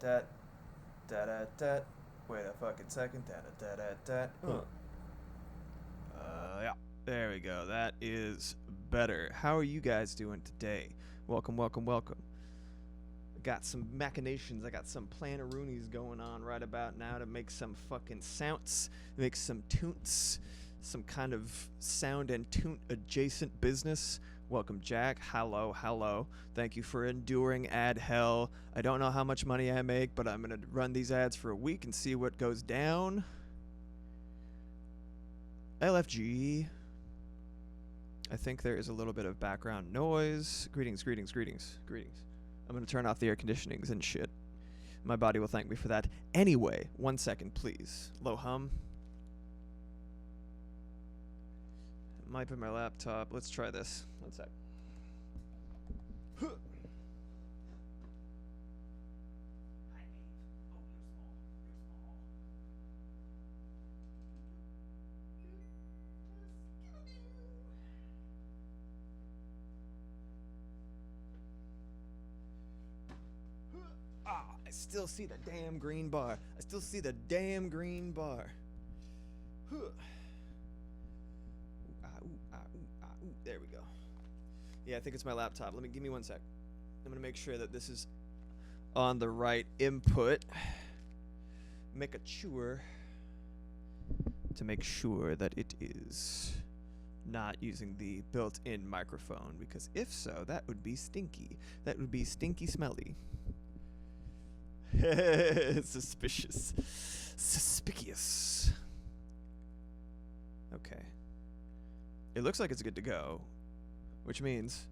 da da da da. Wait a fucking second. Da da da da da. Yeah. There we go. That is better. How are you guys doing today? Welcome, welcome, welcome. I got some machinations. I got some plantaroonies going on right about now to make some fucking sounds, make some toons, some kind of sound and toon adjacent business. Welcome, Jack. Hello, hello. Thank you for enduring ad hell. I don't know how much money I make, but I'm going to run these ads for a week and see what goes down. LFG. I think there is a little bit of background noise. Greetings, greetings, greetings, greetings. I'm going to turn off the air conditionings and shit. My body will thank me for that. Anyway, 1 second, please. Low hum. It might be my laptop. Let's try this. 1 sec. I still see the damn green bar. I still see the damn green bar. There we go. Yeah, I think it's my laptop. Give me 1 sec. I'm gonna make sure that this is on the right input. Make a sure to make sure that it is not using the built-in microphone, because if so, that would be stinky. That would be stinky smelly. Suspicious. Suspicious. Okay. It looks like it's good to go, which means...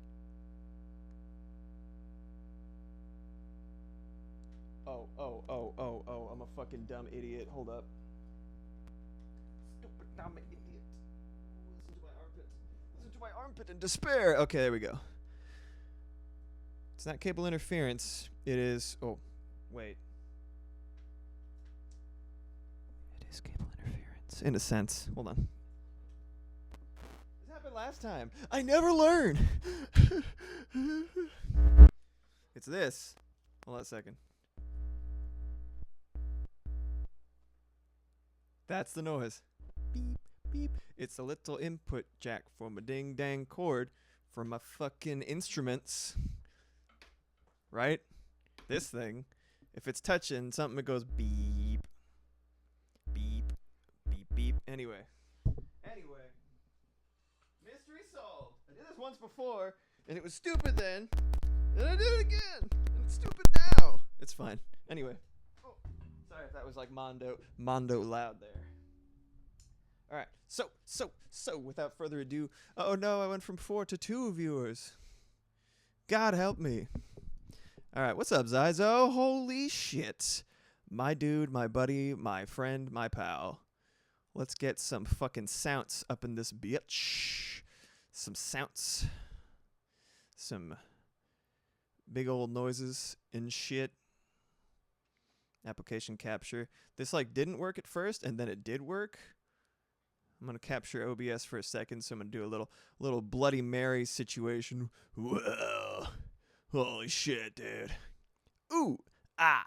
Oh, I'm a fucking dumb idiot. Hold up. Stupid dumb idiot. Listen to my armpit. Listen to my armpit in despair. Okay, there we go. It's not cable interference. It is... Oh. Wait. It is cable interference. In a sense. Hold on. This happened last time. I never learn. It's this. Hold on a second. That's the noise. Beep, beep. It's a little input jack from a ding dang cord for my fucking instruments. Right? This thing. If it's touching something, it goes beep, beep, beep, beep. Anyway, mystery solved. I did this once before, and it was stupid then, and I did it again, and it's stupid now. It's fine. Anyway, sorry if that was like Mondo loud there. All right, so without further ado, oh no, I went from 4 to 2 viewers. God help me. All right, what's up, Zyzo? Holy shit. My dude, my buddy, my friend, my pal. Let's get some fucking sounds up in this bitch. Some sounds. Some big old noises and shit. Application capture. This like didn't work at first, and then it did work. I'm going to capture OBS for a second, so I'm going to do a little Bloody Mary situation. Whoa. Holy shit, dude. Ooh. Ah.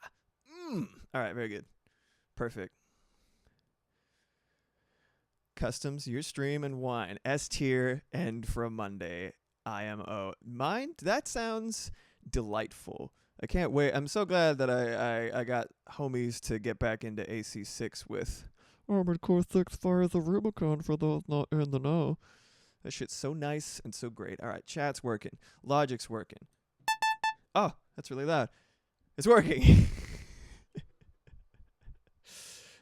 All right, very good. Perfect. Customs, your stream, and wine. S tier, and from Monday, IMO. Mine? That sounds delightful. I can't wait. I'm so glad that I got homies to get back into AC6 with Armored Core 6 Fire the Rubicon for those not in the know. That shit's so nice and so great. All right, chat's working. Logic's working. Oh, that's really loud. It's working.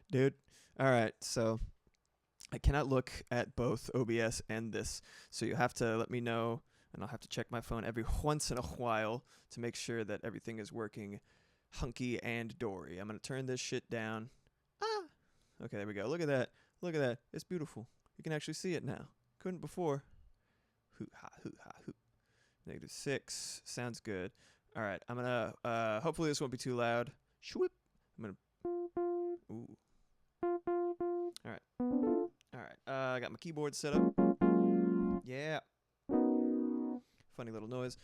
Dude. All right, so I cannot look at both OBS and this, so you have to let me know, and I'll have to check my phone every once in a while to make sure that everything is working hunky and dory. I'm going to turn this shit down. Ah. Okay, there we go. Look at that. Look at that. It's beautiful. You can actually see it now. Couldn't before. Hoo-ha, hoo-ha, hoo. -6. Sounds good. All right, I'm gonna, hopefully this won't be too loud. Shwip. I'm gonna, ooh. All right, I got my keyboard set up. Yeah. Funny little noise.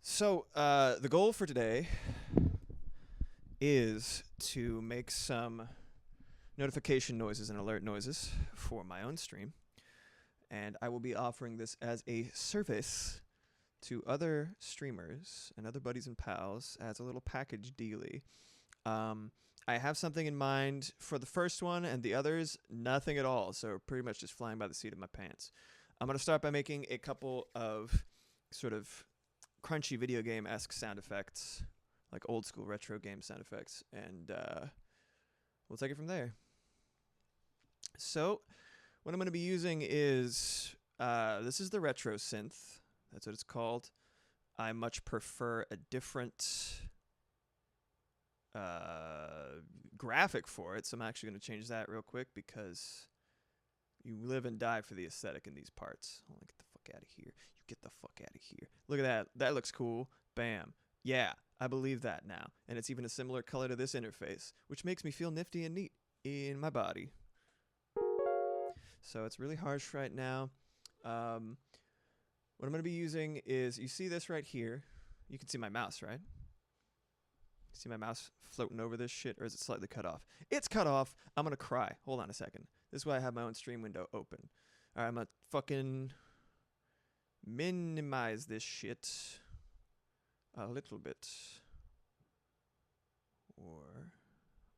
So, the goal for today is to make some notification noises and alert noises for my own stream. And I will be offering this as a service to other streamers and other buddies and pals as a little package dealy. I have something in mind for the first one, and the others, nothing at all. So pretty much just flying by the seat of my pants. I'm going to start by making a couple of sort of crunchy video game-esque sound effects, like old school retro game sound effects, and we'll take it from there. So what I'm going to be using is, this is the retro synth. That's what it's called. I much prefer a different graphic for it, so I'm actually going to change that real quick because you live and die for the aesthetic in these parts. Oh, get the fuck out of here. You get the fuck out of here. Look at that. That looks cool. Bam. Yeah, I believe that now. And it's even a similar color to this interface, which makes me feel nifty and neat in my body. So it's really harsh right now. What I'm going to be using is, you see this right here? You can see my mouse, right? See my mouse floating over this shit, or is it slightly cut off? It's cut off. I'm going to cry. Hold on a second. This is why I have my own stream window open. All right, I'm going to fucking minimize this shit a little bit.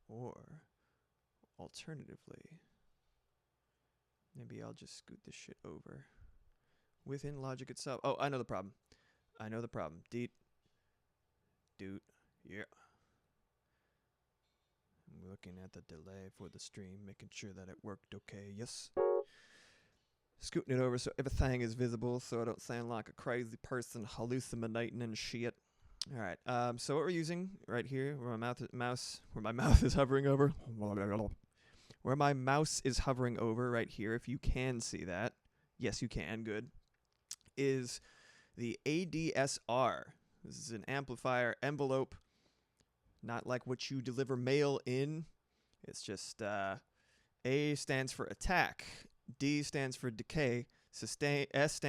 Or alternatively, maybe I'll just scoot this shit over within Logic itself. Oh, I know the problem. I know the problem. Dude. Yeah. I'm looking at the delay for the stream, making sure that it worked okay. Yes. Scooting it over so everything is visible, so I don't sound like a crazy person hallucinating and shit. All right. So what we're using right here, where my mouth is hovering over, where my mouse is hovering over right here, if you can see that, yes, you can. Good. Is the ADSR. This is an amplifier envelope. Not like what you deliver mail in. It's just A stands for attack, D stands for decay, sustain, S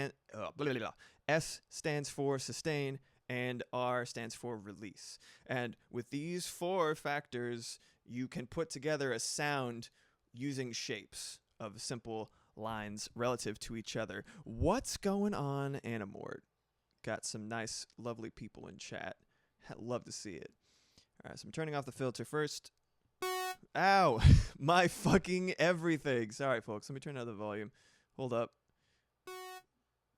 stands for sustain, and R stands for release. And with these four factors, you can put together a sound using shapes of simple lines relative to each other. What's going on, Animort? Got some nice, lovely people in chat. Love to see it. All right, so I'm turning off the filter first. Ow! My fucking everything. Sorry, folks. Let me turn down the volume. Hold up.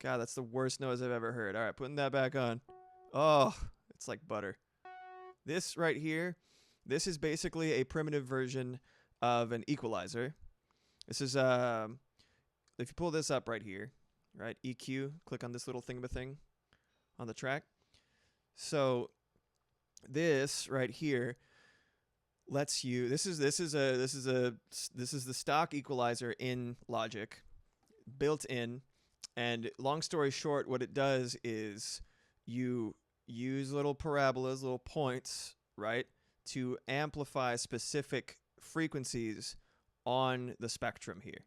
God, that's the worst noise I've ever heard. All right, putting that back on. Oh, it's like butter. This right here, this is basically a primitive version of an equalizer. This is, if you pull this up right here, right, EQ, click on this little thing on the track. So this right here lets you, this is the stock equalizer in Logic, built in, and long story short, what it does is you use little parabolas, little points, right, to amplify specific frequencies on the spectrum here.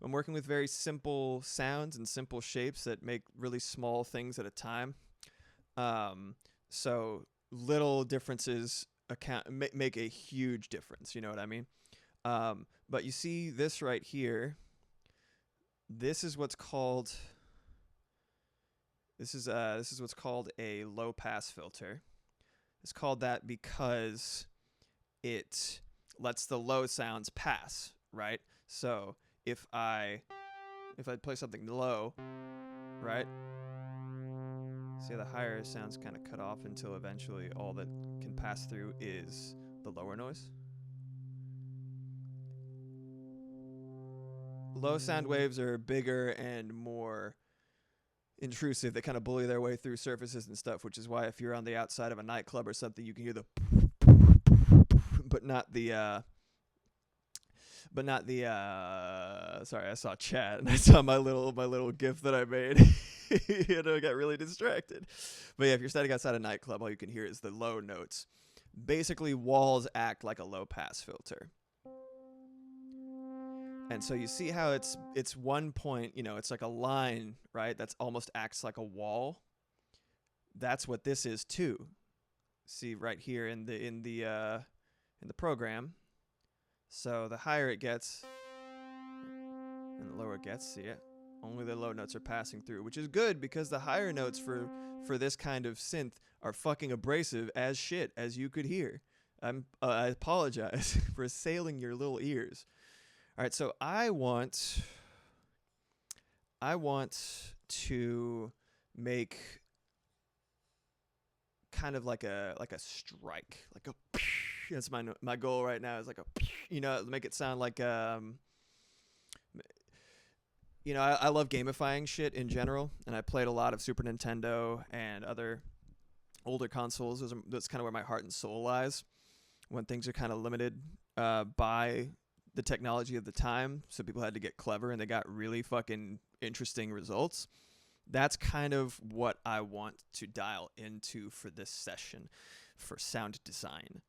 I'm working with very simple sounds and simple shapes that make really small things at a time. So little differences make a huge difference. You know what I mean? But you see this right here. This is what's called. This is what's called a low pass filter. It's called that because it lets the low sounds pass, right? So if I play something low, right? See how the higher sounds kind of cut off until eventually all that can pass through is the lower noise. Low sound waves are bigger and more intrusive. They kind of bully their way through surfaces and stuff, which is why if you're on the outside of a nightclub or something, you can hear the but not the sorry, I saw chat and I saw my little gif that I made. You know, I got really distracted. But yeah, if you're standing outside a nightclub, all you can hear is the low notes. Basically, walls act like a low pass filter. And so you see how it's one point, you know, it's like a line, right? That's almost acts like a wall. that's what this is too. See right here in the program. So the higher it gets and the lower it gets, see it? Only the low notes are passing through, which is good because the higher notes for this kind of synth are fucking abrasive as shit, as you could hear. I apologize for assailing your little ears. All right, so I want to make kind of like a strike, like a. That's my goal right now is like a, make it sound like I love gamifying shit in general, and I played a lot of Super Nintendo and other older consoles. That's kind of where my heart and soul lies, when things are kind of limited by the technology of the time, so people had to get clever, and they got really fucking interesting results. That's kind of what I want to dial into for this session for sound design.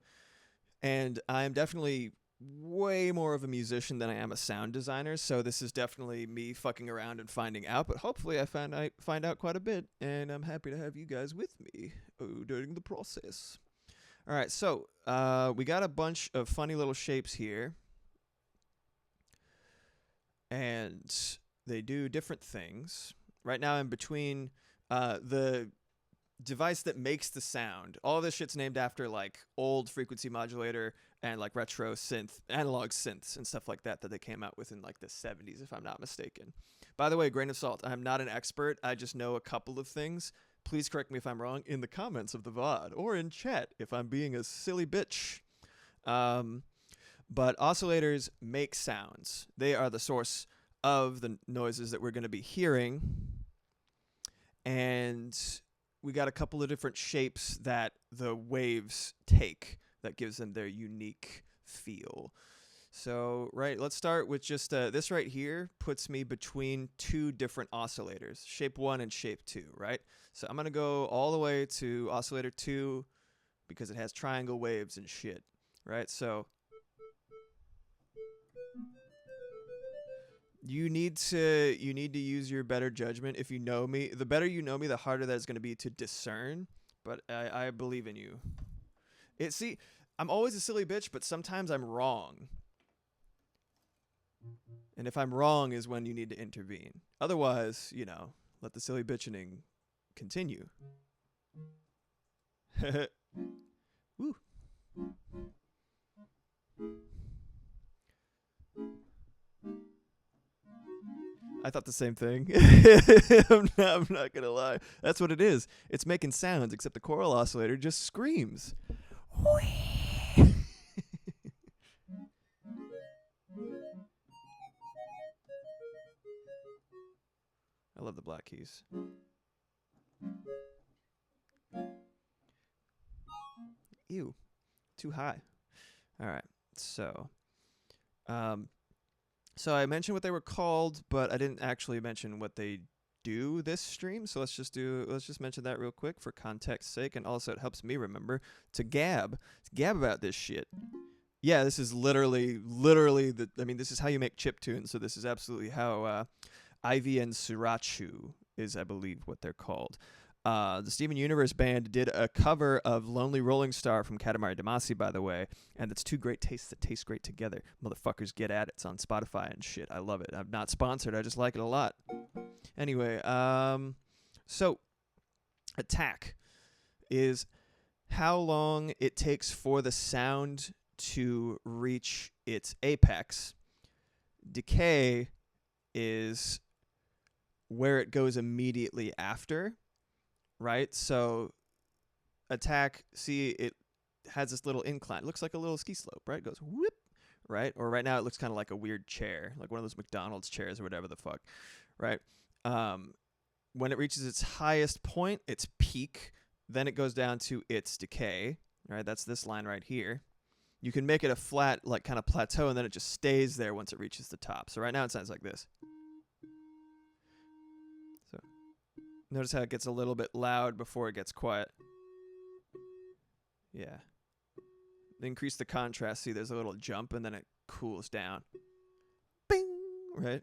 And I'm definitely way more of a musician than I am a sound designer, so this is definitely me fucking around and finding out, but hopefully I find out quite a bit, and I'm happy to have you guys with me during the process. All right, so we got a bunch of funny little shapes here, and they do different things. Right now I'm between the device that makes the sound. All this shit's named after like old frequency modulator and like retro synth, analog synths and stuff like that they came out with in like the 70s, if I'm not mistaken. By the way, grain of salt, I'm not an expert. I just know a couple of things. Please correct me if I'm wrong in the comments of the VOD or in chat if I'm being a silly bitch. But oscillators make sounds. They are the source of the noises that we're going to be hearing. And we got a couple of different shapes that the waves take that gives them their unique feel. So, right, let's start with just this right here puts me between two different oscillators, shape 1 and shape 2, right? So I'm going to go all the way to oscillator 2 because it has triangle waves and shit, right? So you need to use your better judgment. If you know me, the better you know me, the harder that is going to be to discern. But I believe in you. See, I'm always a silly bitch, but sometimes I'm wrong. And if I'm wrong is when you need to intervene. Otherwise, let the silly bitching continue. Woo. I thought the same thing. I'm not gonna lie. That's what it is. It's making sounds, except the choral oscillator just screams. I love the black keys. Ew. Too high. All right. So I mentioned what they were called, but I didn't actually mention what they do this stream. So let's just mention that real quick for context's sake, and also it helps me remember to gab about this shit. Yeah, this is literally this is how you make chiptunes. So this is absolutely how Ivy and Surachu is, I believe, what they're called. The Steven Universe band did a cover of Lonely Rolling Star from Katamari Damacy, by the way, and it's two great tastes that taste great together. Motherfuckers, get at it. It's on Spotify and shit. I love it. I'm not sponsored. I just like it a lot. Anyway, so attack is how long it takes for the sound to reach its apex. Decay is where it goes immediately after. Right? So attack, see, it has this little incline. It looks like a little ski slope, right? It goes whoop, right? Or right now it looks kind of like a weird chair, like one of those McDonald's chairs or whatever the fuck, right? When it reaches its highest point, its peak, then it goes down to its decay, right? That's this line right here. You can make it a flat, like kind of plateau, and then it just stays there once it reaches the top. So right now it sounds like this. Notice how it gets a little bit loud before it gets quiet. Yeah. Increase the contrast. See, there's a little jump, and then it cools down. Bing! Right?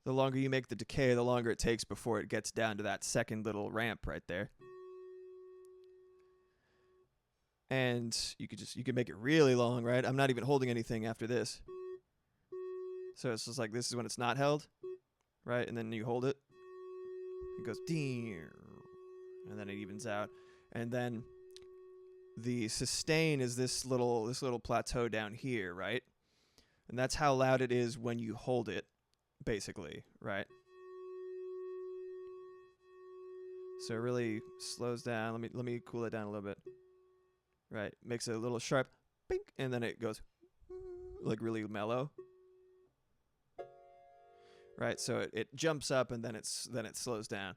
the longer you make the decay, the longer it takes before it gets down to that second little ramp right there. And you can make it really long, right? I'm not even holding anything after this. So it's just like, this is when it's not held, right? And then you hold it. It goes, and then it evens out. And then the sustain is this little plateau down here, right? And that's how loud it is when you hold it, basically, right? So it really slows down. Let me cool it down a little bit. Right, makes it a little sharp, bink, and then it goes like really mellow. Right, so it jumps up and then it slows down.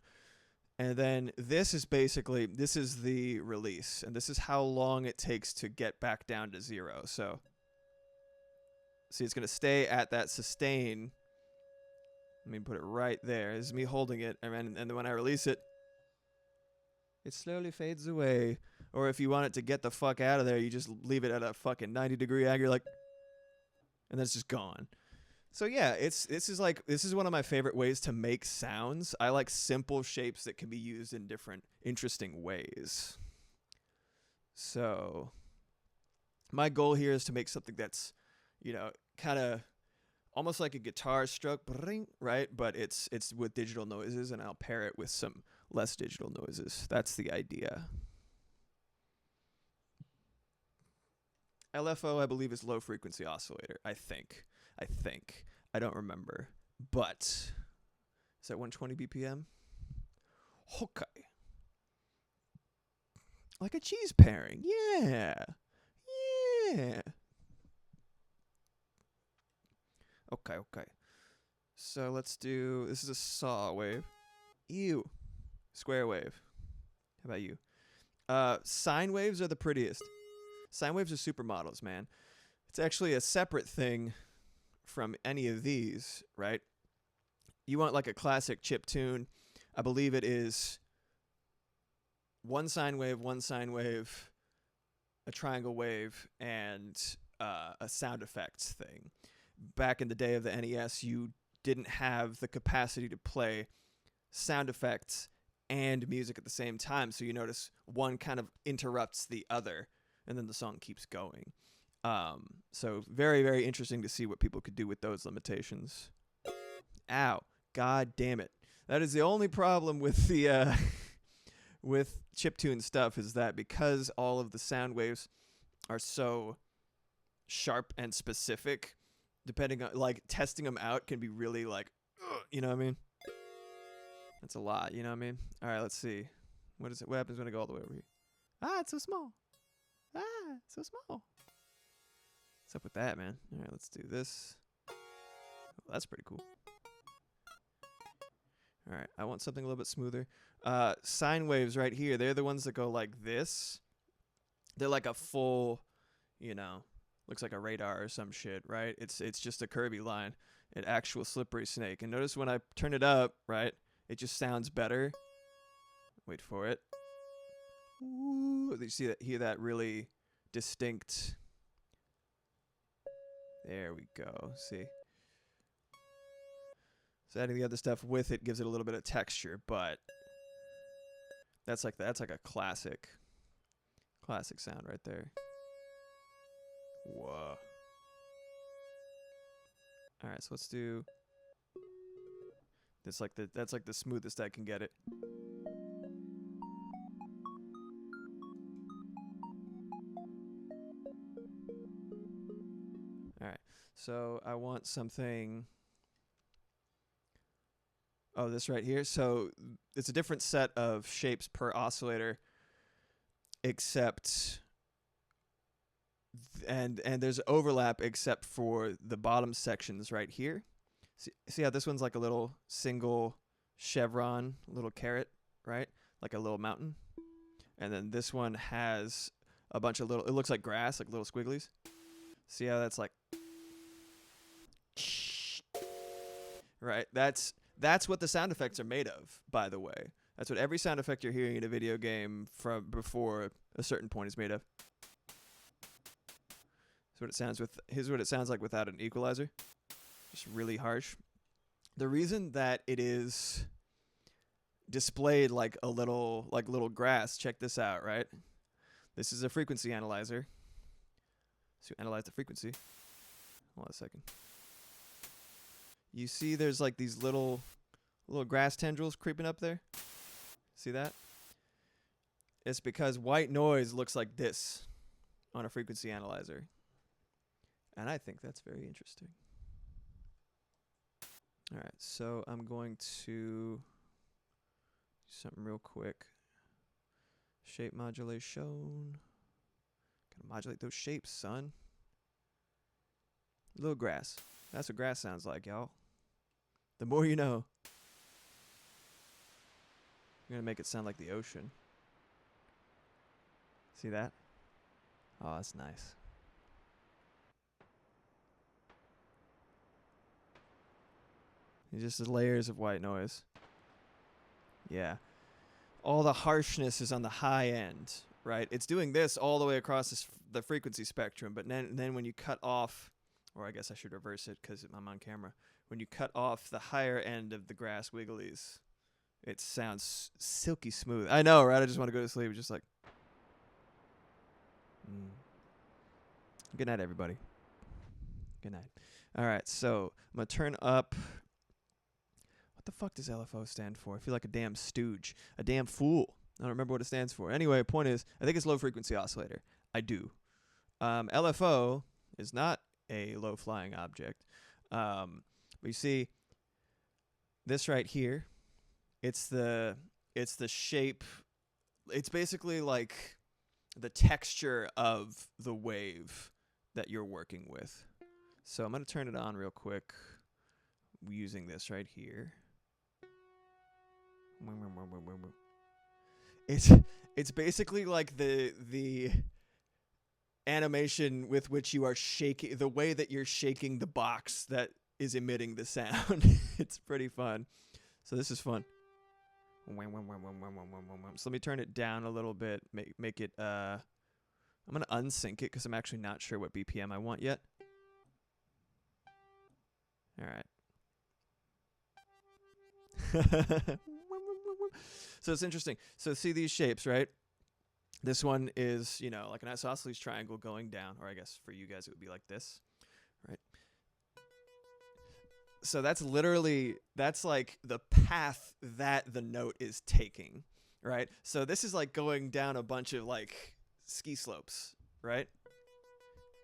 And then this is the release, and this is how long it takes to get back down to 0. So see, it's going to stay at that sustain. Let me put it right there. This is me holding it, and then when I release it, it slowly fades away. Or if you want it to get the fuck out of there, you just leave it at a fucking 90-degree angle, like, and then it's just gone. So yeah, this is one of my favorite ways to make sounds. I like simple shapes that can be used in different interesting ways. So my goal here is to make something that's, kind of almost like a guitar stroke, right? But it's with digital noises, and I'll pair it with some less digital noises. That's the idea. LFO, I believe, is low frequency oscillator. I think. I don't remember. But is that 120 BPM? Okay. Like a cheese pairing. Yeah. Okay. So let's do, this is a saw wave. Ew. Square wave. How about you? Sine waves are the prettiest. Sine waves are supermodels, man. It's actually a separate thing from any of these, right? You want like a classic chiptune. I believe it is one sine wave, a triangle wave, and a sound effects thing. Back in the day of the NES, you didn't have the capacity to play sound effects and music at the same time, so you notice one kind of interrupts the other, and then the song keeps going. So very, very interesting to see what people could do with those limitations. Ow. God damn it. That is the only problem with the with chiptune stuff, is that because all of the sound waves are so sharp and specific, depending on, like, testing them out can be really like, you know what I mean? That's a lot, you know what I mean? All right, let's see. What happens when I go all the way over here? Ah, it's so small. It's so small. What's up with that, man? All right, let's do this. Oh, that's pretty cool. All right, I want something a little bit smoother. Sine waves right here, they're the ones that go like this. They're like a full, looks like a radar or some shit, right? It's just a curvy line, an actual slippery snake. And notice when I turn it up, right, it just sounds better. Wait for it. Ooh, you see that? Hear that really distinct. There we go. See. So adding the other stuff with it gives it a little bit of texture, but that's like a classic sound right there. Whoa. All right, so let's do. That's like the smoothest I can get it. All right, so I want something. Oh, this right here. So it's a different set of shapes per oscillator, except and there's overlap except for the bottom sections right here. See how this one's like a little single chevron, little carrot, right? Like a little mountain. And then this one has a bunch of little, it looks like grass, like little squigglies. See how that's like, right? That's what the sound effects are made of, by the way. That's what every sound effect you're hearing in a video game from before a certain point is made of. Here's what it sounds like without an equalizer. Just really harsh. The reason that it is displayed like a little grass, check this out, right? This is a frequency analyzer. So analyze the frequency. Hold on a second. You see there's like these little grass tendrils creeping up there? See that? It's because white noise looks like this on a frequency analyzer. And I think that's very interesting. All right, so I'm going to do something real quick. Shape modulation. Gotta modulate those shapes, son. Little grass. That's what grass sounds like, y'all. The more you know. I'm gonna make it sound like the ocean. See that? Oh, that's nice. It's just the layers of white noise. Yeah. All the harshness is on the high end, right? It's doing this all the way across the frequency spectrum, but then when you cut off, or I guess I should reverse it because I'm on camera. When you cut off the higher end of the grass wigglies, it sounds silky smooth. I know, right? I just want to go to sleep. Just like... Good night, everybody. Good night. All right, so I'm going to turn up... What the fuck does LFO stand for? I feel like a damn stooge. A damn fool. I don't remember what it stands for. Anyway, point is, I think it's low frequency oscillator. I do. LFO is not a low-flying object. But you see, this right here, it's the shape. It's basically like the texture of the wave that you're working with. So I'm going to turn it on real quick using this right here. It's basically like the animation with which you are shaking, the way that you're shaking the box that is emitting the sound. It's pretty fun. So this is fun. So let me turn it down a little bit, make it I'm going to unsync it because I'm actually not sure what BPM I want yet. All right. So it's interesting. So see these shapes, right? This one is, you know, like an isosceles triangle going down, or I guess for you guys it would be like this, right? So that's like the path that the note is taking, right? So this is like going down a bunch of like ski slopes, right?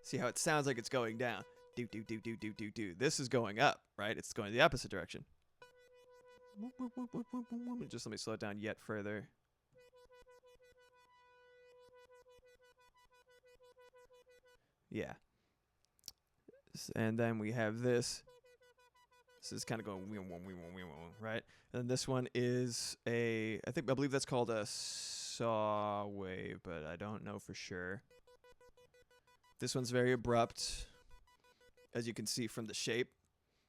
See how it sounds like it's going down. Do, do, do, do, do, do, do. This is going up, right? It's going the opposite direction. Just let me slow it down yet further. Yeah. And then we have this. This is kind of going, right? And this one is I believe that's called a saw wave, but I don't know for sure. This one's very abrupt, as you can see from the shape,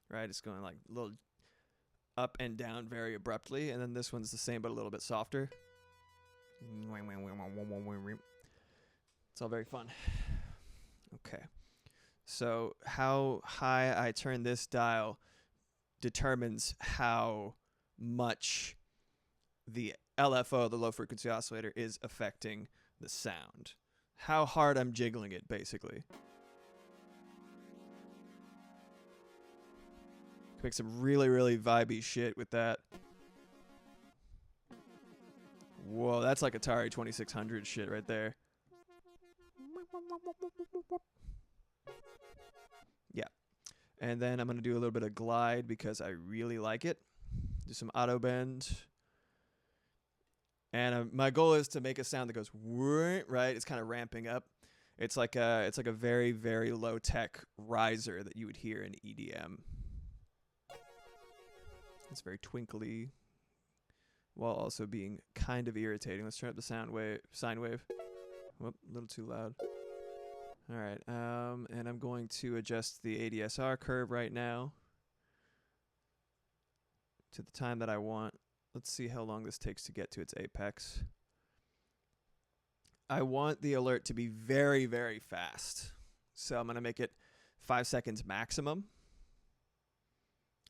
right? It's going like a little up and down very abruptly. And then this one's the same, but a little bit softer. It's all very fun. Okay. So how high I turn this dial determines how much the LFO, the low frequency oscillator, is affecting the sound. How hard I'm jiggling it, basically. Make some really, really vibey shit with that. Whoa, that's like Atari 2600 shit right there. Yeah. And then I'm going to do a little bit of glide because I really like it. Do some auto bend. And my goal is to make a sound that goes right. It's kind of ramping up. It's like a very, very low tech riser that you would hear in EDM. It's very twinkly, while also being kind of irritating. Let's turn up the sine wave. Whoop, a little too loud. All right, and I'm going to adjust the ADSR curve right now to the time that I want. Let's see how long this takes to get to its apex. I want the alert to be very, very fast. So I'm going to make it 5 seconds maximum.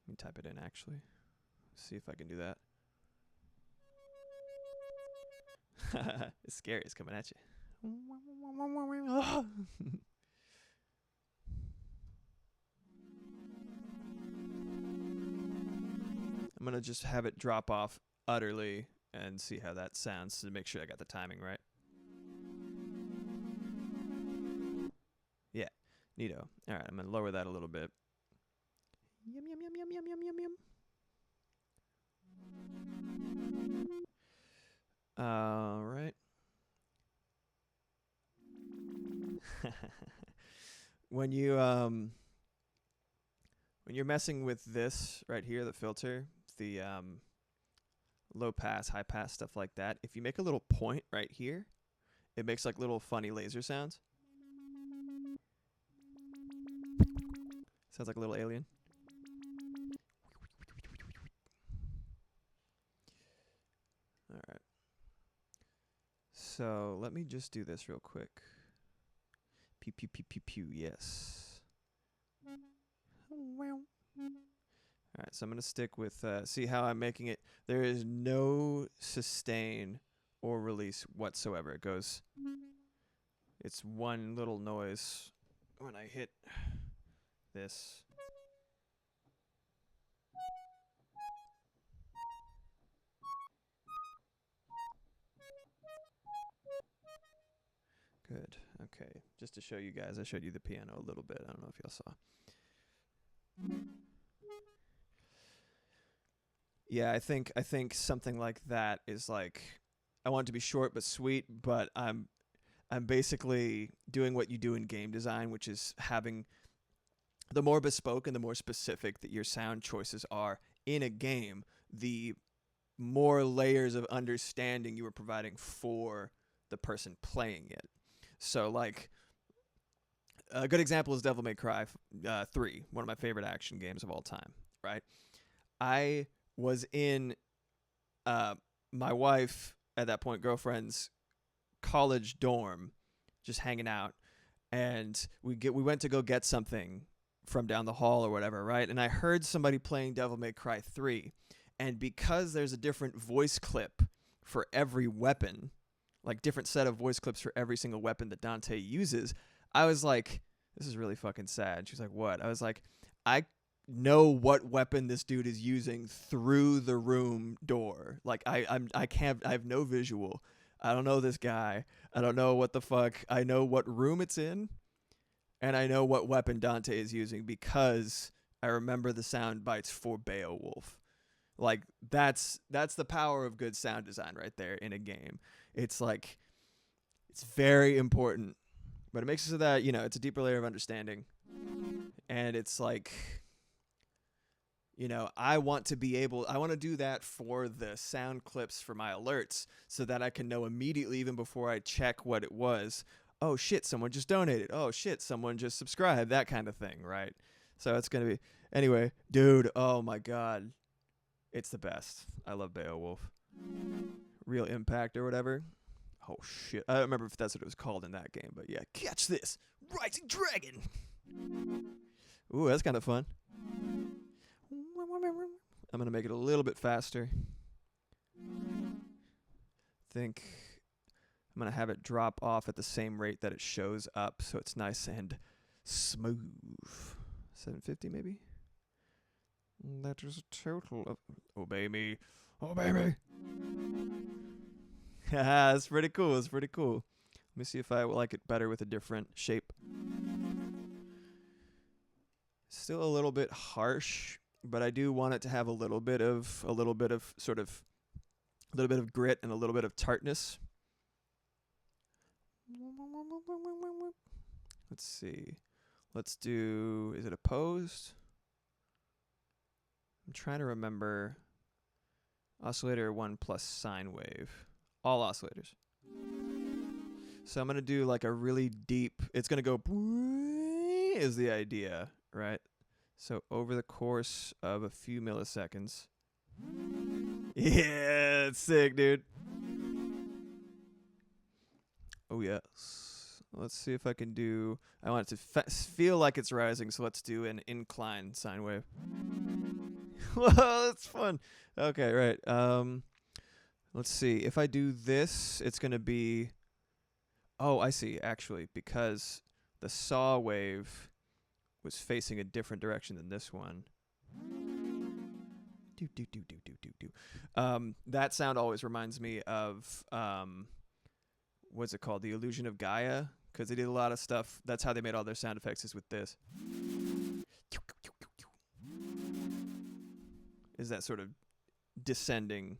Let me type it in actually. See if I can do that. It's scary. It's coming at you. I'm going to just have it drop off utterly and see how that sounds to make sure I got the timing right. Yeah, neato. All right, I'm going to lower that a little bit. Yum, yum, yum, yum, yum, yum, yum, yum. All right. When you're messing with this right here, the filter, the low pass, high pass, stuff like that, if you make a little point right here, it makes like little funny laser sounds. Sounds like a little alien. All right. So let me just do this real quick. Pew, pew, pew, pew, pew, yes. All right, so I'm going to stick with, see how I'm making it. There is no sustain or release whatsoever. It goes, it's one little noise when I hit this. Good. Okay. Just to show you guys, I showed you the piano a little bit. I don't know if y'all saw. Yeah, I think something like that is like, I want it to be short but sweet, but I'm basically doing what you do in game design, which is having the more bespoke and the more specific that your sound choices are in a game, the more layers of understanding you are providing for the person playing it. So, like, a good example is Devil May Cry 3, one of my favorite action games of all time, right? I was in my wife, at that point, girlfriend's college dorm, just hanging out, and we went to go get something from down the hall or whatever, right? And I heard somebody playing Devil May Cry 3, and because there's a different voice clip for every weapon, like different set of voice clips for every single weapon that Dante uses, I was like, this is really fucking sad. She's like, what? I was like, I know what weapon this dude is using through the room door. Like, I have no visual. I don't know this guy. I don't know what the fuck. I know what room it's in, and I know what weapon Dante is using because I remember the sound bites for Beowulf. Like, that's the power of good sound design right there in a game. It's like, it's very important, but it makes it so that, you know, it's a deeper layer of understanding. And it's like, you know, I want to do that for the sound clips for my alerts so that I can know immediately, even before I check what it was. Oh shit, someone just donated. Oh shit, someone just subscribed. That kind of thing, right? So it's going to be, anyway, dude, oh my God. It's the best. I love Beowulf. Real Impact or whatever. Oh shit. I don't remember if that's what it was called in that game, but yeah. Catch this. Rising Dragon. Ooh, that's kind of fun. I'm going to make it a little bit faster. Think I'm going to have it drop off at the same rate that it shows up so it's nice and smooth. 750 maybe? That is a total of... Obey me. Obey me. Haha, that's pretty cool. That's pretty cool. Let me see if I like it better with a different shape. Still a little bit harsh, but I do want it to have a little bit of grit and a little bit of tartness. Let's see. Let's do, is it opposed? I'm trying to remember. Oscillator 1 plus sine wave. All oscillators. So I'm going to do like a really deep, it's going to go is the idea, right? So over the course of a few milliseconds. Yeah, it's sick, dude. Oh, yes. Let's see if I can do, I want it to feel like it's rising, so let's do an incline sine wave. Whoa, that's fun. Okay, right. Let's see. If I do this, it's gonna be. Oh, I see. Actually, because the saw wave was facing a different direction than this one. Do do do do do do do. That sound always reminds me of what's it called? The Illusion of Gaia, because they did a lot of stuff. That's how they made all their sound effects, is with this. Is that sort of descending?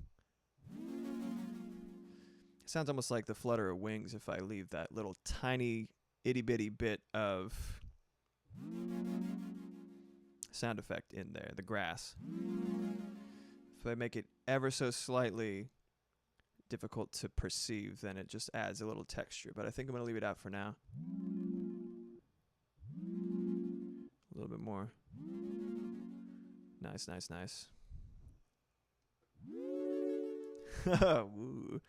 It sounds almost like the flutter of wings if I leave that little tiny itty bitty bit of sound effect in there, the grass. If I make it ever so slightly difficult to perceive, then it just adds a little texture. But I think I'm going to leave it out for now. A little bit more. Nice, nice, nice. Ooh.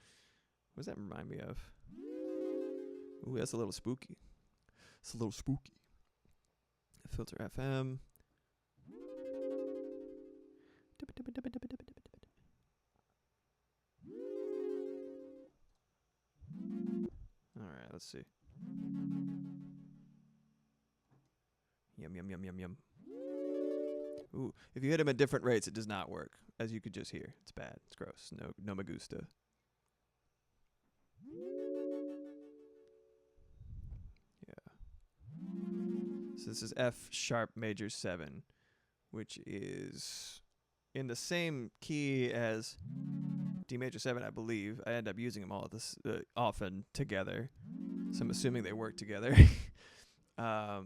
What does that remind me of? Ooh, that's a little spooky. It's a little spooky. Filter FM. Alright, let's see. Yum, yum, yum, yum, yum. Ooh, if you hit them at different rates, it does not work. As you could just hear. It's bad. It's gross. No me gusta. So this is F sharp major 7, which is in the same key as D major 7, I believe. I end up using them all at this often together, so I'm assuming they work together. I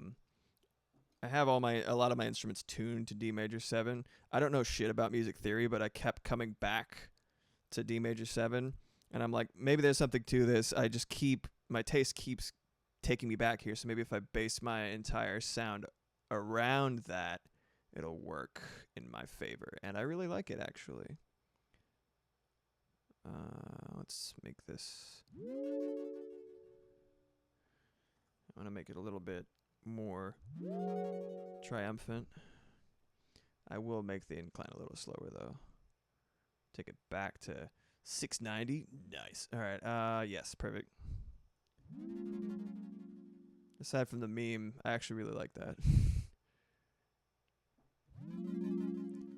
have a lot of my instruments tuned to D major 7. I don't know shit about music theory, but I kept coming back to D major 7, and I'm like, maybe there's something to this. My taste keeps taking me back here, so maybe if I base my entire sound around that, it'll work in my favor. And I really like it, actually. Let's make this. I want to make it a little bit more triumphant. I will make the incline a little slower, though. Take it back to 690. Nice. All right. Yes, perfect. Aside from the meme, I actually really like that.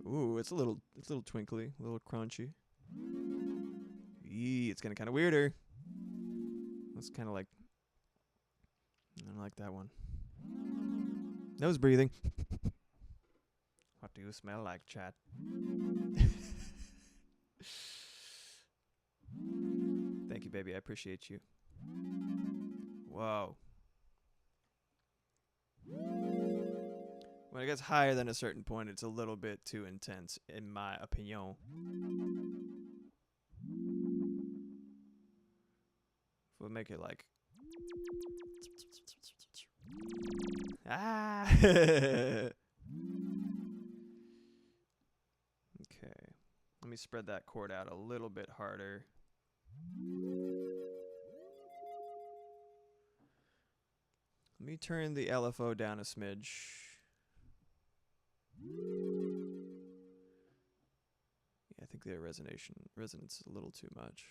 Ooh, it's a little twinkly, a little crunchy. Eee, it's getting kind of weirder. It's kind of like, I don't like that one. Nose breathing. What do you smell like, chat? Thank you, baby. I appreciate you. Whoa. When it gets higher than a certain point, it's a little bit too intense, in my opinion. We'll make it like... Ah! Okay. Let me spread that chord out a little bit harder. Let me turn the LFO down a smidge. Yeah, I think the resonance is a little too much.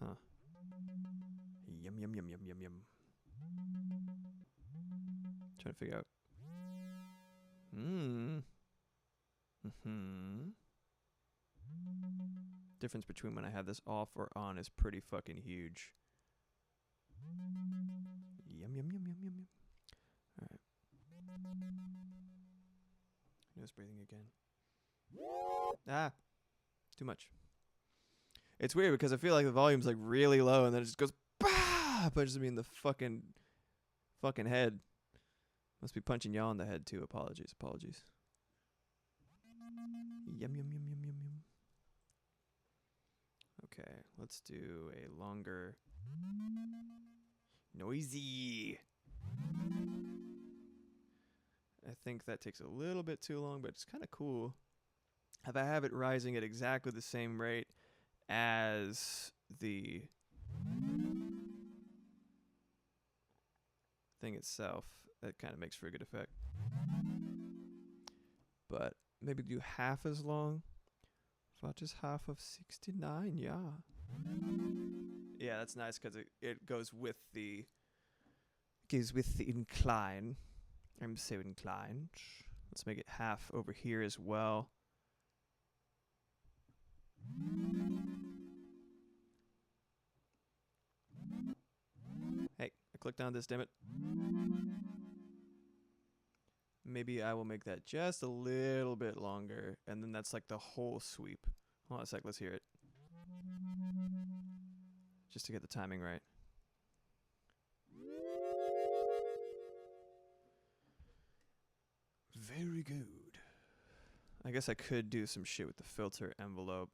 Huh. Yum, yum, yum, yum, yum, yum. Trying to figure out. Difference between when I have this off or on is pretty fucking huge. Yum, yum, yum, yum, yum, yum. Alright. Nose breathing again. Ah! Too much. It's weird because I feel like the volume's like really low and then it just goes bah! Punches me in the fucking head. Must be punching y'all in the head too. Apologies. Yum, yum, yum, yum, yum, yum. Okay, let's do a longer... Noisy! I think that takes a little bit too long, but it's kind of cool. If I have it rising at exactly the same rate as the thing itself, that kind of makes for a good effect. But maybe do half as long. What is half of 69? Yeah. Yeah, that's nice because it goes with the incline. I'm so inclined. Let's make it half over here as well. Hey, I clicked on this, damn it. Maybe I will make that just a little bit longer, and then that's like the whole sweep. Hold on a sec, let's hear it. Just to get the timing right. Very good. I guess I could do some shit with the filter envelope.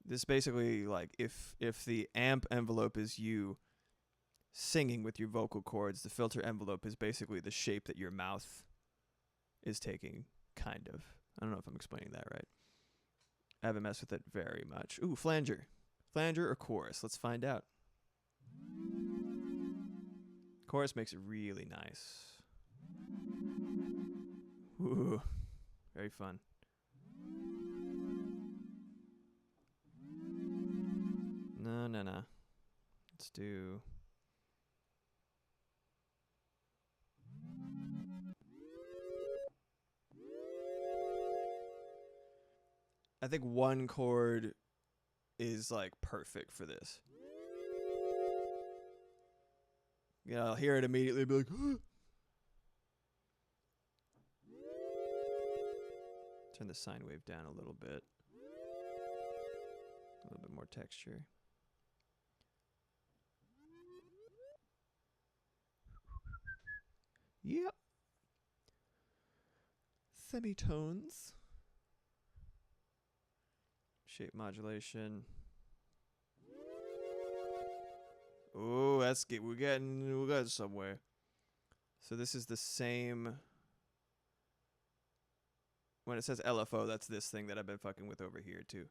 This basically, like, if the amp envelope is you singing with your vocal cords, the filter envelope is basically the shape that your mouth is taking, kind of. I don't know if I'm explaining that right. I haven't messed with it very much. Ooh, flanger. Flanger or chorus? Let's find out. Chorus makes it really nice. Ooh, very fun. No. Let's do... I think one chord is like perfect for this. Yeah, I'll hear it immediately and be like, turn the sine wave down a little bit. A little bit more texture. Yep. Semitones. Shape modulation. Oh, that's good. We got somewhere. So this is the same. When it says LFO, that's this thing that I've been fucking with over here too.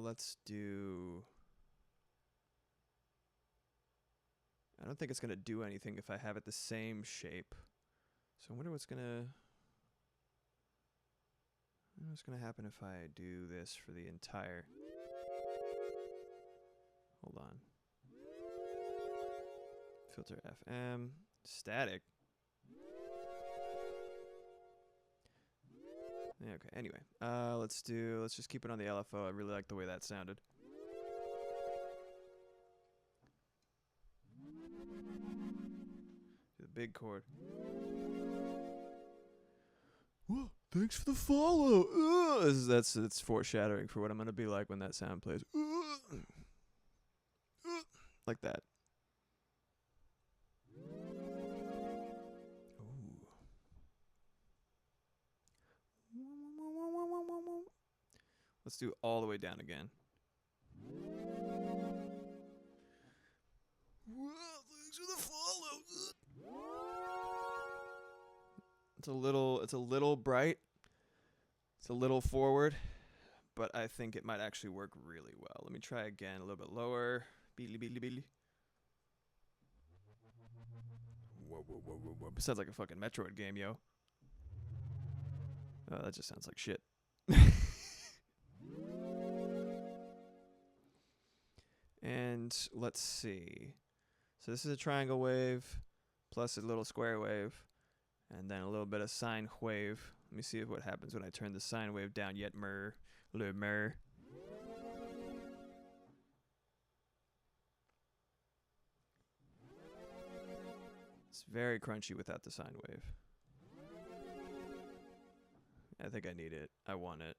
Let's do... I don't think it's gonna do anything if I have it the same shape. So I wonder what's gonna happen if I do this for the entire... Hold on. Filter FM. Static. Yeah, okay, anyway. Let's just keep it on the LFO. I really like the way that sounded. The big chord. Whoa, thanks for the follow. That's foreshadowing for what I'm gonna be like when that sound plays. Like that. Let's do all the way down again. Whoa, thanks for the follow. It's a little bright. It's a little forward, but I think it might actually work really well. Let me try again, a little bit lower. Beedly. Whoa. Sounds like a fucking Metroid game, yo. Oh, that just sounds like shit. And let's see. So this is a triangle wave plus a little square wave and then a little bit of sine wave. Let me see what happens when I turn the sine wave down yet more. It's very crunchy without the sine wave. I think I need it. I want it.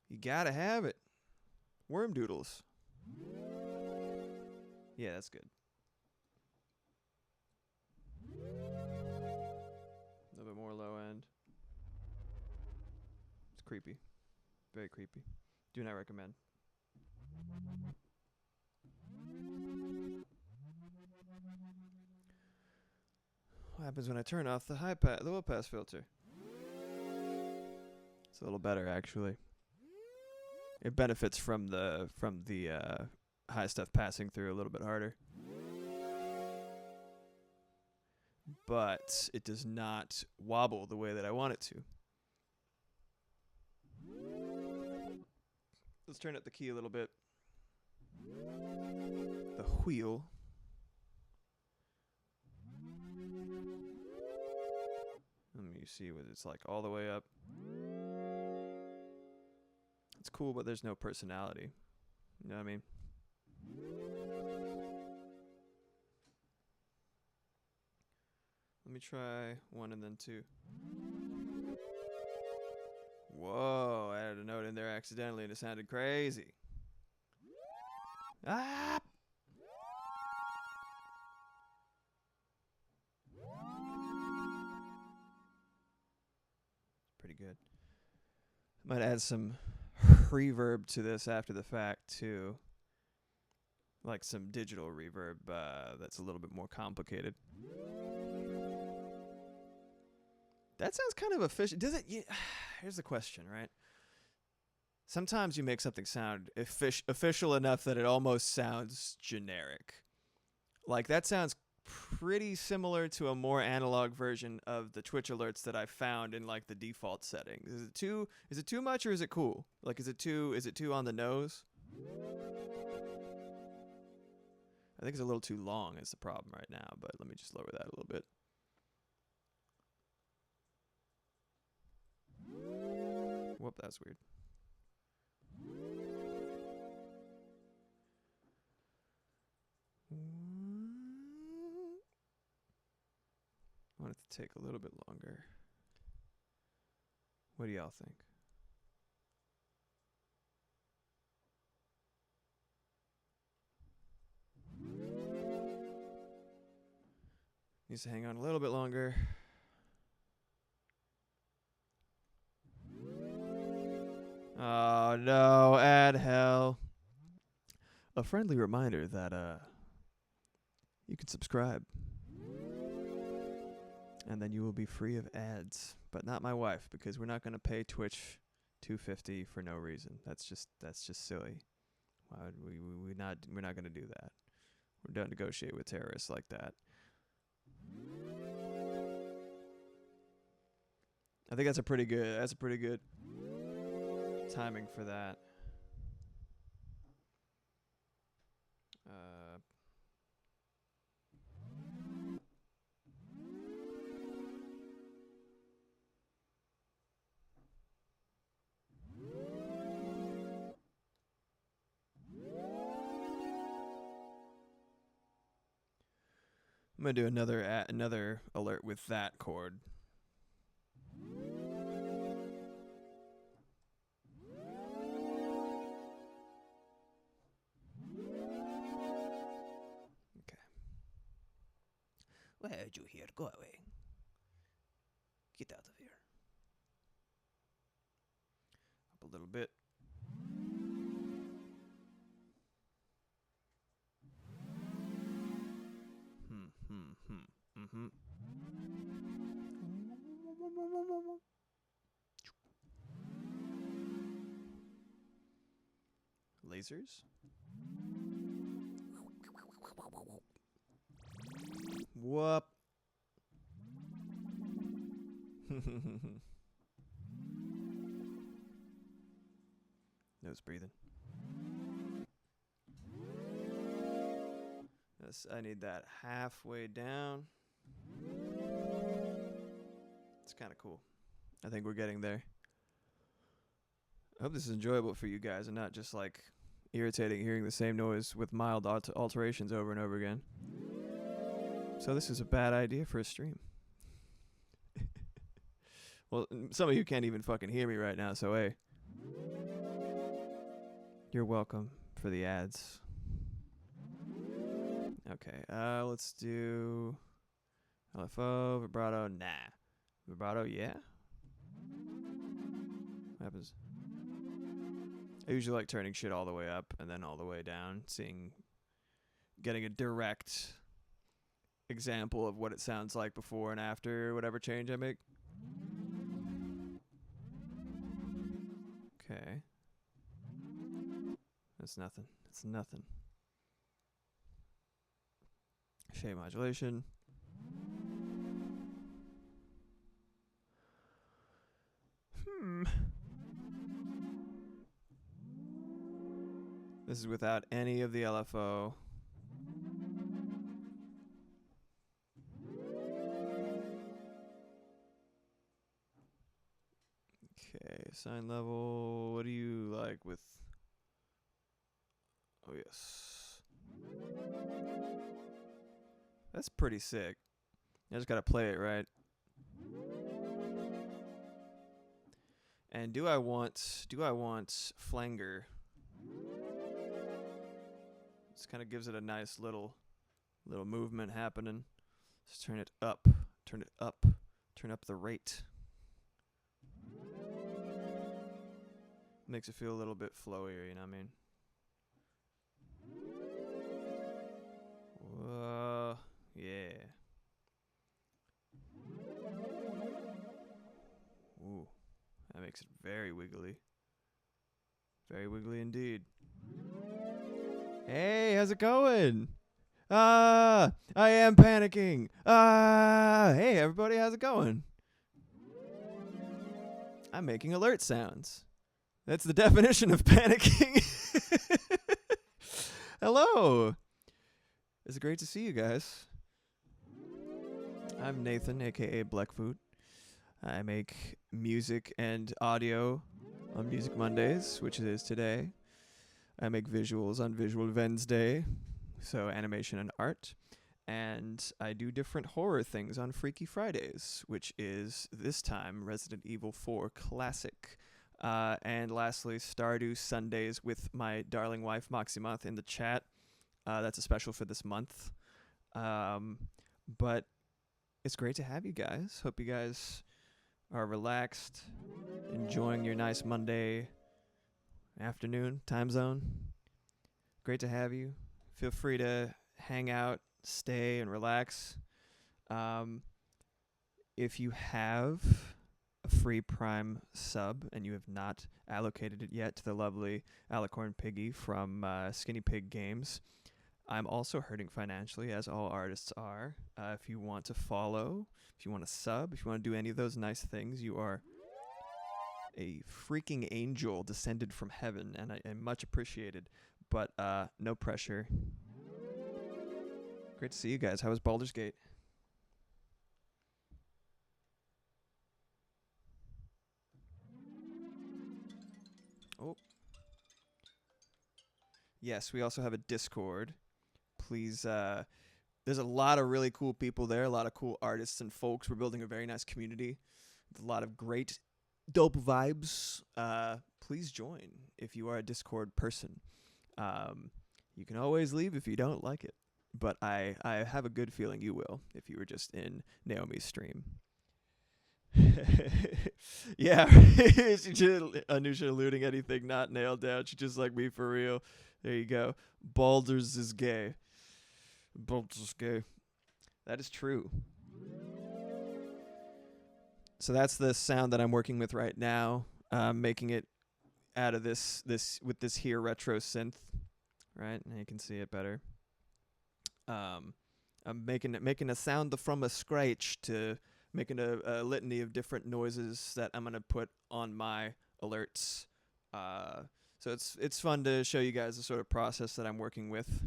You gotta have it. Worm doodles. Yeah, that's good. A little bit more low end. It's creepy. Very creepy. Do not recommend. What happens when I turn off the low pass filter? It's a little better, actually. It benefits from the high stuff passing through a little bit harder. But it does not wobble the way that I want it to. Let's turn up the key a little bit. The wheel. Let me see what it's like all the way up. It's cool, but there's no personality. You know what I mean? Let me try 1 and then 2. Whoa, I added a note in there accidentally and it sounded crazy. Ah! Pretty good. Might add some reverb to this after the fact too. Like some digital reverb that's a little bit more complicated. That sounds kind of official. Does it? Here's the question, right? Sometimes you make something sound official enough that it almost sounds generic. Like that sounds pretty similar to a more analog version of the Twitch alerts that I found in like the default settings. Is it too much or is it cool? Like is it too on the nose? I think it's a little too long is the problem right now, but let me just lower that a little bit. Whoop, that's weird. I want it to take a little bit longer. What do y'all think? Needs to hang on a little bit longer. Oh no, add hell. A friendly reminder that you can subscribe. And then you will be free of ads. But not my wife, because we're not gonna pay Twitch $2.50 for no reason. That's just silly. Why would we're not gonna do that. We don't negotiate with terrorists like that. I think that's a pretty good timing for that. I'm gonna do another alert with that chord. Why are you here? Go away. Get out of here. Up a little bit. Lasers. Whoop. Nose breathing. Yes, I need that halfway down. It's kind of cool. I think we're getting there. I hope this is enjoyable for you guys and not just like irritating hearing the same noise with mild alterations over and over again. So this is a bad idea for a stream. Well, some of you can't even fucking hear me right now, so hey. You're welcome for the ads. Okay, let's do LFO, vibrato, nah. Vibrato, yeah? What happens? I usually like turning shit all the way up and then all the way down, getting a direct example of what it sounds like before and after whatever change I make. Okay. It's nothing. It's nothing. Shade modulation. This is without any of the LFO. Okay, sign level. What do you like with? Oh, yes. That's pretty sick. I just gotta play it right. And do I want flanger? This kind of gives it a nice little movement happening. Just turn it up, turn up the rate. Makes it feel a little bit flowier, you know what I mean? Yeah. Ooh, that makes it very wiggly. Very wiggly indeed. Hey, how's it going? I am panicking. Hey everybody, how's it going? I'm making alert sounds. That's the definition of panicking. Hello. It's great to see you guys. I'm Nathan, aka Blackfoot. I make music and audio on Music Mondays, which it is today. I make visuals on Visual Wednesday, so animation and art. And I do different horror things on Freaky Fridays, which is, this time, Resident Evil 4 Classic. And lastly, Stardew Sundays with my darling wife, Moximoth, in the chat. That's a special for this month. But it's great to have you guys. Hope you guys are relaxed, enjoying your nice Monday afternoon time zone. Great to have you. Feel free to hang out, stay, and relax. If you have a free Prime sub and you have not allocated it yet to the lovely Alicorn Piggy from Skinny Pig Games, I'm also hurting financially, as all artists are. If you want to follow, if you want to sub, if you want to do any of those nice things, you are a freaking angel descended from heaven, and I am much appreciated. But no pressure. Great to see you guys. How was Baldur's Gate? Oh. Yes, we also have a Discord. Please, there's a lot of really cool people there, a lot of cool artists and folks. We're building a very nice community with a lot of great, dope vibes. Please join if you are a Discord person. You can always leave if you don't like it, but I have a good feeling you will if you were just in Naomi's stream. Yeah, Anusha alluding anything not nailed down. She just like me for real. There you go. Baldur's is gay. Baldur's gay. That is true. So that's the sound that I'm working with right now. Making it out of this with this here retro synth, right? And you can see it better. I'm making a sound from a scratch to making a litany of different noises that I'm gonna put on my alerts. So it's fun to show you guys the sort of process that I'm working with.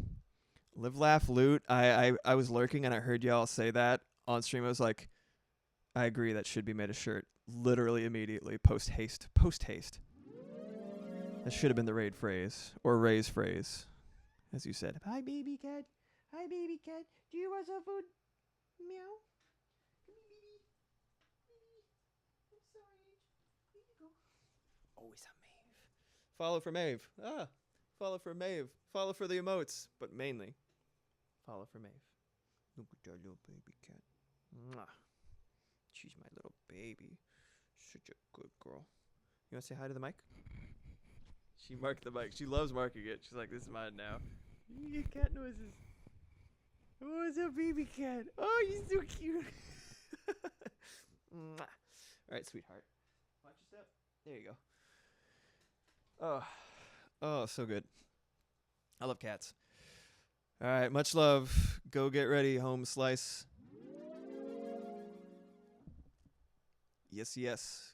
Live, laugh, loot. I was lurking and I heard y'all say that on stream. I was like, I agree, that should be made a shirt. Literally immediately. Post haste. That should have been the raid phrase. Or Ray's phrase. As you said. Hi, baby cat. Hi, baby cat. Do you want some food? Meow. Come here, baby. I'm sorry. Here you go. Always on Maeve. Follow for Maeve. Follow for Maeve. Follow for the emotes. But mainly, follow for Maeve. Look at that little baby cat. Mwah. She's my little baby. Such a good girl. You want to say hi to the mic? She marked the mic. She loves marking it. She's like, this is mine now. You get cat noises. Oh, it's a baby cat. Oh, you're so cute. All right, sweetheart. Watch your step. There you go. Oh, so good. I love cats. All right, much love. Go get ready, home slice. Yes, yes.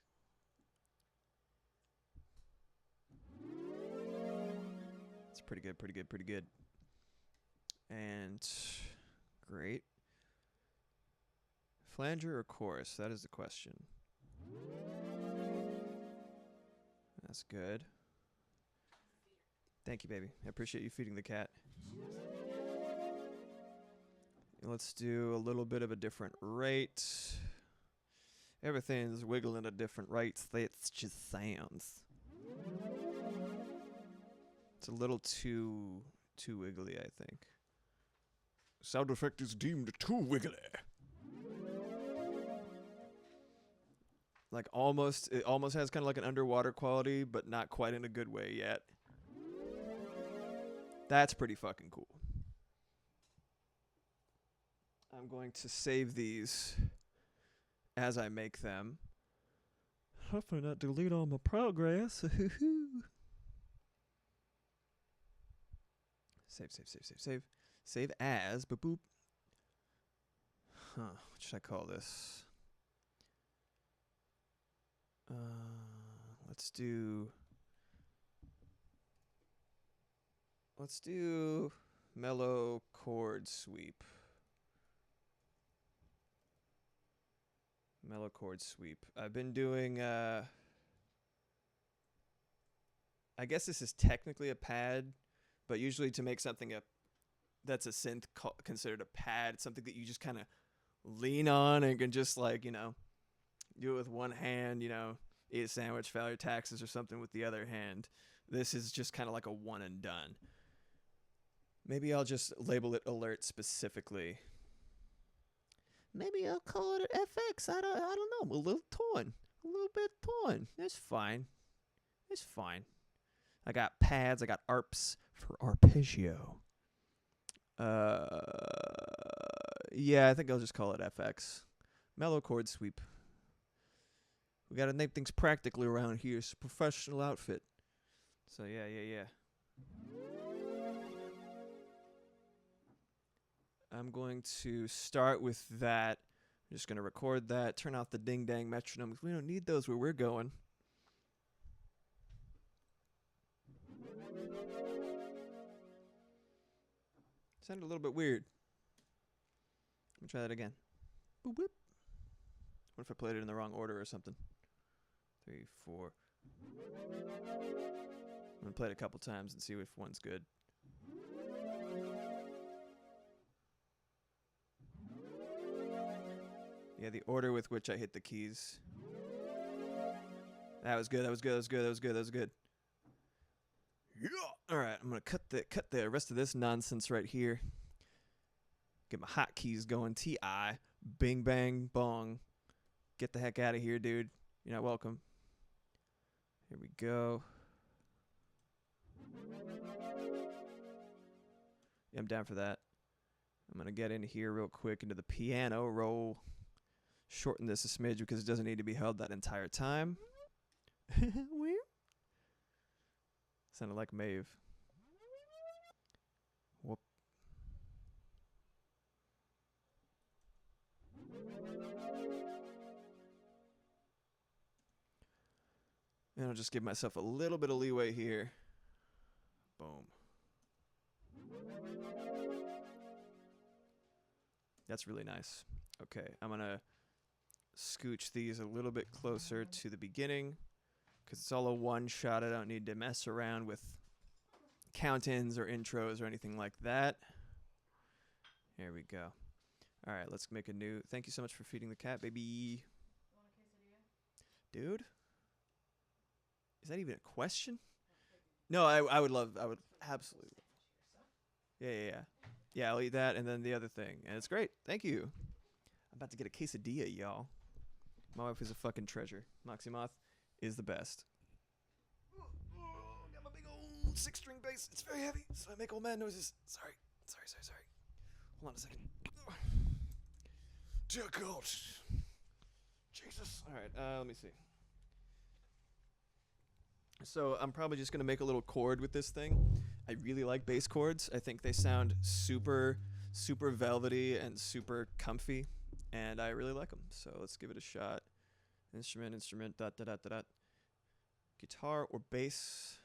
It's pretty good, pretty good, pretty good. And great. Flanger or chorus? That is the question. That's good. Thank you, baby. I appreciate you feeding the cat. Let's do a little bit of a different rate. Everything's wiggling at different rates. That's just sounds. It's a little too wiggly, I think. Sound effect is deemed too wiggly. Like it almost has kind of like an underwater quality, but not quite in a good way yet. That's pretty fucking cool. I'm going to save these as I make them. Hopefully not delete all my progress. Save. Save as, boop boop. Huh, what should I call this? Let's do mellow chord sweep. Mellow chord sweep. I've been doing I guess this is technically a pad, but usually to make something that's a synth considered a pad, something that you just kind of lean on and can just like, do it with one hand, eat a sandwich, file your taxes or something with the other hand. This is just kind of like a one and done. Maybe I'll just label it alert specifically. Maybe I'll call it an FX. I don't know. I'm a little bit torn. It's fine. I got pads. I got ARPs for arpeggio. Yeah, I think I'll just call it FX. Mellow chord sweep. We gotta name things practically around here. It's a professional outfit. So yeah. I'm going to start with that. I'm just going to record that, turn off the ding-dang metronome. We don't need those where we're going. Sounded a little bit weird. Let me try that again. Boop, boop. What if I played it in the wrong order or something? 3, 4. I'm going to play it a couple times and see if one's good. Yeah, the order with which I hit the keys. That was good. Yeah. All right, I'm gonna cut the rest of this nonsense right here. Get my hotkeys going. T.I. Bing bang bong. Get the heck out of here, dude. You're not welcome. Here we go. Yeah, I'm down for that. I'm gonna get into here real quick into the piano roll. Shorten this a smidge because it doesn't need to be held that entire time. Where? Sounded like Maeve. Whoop. And I'll just give myself a little bit of leeway here. Boom. That's really nice. Okay, I'm going to scooch these a little bit closer to the beginning because it's all a one shot. I don't need to mess around with count-ins or intros or anything like that. Here we go. All right, let's make a new. Thank you so much for feeding the cat, baby. Want a quesadilla? Dude? Is that even a question? No, I would absolutely. Yeah. Yeah, I'll eat that and then the other thing. And it's great. Thank you. I'm about to get a quesadilla, y'all. My wife is a fucking treasure. Moxie Moth is the best. Got my big old 6-string bass. It's very heavy, so I make old man noises. Sorry. Hold on a second. Dear God. Jesus. All right, let me see. So I'm probably just going to make a little chord with this thing. I really like bass chords. I think they sound super, super velvety and super comfy, and I really like them. So let's give it a shot. Instrument, dot, dot, dot, dot, dot. Guitar or bass.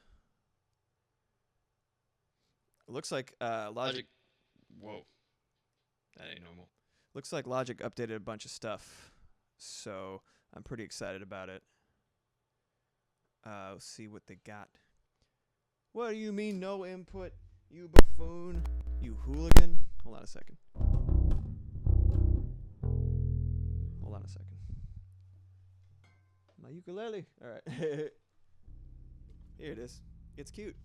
It looks like Logic. Whoa. That ain't normal. Looks like Logic updated a bunch of stuff, so I'm pretty excited about it. Let's see what they got. What do you mean no input, you buffoon? You hooligan? Hold on a second. Hold on a second. My ukulele. Alright. Here it is. It's cute.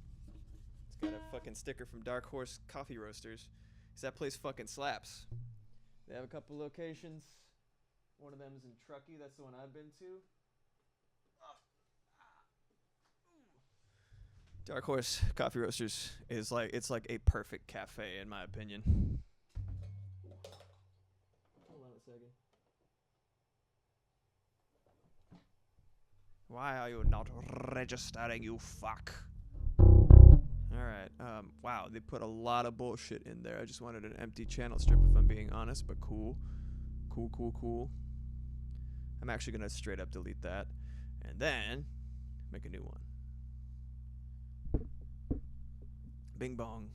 It's got a fucking sticker from Dark Horse Coffee Roasters. 'Cause that place fucking slaps. They have a couple locations. One of them's in Truckee. That's the one I've been to. Dark Horse Coffee Roasters is like, it's like a perfect cafe in my opinion. Hold on a second. Why are you not registering, you fuck? Alright, wow, they put a lot of bullshit in there. I just wanted an empty channel strip if I'm being honest, but cool. Cool. I'm actually gonna straight up delete that. And then, make a new one. Bing bong.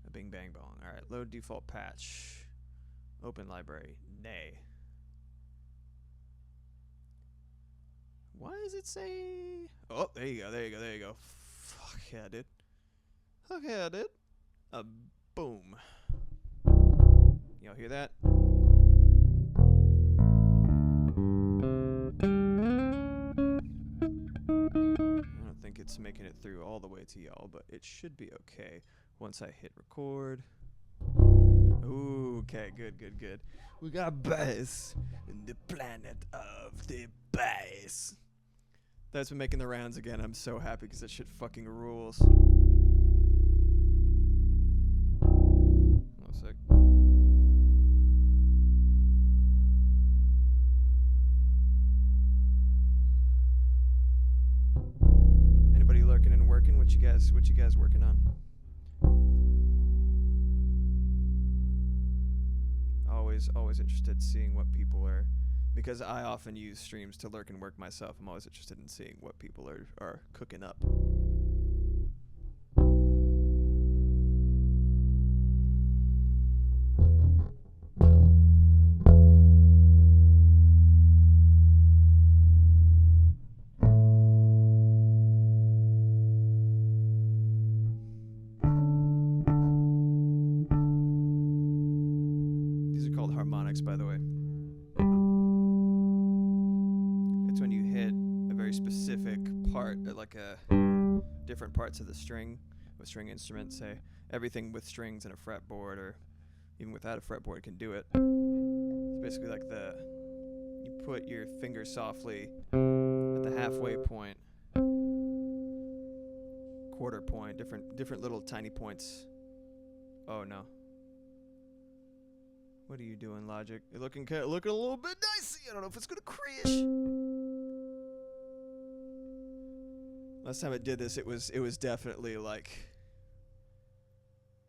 A bing bang bong. Alright, load default patch. Open library. Nay. Why does it say... Oh, there you go. Fuck yeah, dude. Boom. Y'all hear that? I don't think it's making it through all the way to y'all, but it should be okay once I hit record. Ooh, okay, good. We got bass in the planet of the bass. That's been making the rounds again. I'm so happy because that shit fucking rules. Hold on a sec. Anybody lurking and working? What you guys working on? Always interested seeing what people are, because I often use streams to lurk and work myself. I'm always interested in seeing what people are cooking up. These are called harmonics, by the way. It's when you hit a very specific part, like different parts of the string, of a string instrument, say. Everything with strings and a fretboard, or even without a fretboard, can do it. It's basically like you put your finger softly at the halfway point, quarter point, different little tiny points. Oh no. What are you doing, Logic? You're looking a little bit dicey. I don't know if it's gonna crash. Last time it did this, it was definitely like,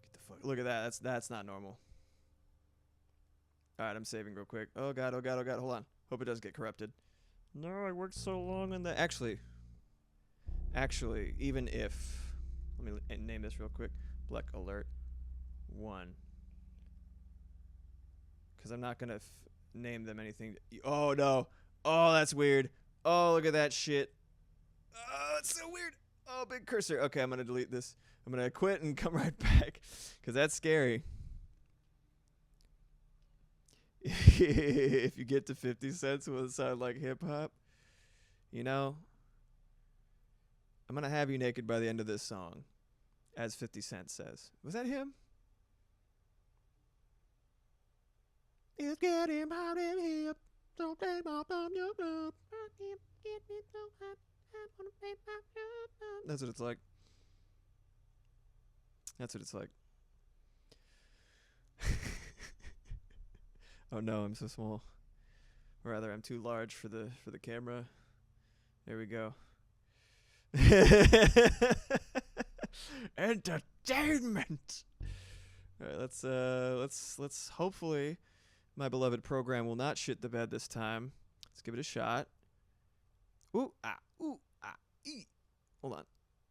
get the fuck. Look at that. That's not normal. All right, I'm saving real quick. Oh god. Hold on. Hope it doesn't get corrupted. No, I worked so long on that. Actually, even if, let me name this real quick. Black Alert 1. Because I'm not going to name them anything. Oh, no. Oh, that's weird. Oh, look at that shit. Oh, it's so weird. Oh, big cursor. Okay, I'm going to delete this. I'm going to quit and come right back. Because that's scary. If you get to 50 cents, will it sound like hip-hop? You know? I'm going to have you naked by the end of this song. As 50 Cent says. Was that him? It's getting hot in here. So play my bum your club. Get me so hot. I wanna play my club. That's what it's like. Oh no, I'm so small. Or rather, I'm too large for the camera. There we go. Entertainment. All right, let's hopefully my beloved program will not shit the bed this time. Let's give it a shot. Ooh ah ee. Hold on.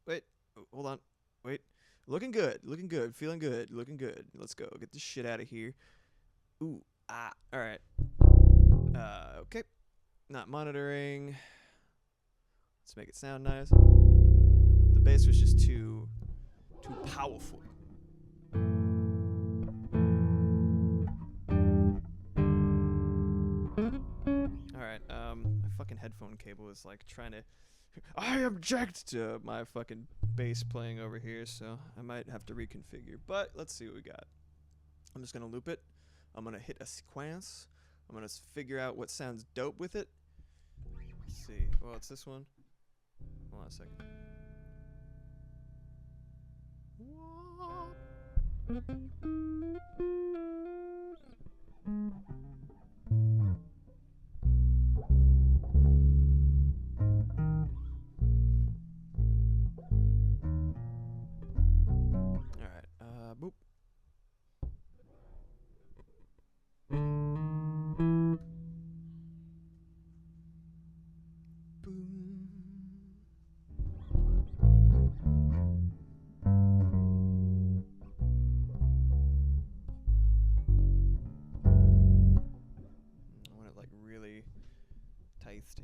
Wait. Hold on. Wait. Looking good. Looking good. Feeling good. Looking good. Let's go. Get this shit out of here. Ooh ah. All right. Okay. Not monitoring. Let's make it sound nice. The bass was just too powerful. Alright, my fucking headphone cable is like trying to I object to my fucking bass playing over here, so I might have to reconfigure. But let's see what we got. I'm just gonna loop it. I'm gonna hit a sequence. I'm gonna figure out what sounds dope with it. Let's see. Well, it's this one. Hold on a second. Alright, boop. Boom. I want it like really tasty.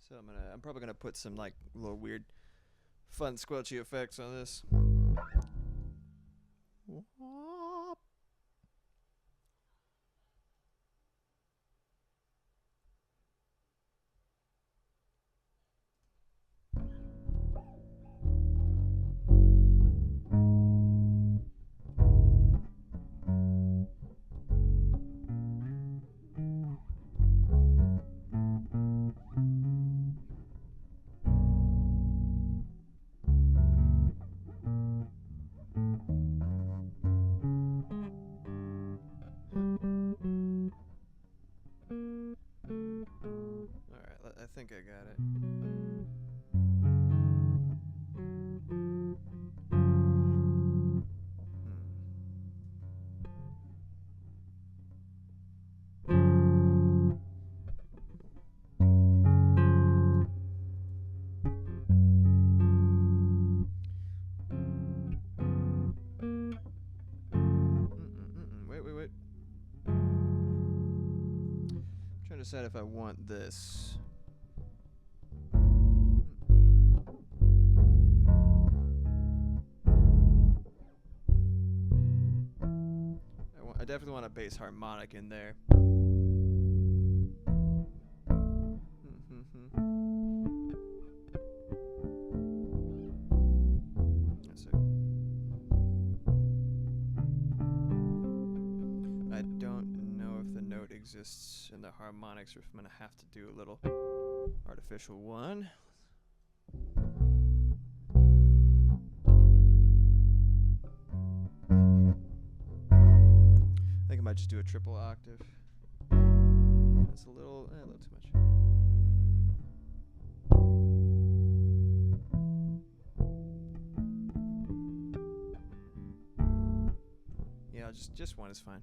So I'm probably gonna put some like little weird fun squelchy effects on this. Alright, I think I got it. Wait. I'm trying to decide if I want this. I definitely want a bass harmonic in there. That's it. I don't know if the note exists in the harmonics or if I'm gonna have to do a little artificial one. I think I might just do a triple octave. That's a little too much. Yeah, just one is fine.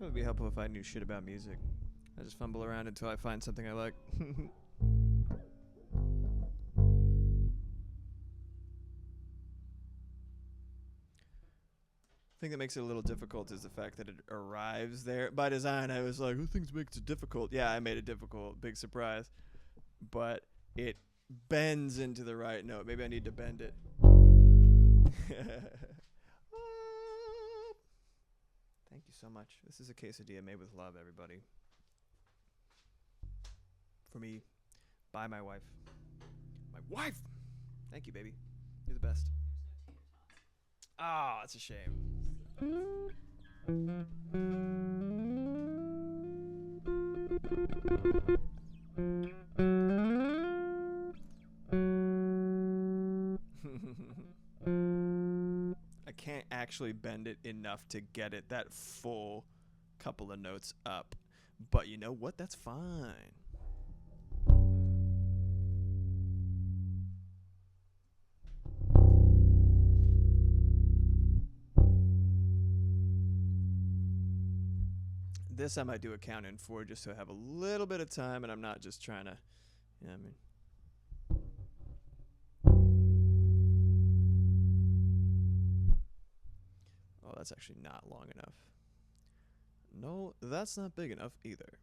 It would be helpful if I knew shit about music. I just fumble around until I find something I like. The thing that makes it a little difficult is the fact that it arrives there. By design, I was like, who thinks makes it difficult? Yeah, I made it difficult. Big surprise. But it bends into the right note. Maybe I need to bend it. Thank you so much. This is a quesadilla made with love, everybody. For me, by my wife. My wife! Thank you, baby. You're the best. Ah, that's a shame. I can't actually bend it enough to get it that full couple of notes up. But you know what? That's fine. This I might do a count in for just so I have a little bit of time and I'm not just trying to, you know what I mean? Oh, that's actually not long enough. No, that's not big enough either.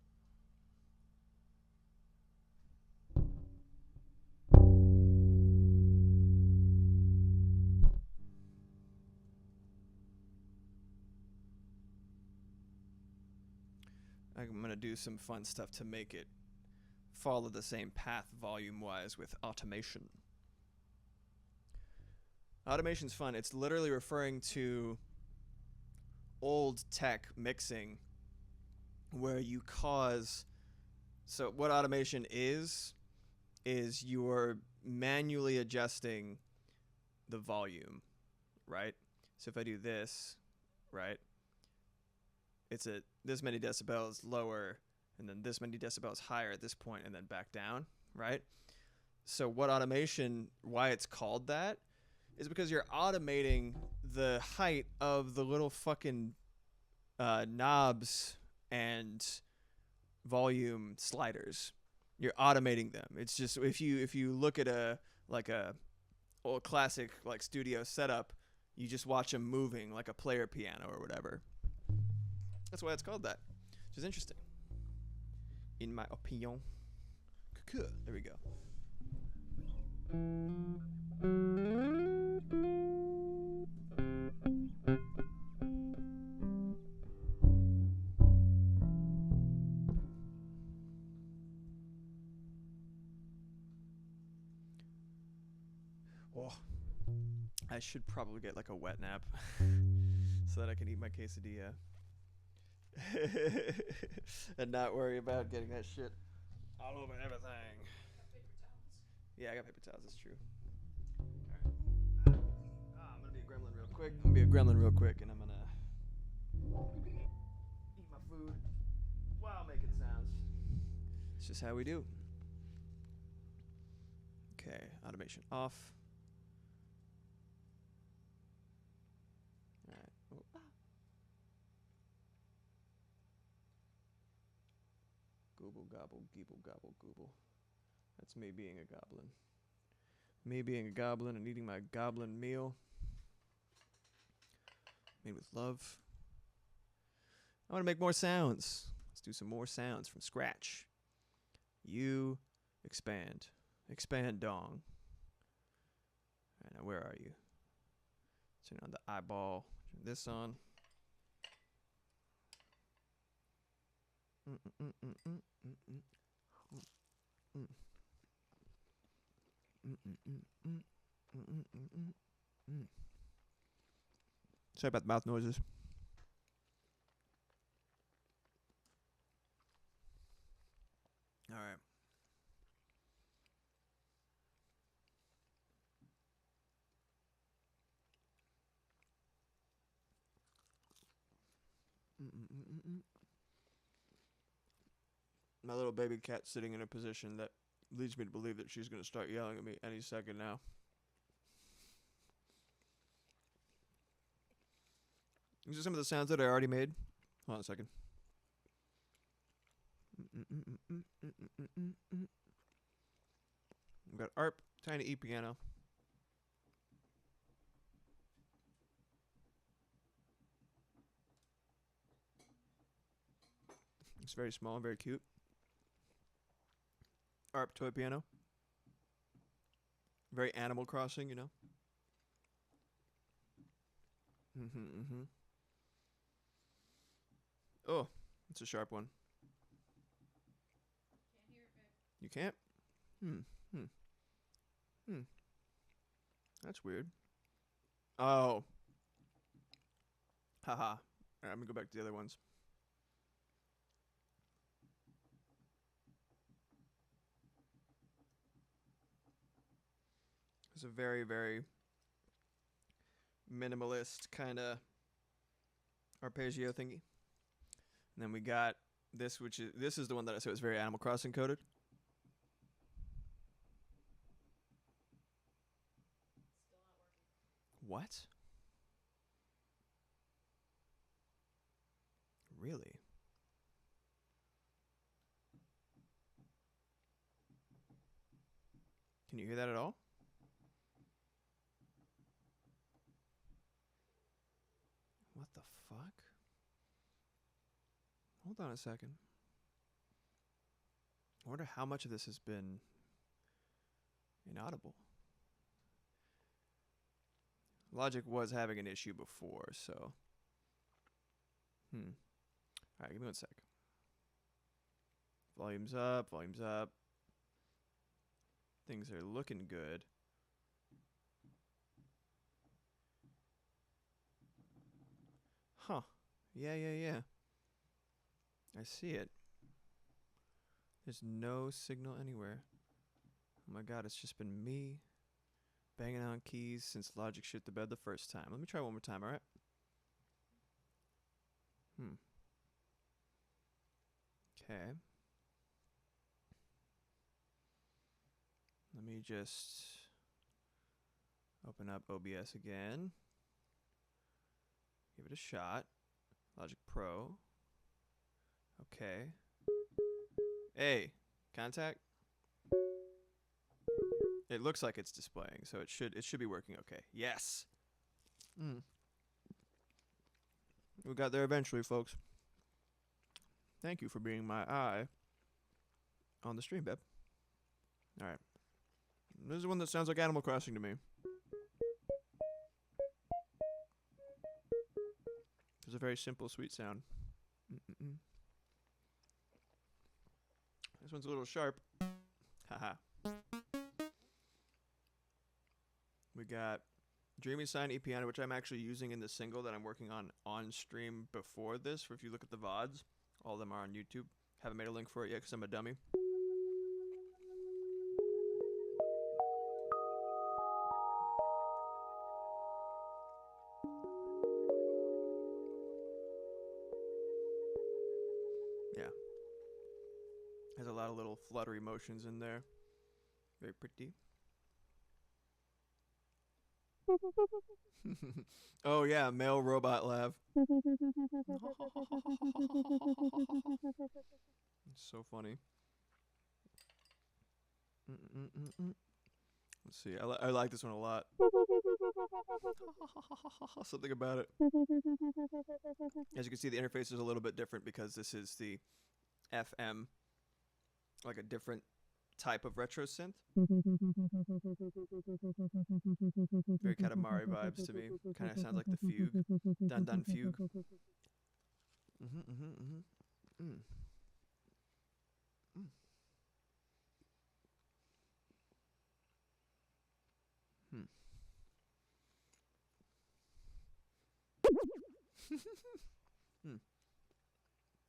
I'm going to do some fun stuff to make it follow the same path volume-wise with automation. Automation's fun. It's literally referring to old tech mixing where you cause... So what automation is you're manually adjusting the volume, right? So if I do this, right, it's this many decibels lower, and then this many decibels higher at this point, and then back down, right? So what automation, why it's called that, is because you're automating the height of the little fucking knobs and volume sliders. You're automating them. It's just if you look at a old classic like studio setup, you just watch them moving like a player piano or whatever. That's why it's called that. Which is interesting, in my opinion. There we go. Oh, I should probably get like a wet nap so that I can eat my quesadilla and not worry about getting that shit all over everything. Yeah, I got paper towels. That's true. I'm gonna be a gremlin real quick. And I'm gonna eat my food while making sounds. It's just how we do. Okay, automation off. Alright. Oh, Gooble gobble, geeble gobble, gooble. That's me being a goblin. Me being a goblin and eating my goblin meal. Made with love. I want to make more sounds. Let's do some more sounds from scratch. You expand. Expand dong. Alright, now where are you? Turn on the eyeball. Turn this on. Sorry about the mouth noises. All right. My little baby cat's sitting in a position that leads me to believe that she's going to start yelling at me any second now. These are some of the sounds that I already made. Hold on a second. We've got ARP, Tiny E piano. It's very small and very cute. ARP toy piano. Very Animal Crossing, you know. Oh, it's a sharp one. Can't hear it, babe. You can't? That's weird. Oh. Haha. Alright, I'm gonna go back to the other ones. It's a very, very minimalist kind of arpeggio thingy. And then we got this, which is the one that I said was very Animal Crossing coded. What? Really? Can you hear that at all? What the fuck? Hold on a second. I wonder how much of this has been inaudible. Logic was having an issue before, so. Alright, give me 1 sec. Volume's up, volume's up. Things are looking good. Huh. Yeah. I see it. There's no signal anywhere. Oh my god, it's just been me banging on keys since Logic shit the bed the first time. Let me try one more time, alright? Okay. Let me just open up OBS again. Give it a shot. Logic Pro. Okay. Hey, contact. It looks like it's displaying, so it should be working okay. Yes. We got there eventually, folks. Thank you for being my eye on the stream, babe. All right. This is one that sounds like Animal Crossing to me. It's a very simple, sweet sound. This one's a little sharp. Haha. We got Dreamy Sign EP Piano, which I'm actually using in the single that I'm working on stream before this. For if you look at the VODs, all of them are on YouTube. Haven't made a link for it yet because I'm a dummy. Yeah. Has a lot of little fluttery motions in there. Very pretty. Oh yeah, male robot laugh. It's so funny. Let's see. I like this one a lot. Something about it. As you can see, the interface is a little bit different because this is the FM, like a different type of retro synth. Very Katamari vibes to me. Kind of sounds like the fugue, Dun Dun Fugue.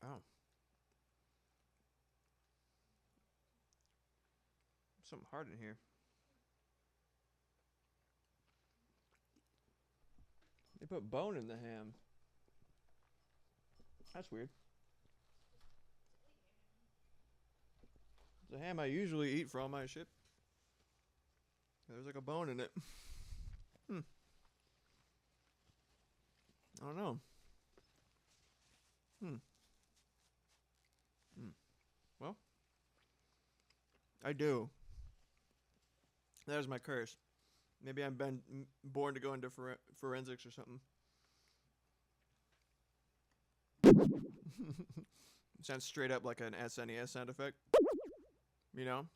Oh. Something hard in here. They put bone in the ham. That's weird. It's a ham I usually eat for all my shit. There's like a bone in it. I don't know. Well, I do. That is my curse. Maybe I'm born to go into forensics or something. Sounds straight up like an SNES sound effect. You know?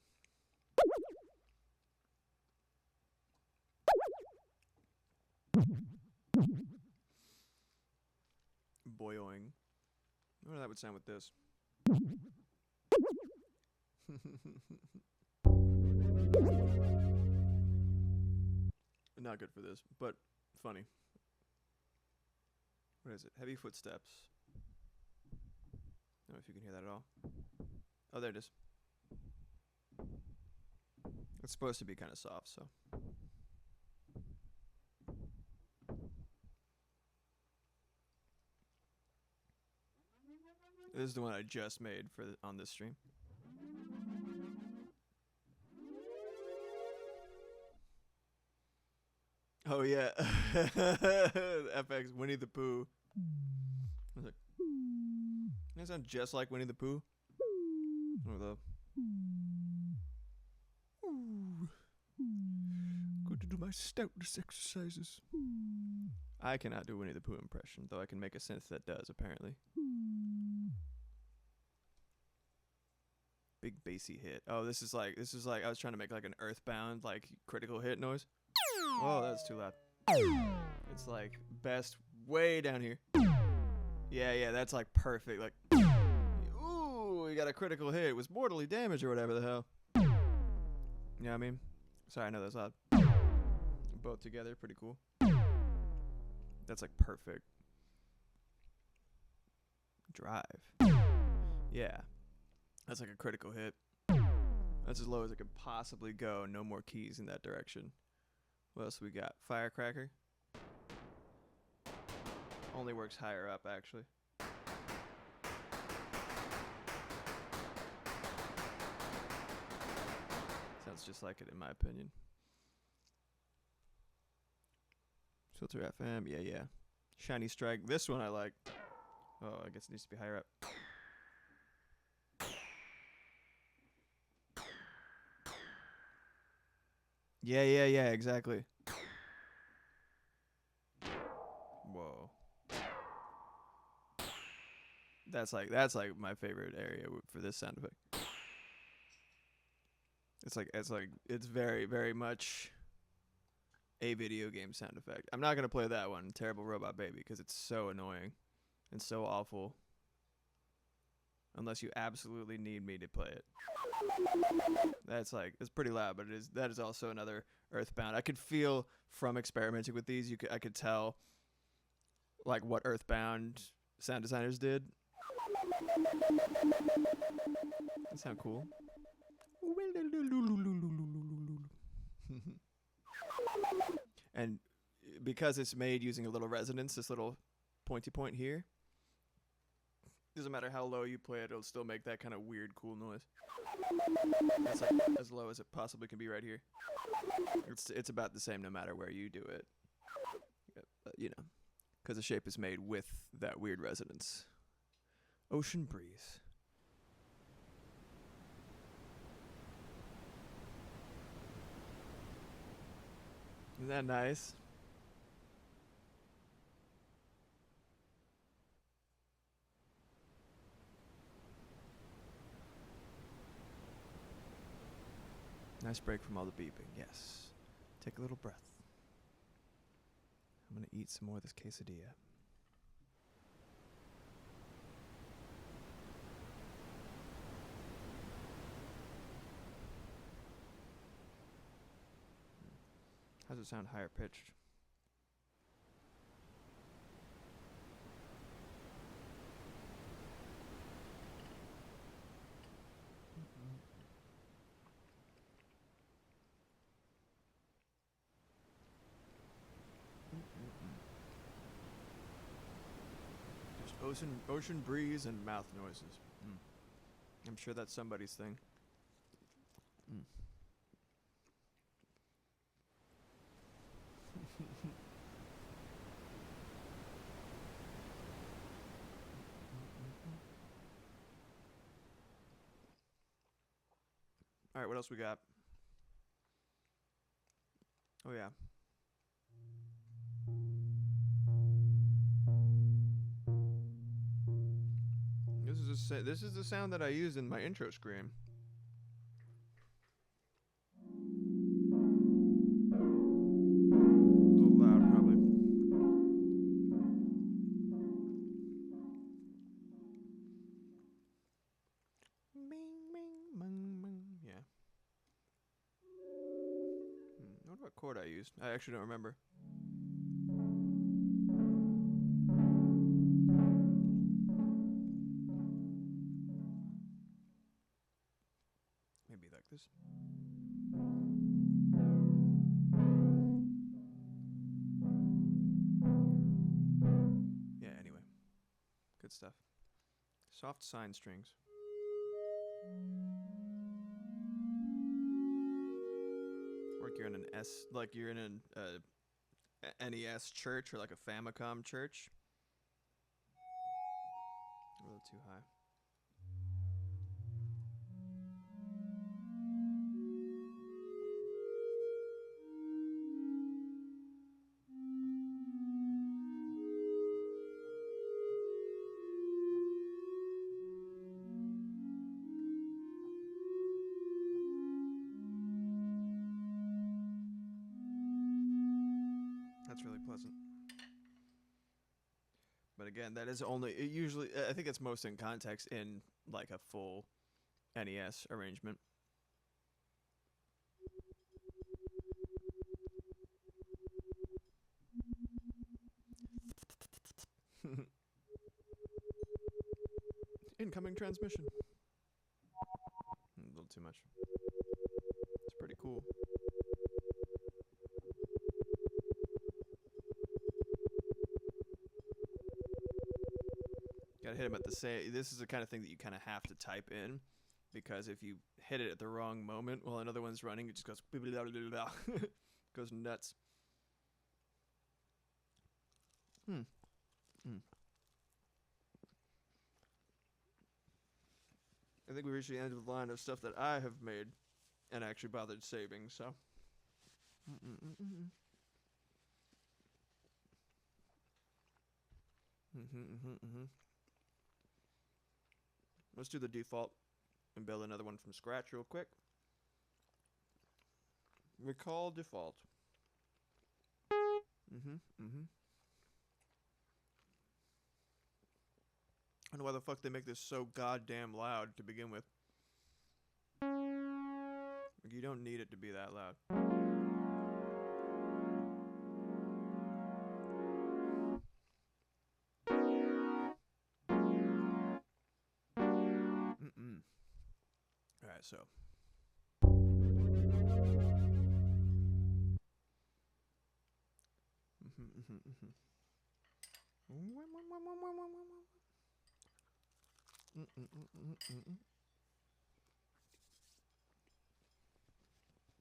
Boyoing. I wonder how that would sound with this. Not good for this, but funny. What is it? Heavy footsteps. I don't know if you can hear that at all. Oh, there it is. It's supposed to be kind of soft, so. This is the one I just made for on this stream. Oh yeah, FX Winnie the Pooh. I was like, doesn't that sound just like Winnie the Pooh? Or the going to do my stoutness exercises. I cannot do Winnie the Pooh impression, though I can make a synth that does, apparently. Big bassy hit. Oh, this is like I was trying to make like an Earthbound like critical hit noise. Oh, that's too loud. It's like best way down here. Yeah, that's like perfect. Like, ooh, you got a critical hit. It was mortally damaged or whatever the hell. You know what I mean? Sorry, I know that's loud. Both together, pretty cool. That's like perfect. Drive. Yeah. That's like a critical hit. That's as low as it could possibly go. No more keys in that direction. What else we got? Firecracker. Only works higher up, actually. Sounds just like it, in my opinion. Filter FM, yeah. Shiny Strike. This one I like. Oh, I guess it needs to be higher up. Yeah, exactly. Whoa. That's like my favorite area for this sound effect. It's very, very much a video game sound effect. I'm not gonna play that one, Terrible Robot Baby, because it's so annoying and so awful. Unless you absolutely need me to play it. It's pretty loud, but that is also another Earthbound. I could feel from experimenting with these, I could tell like what Earthbound sound designers did. That sound cool. And because it's made using a little resonance, this little pointy point here, doesn't matter how low you play it, it'll still make that kind of weird, cool noise. It's like as low as it possibly can be right here. It's about the same no matter where you do it. You know, because the shape is made with that weird resonance. Ocean Breeze. Isn't that nice? Nice break from all the beeping, yes. Take a little breath. I'm gonna eat some more of this quesadilla. How's it sound higher pitched? Just ocean breeze and mouth noises. I'm sure that's somebody's thing. All right, what else we got? Oh yeah. This is the sound that I use in my intro screen. A little loud, probably. Yeah. What chord I used? I actually don't remember. Maybe like this. Yeah, anyway. Good stuff. Soft sine strings. Like you're in an like you're in an NES church or like a Famicom church. A little too high. That's really pleasant. But again, that is only usually. I think it's most in context in like a full NES arrangement. Incoming transmission. A little too much. It's pretty cool. Gotta hit him at the same. This is the kind of thing that you kind of have to type in, because if you hit it at the wrong moment while another one's running, it just goes goes nuts. I think we reached the end of the line of stuff that I have made and actually bothered saving. So. Let's do the default and build another one from scratch real quick. Recall default. I don't know why the fuck they make this so goddamn loud to begin with. Like, you don't need it to be that loud. Alright, so.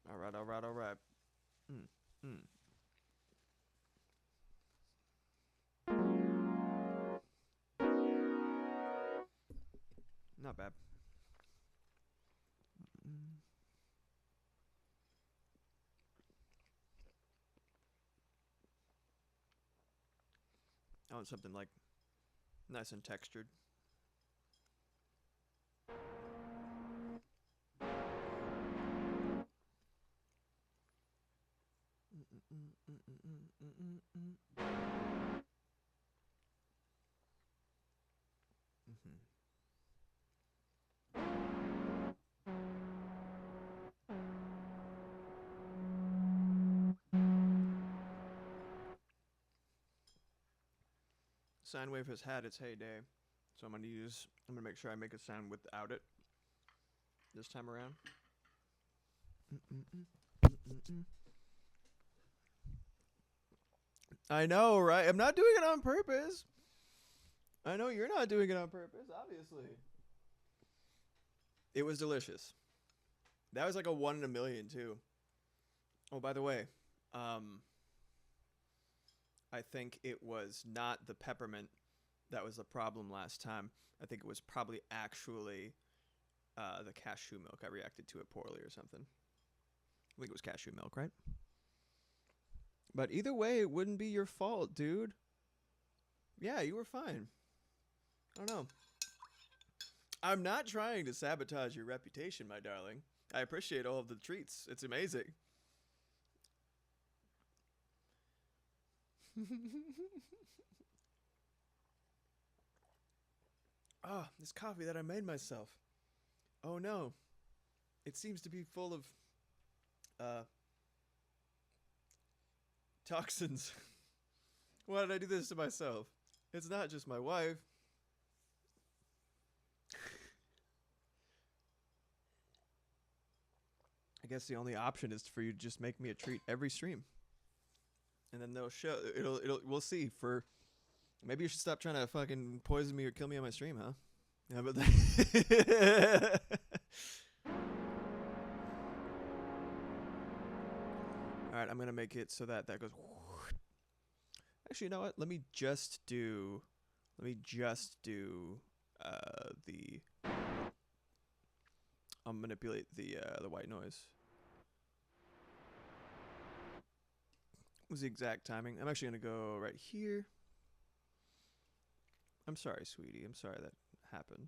Alright. Not bad. I want something like nice and textured. Sine wave has had its heyday, so I'm gonna make sure I make a sound without it this time around. I know, right? I'm not doing it on purpose. I know you're not doing it on purpose, obviously. It was delicious. That was like a 1 in a million too. Oh, by the way, I think it was not the peppermint that was the problem last time. I think it was probably actually the cashew milk. I reacted to it poorly or something. I think it was cashew milk, right? But either way, it wouldn't be your fault, dude. Yeah, you were fine. I don't know. I'm not trying to sabotage your reputation, my darling. I appreciate all of the treats. It's amazing. Ah, this coffee that I made myself. Oh no. It seems to be full of toxins. Why did I do this to myself? It's not just my wife. I guess the only option is for you to just make me a treat every stream. And then they'll show we'll see for maybe you should stop trying to fucking poison me or kill me on my stream, huh? Yeah, but that all right, I'm gonna make it so that that goes. Actually, you know what? Let me just do the. I'll manipulate the white noise. What was the exact timing? I'm actually gonna go right here. I'm sorry, sweetie. I'm sorry that happened.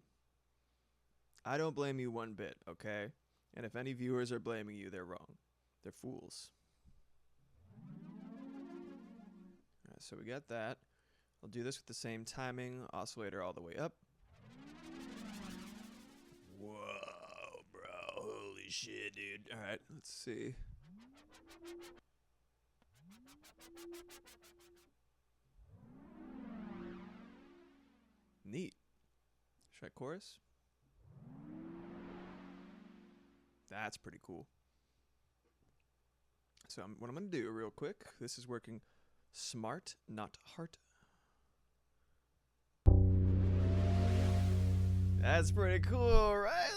I don't blame you one bit, okay? And if any viewers are blaming you, they're wrong. They're fools. Alright, so we got that. I'll do this with the same timing, oscillator all the way up. Whoa, bro. Holy shit, dude. Alright, let's see. Neat. Should I chorus? That's pretty cool. So what I'm going to do real quick, this is working smart, not heart. That's pretty cool, right?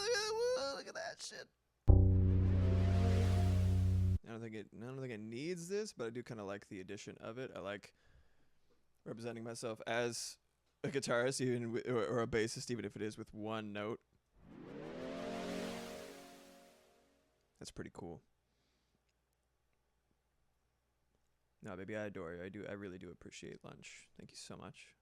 Look at that shit. I don't think it needs this, but I do kind of like the addition of it. I like representing myself as a guitarist, even or a bassist, even if it is with one note. That's pretty cool. No, baby, I adore you. I really do appreciate lunch. Thank you so much.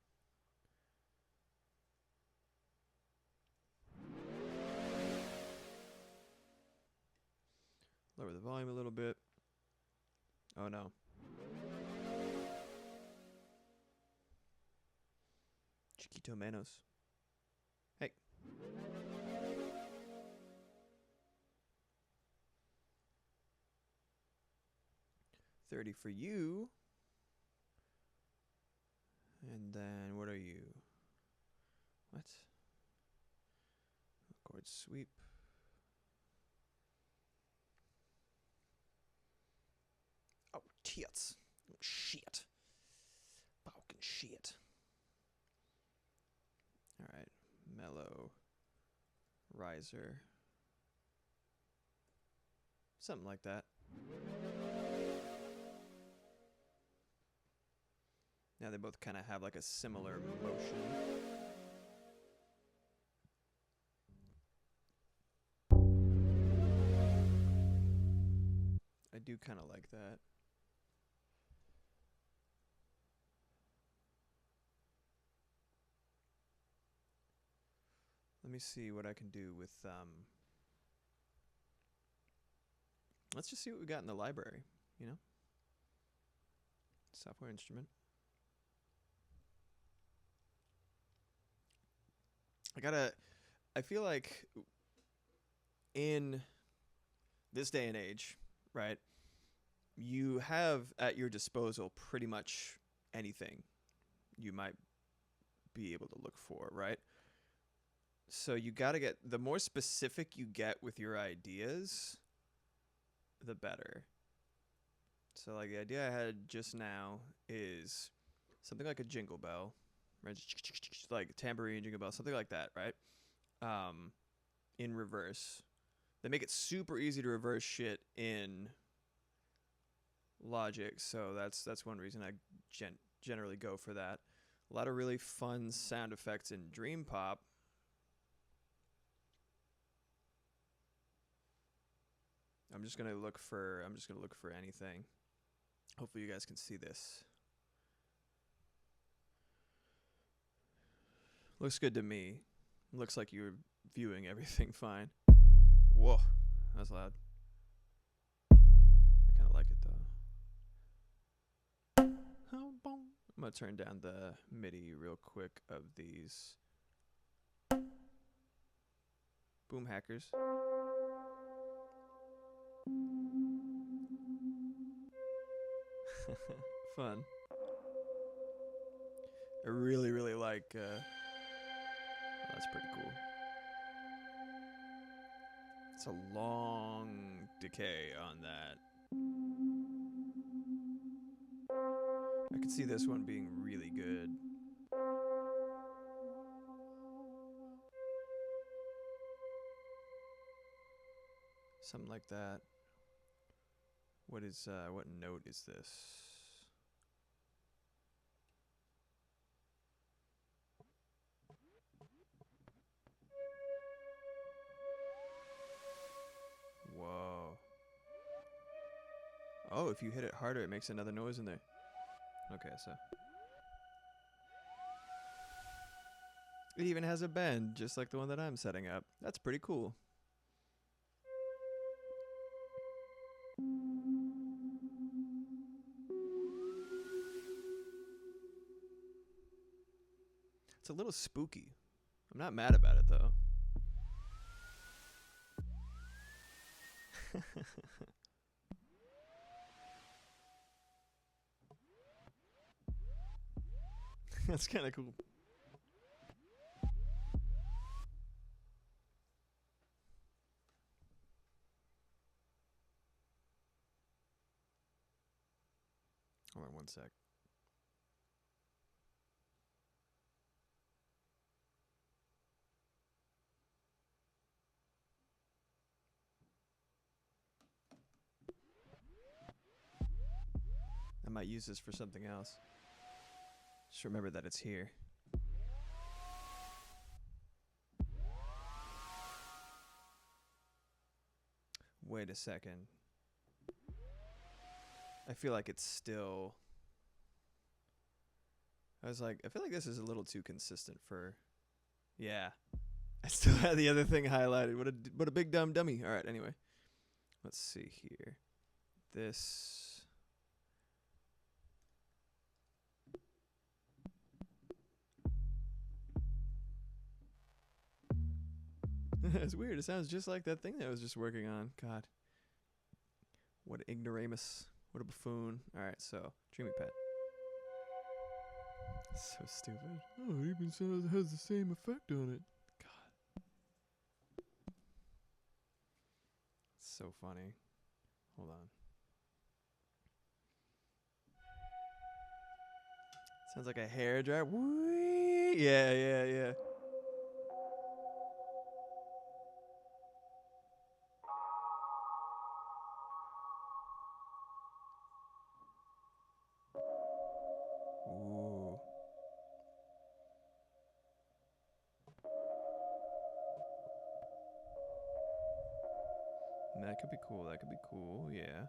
Lower the volume a little bit. Oh no. Chiquito menos. Hey. $30 for you. And then what are you? What? Chord sweep. Oh, tits. Oh, shit. Fucking shit. Alright. Mellow. Riser. Something like that. Now they both kind of have like a similar motion. I do kind of like that. Let me see what I can do with let's just see what we got in the library, you know? Software instrument. I feel like in this day and age, right, you have at your disposal pretty much anything you might be able to look for, right? So you got to get, the more specific you get with your ideas, the better. So like the idea I had just now is something like a jingle bell, right? Like a tambourine jingle bell, something like that, right? In reverse. They make it super easy to reverse shit in Logic, so that's one reason I generally go for that. A lot of really fun sound effects in Dream Pop. I'm just gonna look for anything. Hopefully you guys can see this. Looks good to me. Looks like you're viewing everything fine. Whoa, that's loud. I kind of like it though. I'm gonna turn down the MIDI real quick of these. Boom hackers. Fun. I really like oh, that's pretty cool. It's a long decay on that. I could see this one being really good. Something like that. What note is this? Whoa. Oh, if you hit it harder, it makes another noise in there. Okay, so. It even has a bend, just like the one that I'm setting up. That's pretty cool. It's a little spooky. I'm not mad about it, though. That's kind of cool. Hold on one sec. I might use this for something else. Just remember that it's here. Wait a second. I feel like it's still... I feel like this is a little too consistent for... Yeah. I still had the other thing highlighted. What a big dumb dummy. All right, anyway. Let's see here. This... It's weird. It sounds just like that thing that I was just working on. God. What an ignoramus. What a buffoon. Alright, so, Dreamy Pet. So stupid. Oh, it even has the same effect on it. God. It's so funny. Hold on. Sounds like a hair dryer. Whee! Yeah. Ooh. That could be cool. That could be cool. Yeah.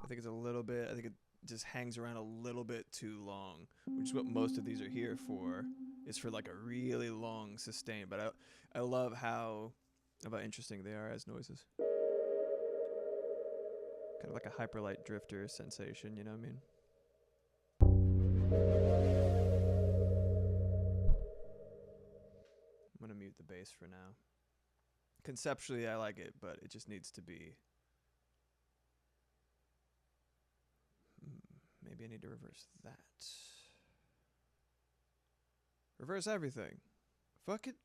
I think it's a little bit. I think it just hangs around a little bit too long, which is what most of these are here for. Is for like a really long sustain. But I love how interesting they are as noises. Kind of like a hyperlight drifter sensation, you know what I mean? I'm gonna mute the bass for now. Conceptually, I like it, but it just needs to be... Maybe I need to reverse that. Reverse everything. Fuck it.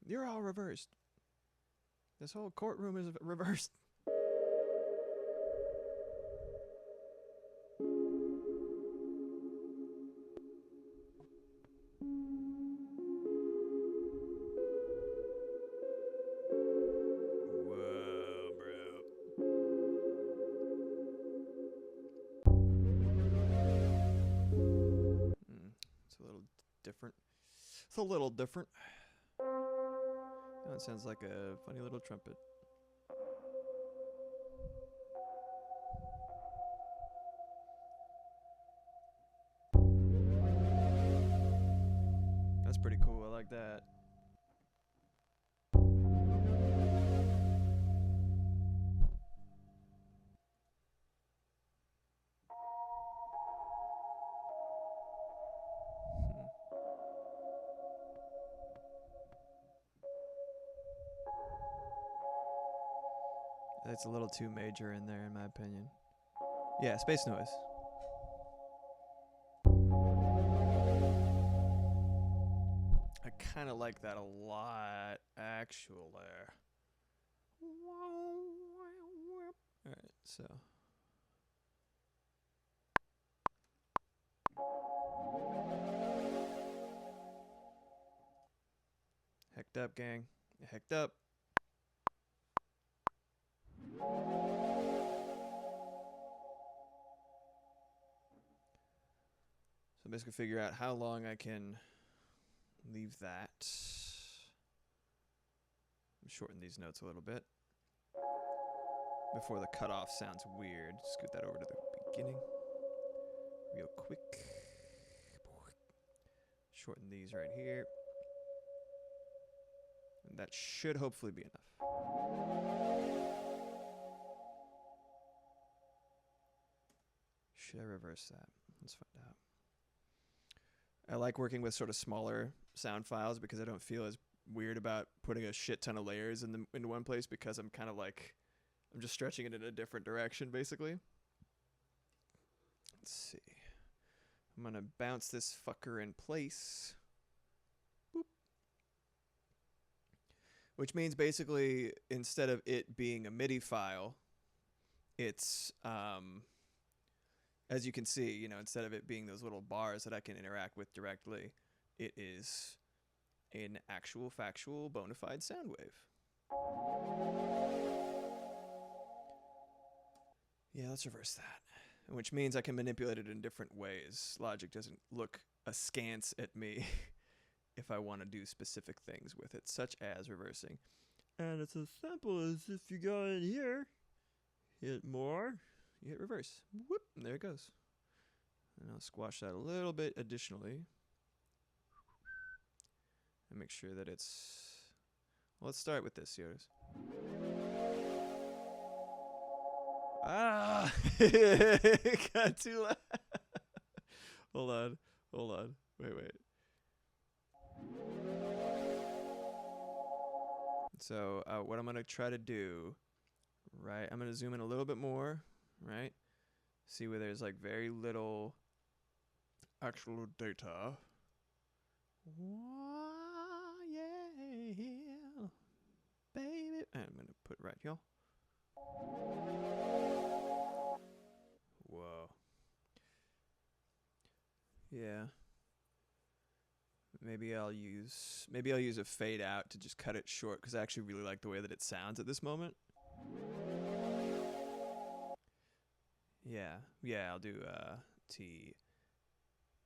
You're all reversed. This whole courtroom is reversed. Whoa, bro. It's a little different. It's a little different. That sounds like a funny little trumpet. That's pretty cool. I like that. That's a little too major in there, in my opinion. Yeah, space noise. I kind of like that a lot, actually. So. Hecked up, gang. Hecked up. So basically figure out how long I can leave that. Shorten these notes a little bit. Before the cutoff sounds weird, scoot that over to the beginning. Real quick. Shorten these right here. And that should hopefully be enough. Should I reverse that? Let's find out. I like working with sort of smaller sound files because I don't feel as weird about putting a shit ton of layers into one place, because I'm kind of like, I'm just stretching it in a different direction, basically. Let's see. I'm going to bounce this fucker in place. Boop. Which means basically, instead of it being a MIDI file, it's, as you can see, you know, instead of it being those little bars that I can interact with directly, it is an actual, factual, bona fide sound wave. Yeah, let's reverse that. Which means I can manipulate it in different ways. Logic doesn't look askance at me if I want to do specific things with it, such as reversing. And it's as simple as if you go in here, hit more, you hit reverse. Whoop, and there it goes. And I'll squash that a little bit additionally. And make sure that it's... Well, let's start with this, Yodas. Ah! It got too loud. Hold on. Wait. So, what I'm going to try to do, right, I'm going to zoom in a little bit more, right? See where there's like very little actual data. Yeah, baby. And I'm going to put it right here. Whoa. Yeah. Maybe I'll use a fade out to just cut it short, because I actually really like the way that it sounds at this moment. Yeah, I'll do T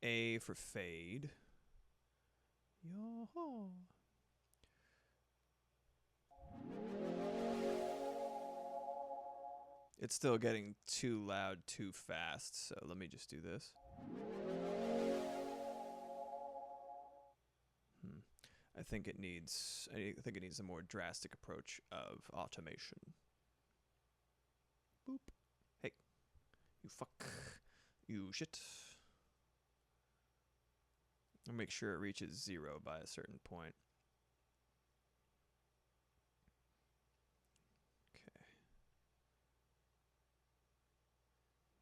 A for fade. Yo. It's still getting too loud too fast, so let me just do this. I think it needs a more drastic approach of automation. Boop. Hey. You fuck. You shit. I'll make sure it reaches 0 by a certain point. Okay.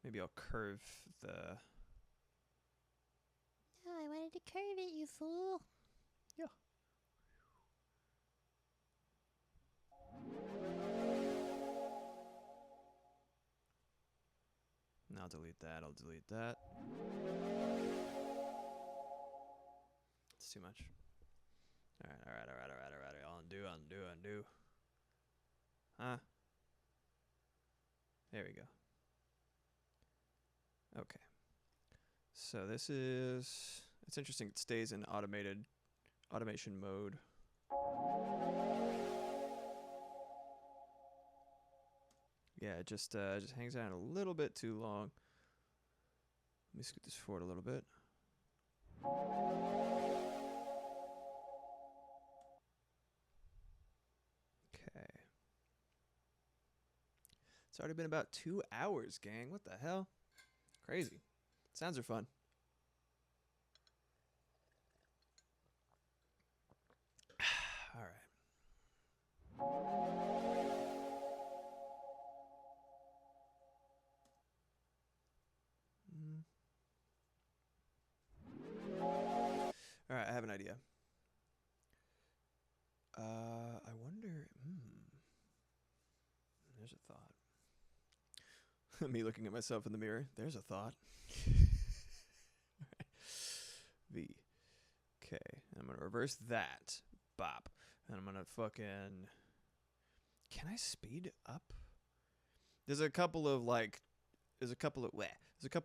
Maybe I'll curve the... No, I wanted to curve it, you fool. Yeah. And I'll delete that. It's too much. Alright. I'll undo. Huh? There we go. Okay. So this is... It's interesting, it stays in automation mode. Yeah, it just hangs out a little bit too long. Let me scoot this forward a little bit. Okay. It's already been about 2 hours, gang. What the hell? Crazy. Sounds are fun. All right. All right, I have an idea. I wonder. There's a thought. Me looking at myself in the mirror. There's a thought. V. Okay. I'm going to reverse that. Bop. And I'm going to fucking... Can I speed up? There's a couple of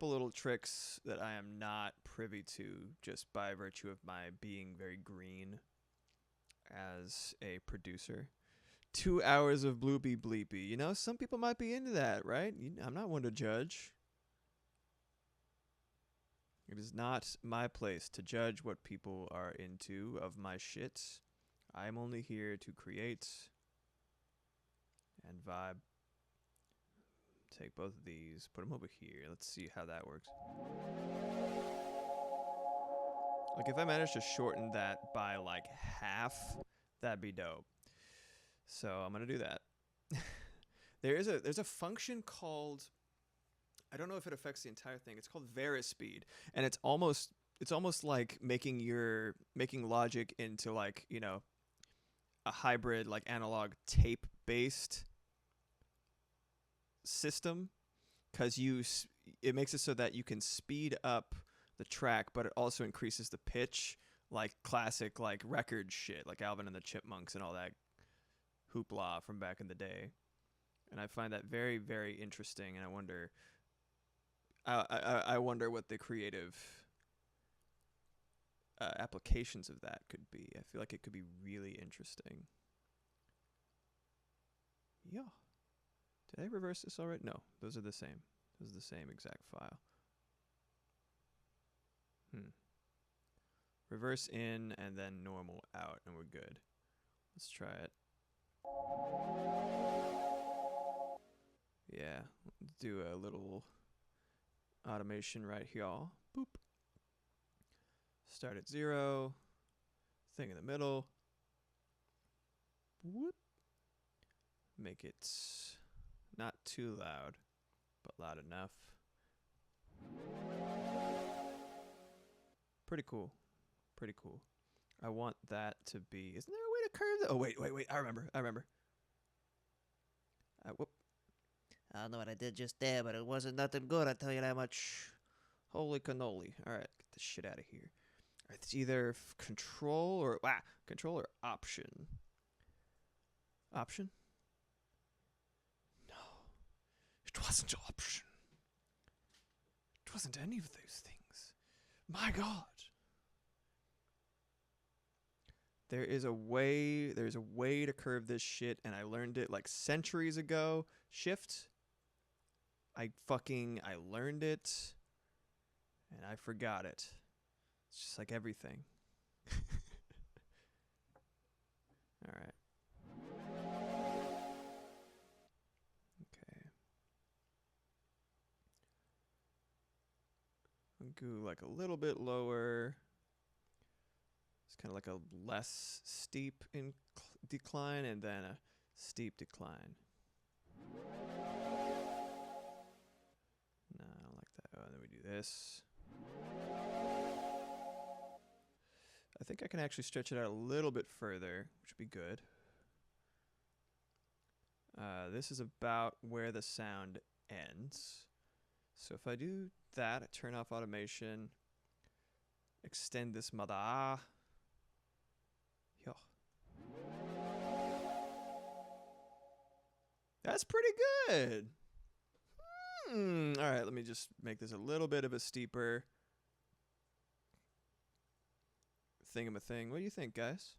little tricks that I am not privy to just by virtue of my being very green as a producer. 2 hours of bloopy bleepy. You know, some people might be into that, right? I'm not one to judge. It is not my place to judge what people are into of my shit. I'm only here to create and vibe. Take both of these, put them over here. Let's see how that works. Like if I manage to shorten that by like half, that'd be dope. So I'm gonna do that. There's a function called, I don't know if it affects the entire thing. It's called Verispeed, and it's almost like making Logic into like, you know, a hybrid like analog tape based system, because it makes it so that you can speed up the track, but it also increases the pitch, like classic like record shit, like Alvin and the Chipmunks and all that hoopla from back in the day. And I find that very, very interesting, and I wonder what the creative applications of that could be. I feel like it could be really interesting. Yeah. Did I reverse this already? No, those are the same. This is the same exact file. Reverse in and then normal out, and we're good. Let's try it. Yeah, let's do a little automation right here. Boop. Start at 0. Thing in the middle. Whoop. Make it not too loud, but loud enough. Pretty cool. Pretty cool. I want that to be... Isn't there a way to curve that? Oh, wait. I remember. Whoop. I don't know what I did just there, but it wasn't nothing good, I'll tell you that much. Holy cannoli. All right, get this shit out of here. All right, it's either control or option. Option? No. It wasn't option. It wasn't any of those things. My God. There's a way to curve this shit, and I learned it like centuries ago. Shift. I learned it, and I forgot it. It's just like everything. All right. Okay. I'll go like a little bit lower. It's kind of like a less steep decline and then a steep decline. No, I don't like that. Oh, and then we do this. I think I can actually stretch it out a little bit further, which would be good. This is about where the sound ends. So if I do that, I turn off automation, extend this mother. Yo. That's pretty good. All right, let me just make this a little bit of a steeper thing. What do you think, guys?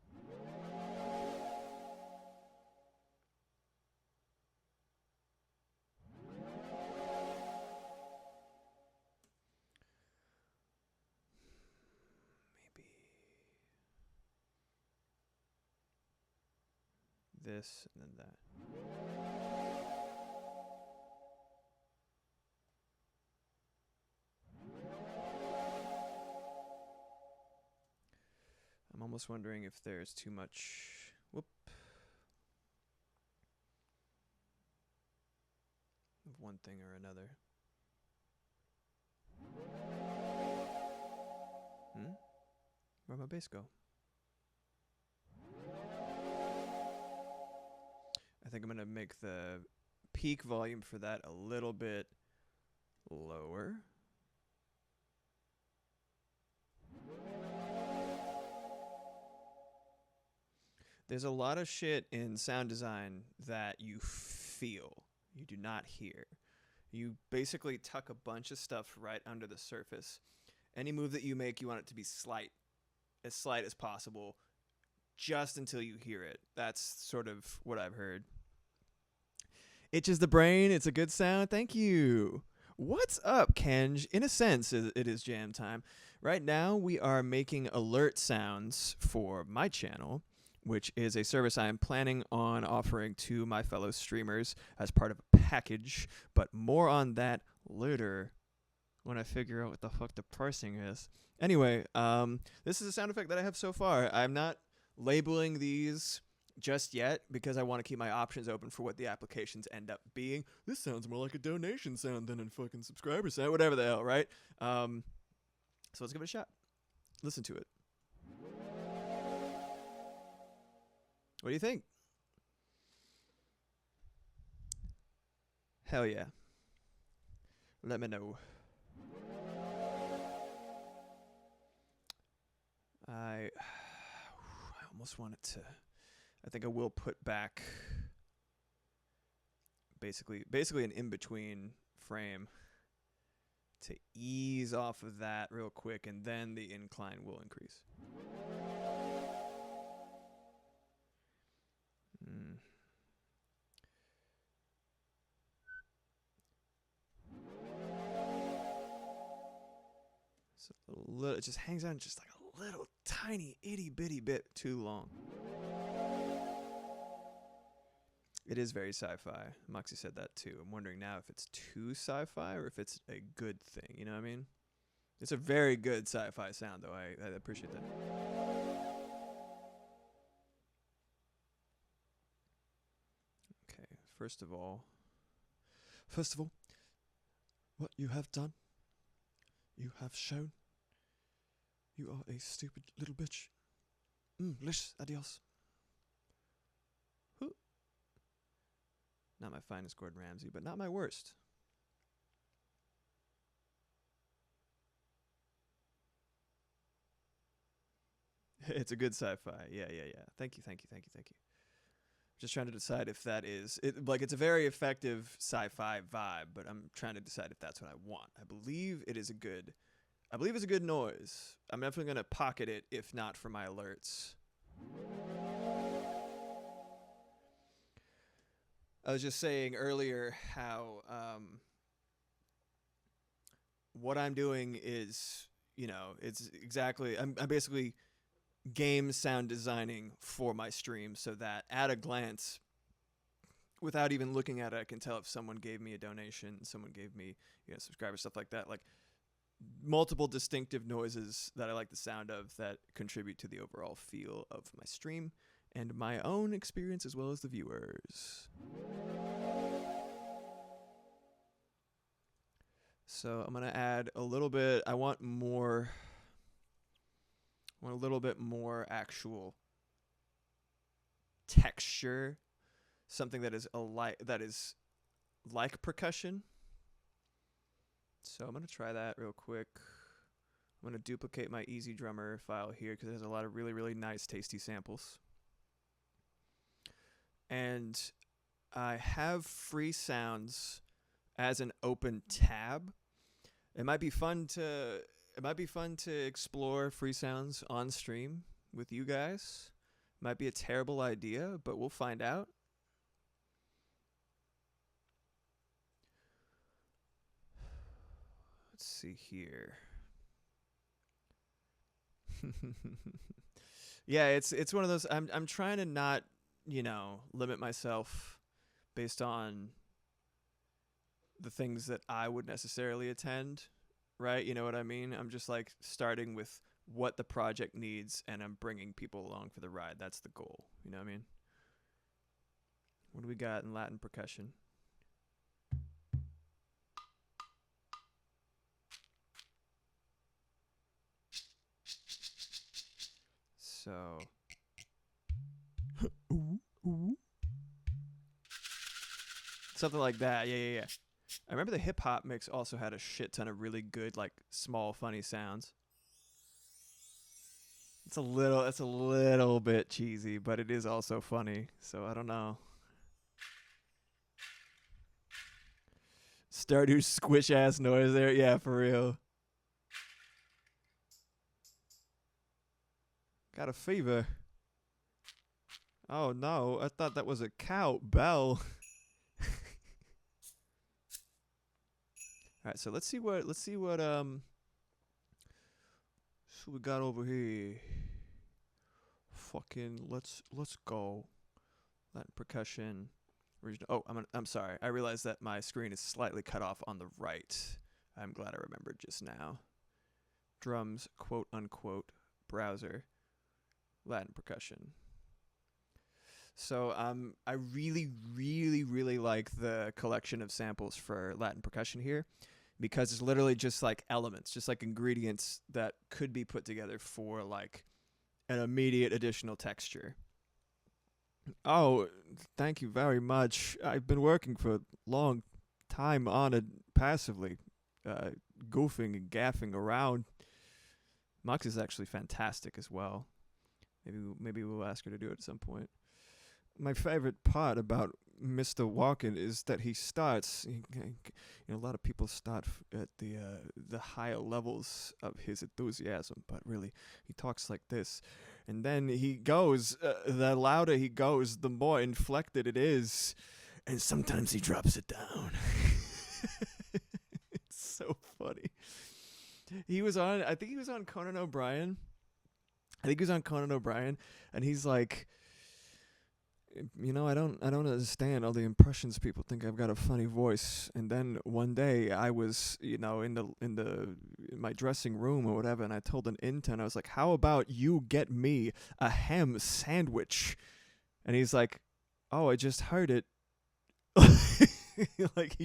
Maybe this and then that. I'm almost wondering if there's too much. Whoop. Of one thing or another. Where'd my bass go? I think I'm gonna make the peak volume for that a little bit Lower. There's a lot of shit in sound design that you feel, you do not hear. You basically tuck a bunch of stuff right under the surface. Any move that you make, you want it to be slight as possible, just until you hear it. That's sort of what I've heard. Itches the brain. It's a good sound. Thank you. What's up, Kenj? In a sense, it is jam time. Right now, we are making alert sounds for my channel, which is a service I am planning on offering to my fellow streamers as part of a package, but more on that later when I figure out what the fuck the pricing is. Anyway, this is a sound effect that I have so far. I'm not labeling these just yet because I want to keep my options open for what the applications end up being. This sounds more like a donation sound than a fucking subscriber sound, whatever the hell, right? So let's give it a shot. Listen to it. What do you think? Hell yeah. Let me know. I almost wanted to. I think I will put back basically an in-between frame to ease off of that real quick, and then the incline will increase. So it just hangs on just like a little tiny itty bitty bit too long. It is very sci-fi. Moxie said that too. I'm wondering now if it's too sci-fi or if it's a good thing. You know what I mean? It's a very good sci-fi sound, though. I appreciate that. Okay, first of all, what you have done, you have shown, you are a stupid little bitch. Lish, adios. Not my finest Gordon Ramsay, but not my worst. It's a good sci-fi. Yeah. Thank you. Just trying to decide if that is it. Like, it's a very effective sci-fi vibe, but I'm trying to decide if that's what I want. I believe it's a good noise. I'm definitely gonna pocket it if not for my alerts. I was just saying earlier how what I'm doing is, it's exactly, I'm basically game sound designing for my stream so that at a glance, without even looking at it, I can tell if someone gave me a donation, someone gave me, subscribers, stuff like that. Like, multiple distinctive noises that I like the sound of that contribute to the overall feel of my stream and my own experience as well as the viewers. So I'm going to add a little bit. I want a little bit more actual texture, something that is like percussion. So I'm going to try that real quick. I'm going to duplicate my Easy Drummer file here because it has a lot of really, really nice, tasty samples. And I have free sounds as an open tab. It might be fun to explore free sounds on stream with you guys. Might be a terrible idea, but we'll find out. Let's see here. Yeah, it's one of those. I'm trying to not, limit myself based on the things that I would necessarily attend, right? You know what I mean? I'm just like starting with what the project needs, and I'm bringing people along for the ride. That's the goal. You know what I mean? What do we got in Latin percussion? So, something like that. Yeah. I remember the hip hop mix also had a shit ton of really good, like, small, funny sounds. It's a little bit cheesy, but it is also funny. So I don't know. Stardew squish ass noise there. Yeah, for real. Got a fever. Oh no, I thought that was a cow. Bell. Alright, so let's see what so we got over here. Fucking let's go. Latin percussion. Regional. Oh, I'm sorry. I realized that my screen is slightly cut off on the right. I'm glad I remembered just now. Drums, quote unquote, browser, Latin percussion. So I really, really, really like the collection of samples for Latin percussion here, because it's literally just like elements, just like ingredients that could be put together for like an immediate additional texture. Oh, thank you very much. I've been working for a long time on it passively, goofing and gaffing around. Mux is actually fantastic as well. Maybe we'll ask her to do it at some point. My favorite part about Mr. Walken is that he starts. A lot of people start at the higher levels of his enthusiasm, but really, he talks like this, and then he goes. The louder he goes, the more inflected it is, and sometimes he drops it down. It's so funny. I think he was on Conan O'Brien. And he's like, I don't understand all the impressions people think I've got a funny voice. And then one day I was, in my dressing room or whatever, and I told an intern, I was like, how about you get me a ham sandwich? And he's like, oh, I just heard it. Like